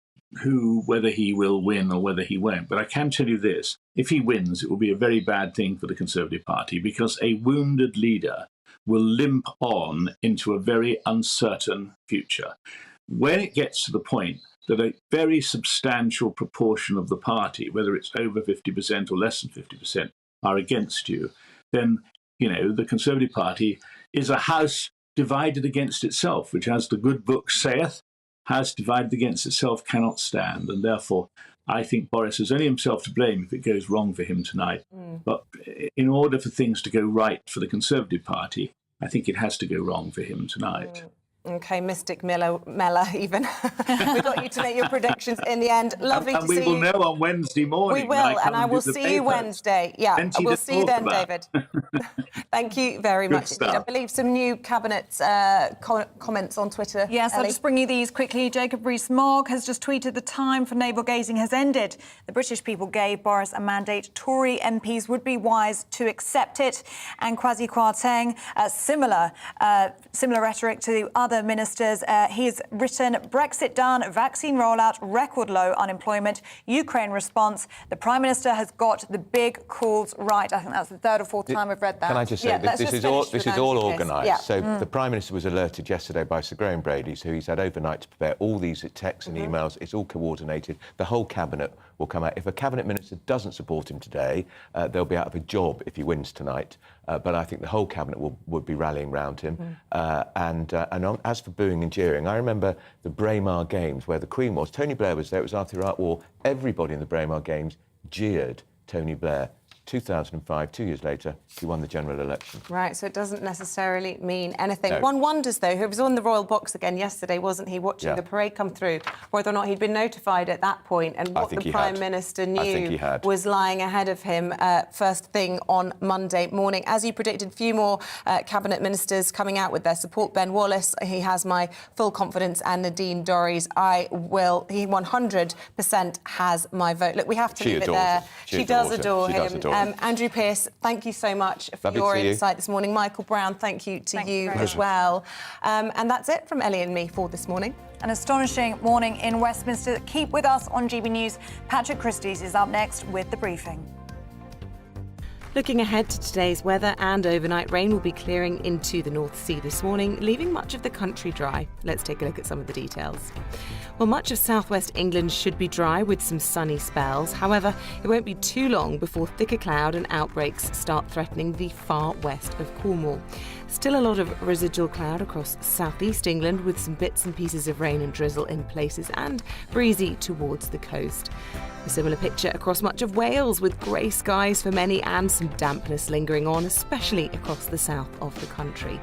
whether he will win or whether he won't. But I can tell you this: if he wins, it will be a very bad thing for the Conservative Party, because a wounded leader will limp on into a very uncertain future. When it gets to the point that a very substantial proportion of the party, whether it's over 50% or less than 50%, are against you, then, the Conservative Party is a house divided against itself, which, as the good book saith, house divided against itself cannot stand. And therefore, I think Boris has only himself to blame if it goes wrong for him tonight. But in order for things to go right for the Conservative Party, I think it has to go wrong for him tonight. OK, Mystic Mella even. We got you to make your predictions in the end. Lovely to see you. And we will know on Wednesday morning. We will, and I will see you Wednesday. Yeah, we'll see you then, David. Thank you very much. I believe some new Cabinet comments on Twitter. Yes, I'll just bring you these quickly. Jacob Rees-Mogg has just tweeted the time for navel-gazing has ended. The British people gave Boris a mandate. Tory MPs would be wise to accept it. And Kwasi Kwarteng, similar rhetoric to other ministers. He's written, Brexit done, vaccine rollout, record low unemployment, Ukraine response. The Prime Minister has got the big calls right. I think that's the third or fourth time I've read that. Can I just say, this is all organised. Yeah. So the Prime Minister was alerted yesterday by Sir Graham Brady, so he's had overnight to prepare all these texts and emails. It's all coordinated. The whole Cabinet will come out. If a Cabinet Minister doesn't support him today, they'll be out of a job if he wins tonight. But I think the whole Cabinet would be rallying round him. As for booing and jeering, I remember the Braemar Games where the Queen was. Tony Blair was there. It was after the Iraq War. Everybody in the Braemar Games jeered Tony Blair. 2005, 2 years later, he won the general election. Right, so it doesn't necessarily mean anything. No. One wonders, though, who was on the Royal Box again yesterday, wasn't he, watching the parade come through, whether or not he'd been notified at that point and what the Prime Minister knew was lying ahead of him first thing on Monday morning. As you predicted, few more Cabinet Ministers coming out with their support. Ben Wallace, he has my full confidence, and Nadine Dorries, he 100% has my vote. Look, we have to leave it there. She does adore him. Andrew Pearce, thank you so much for your insight this morning. Michael Brown, thank you to you as well. And that's it from Ellie and me for this morning. An astonishing morning in Westminster. Keep with us on GB News. Patrick Christys is up next with the briefing. Looking ahead to today's weather, and overnight rain will be clearing into the North Sea this morning, leaving much of the country dry. Let's take a look at some of the details. Well, much of southwest England should be dry with some sunny spells. However, it won't be too long before thicker cloud and outbreaks start threatening the far west of Cornwall. Still a lot of residual cloud across southeast England, with some bits and pieces of rain and drizzle in places, and breezy towards the coast. A similar picture across much of Wales, with grey skies for many and some dampness lingering on, especially across the south of the country.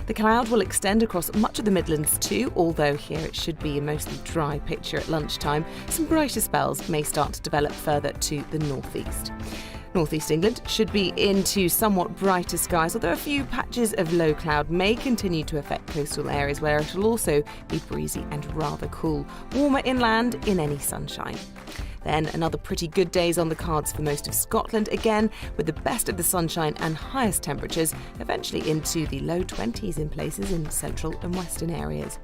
The cloud will extend across much of the Midlands too, although here it should be a mostly dry picture at lunchtime. Some brighter spells may start to develop further to the northeast. Northeast England should be into somewhat brighter skies, although a few patches of low cloud may continue to affect coastal areas where it will also be breezy and rather cool. Warmer inland in any sunshine. Then another pretty good days on the cards for most of Scotland, again with the best of the sunshine and highest temperatures, eventually into the low 20s in places in central and western areas.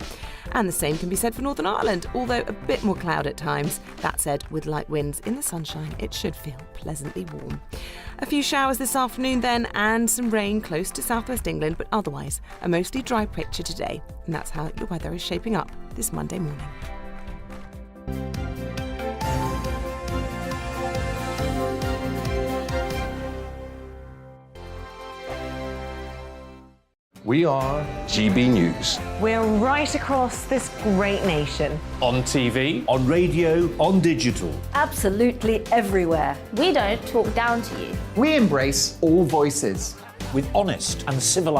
And the same can be said for Northern Ireland, although a bit more cloud at times. That said, with light winds in the sunshine, it should feel pleasantly warm. A few showers this afternoon then, and some rain close to southwest England, but otherwise a mostly dry picture today. And that's how your weather is shaping up this Monday morning. We are GB News. We're right across this great nation. On TV, on radio, on digital. Absolutely everywhere. We don't talk down to you. We embrace all voices. With honest and civilised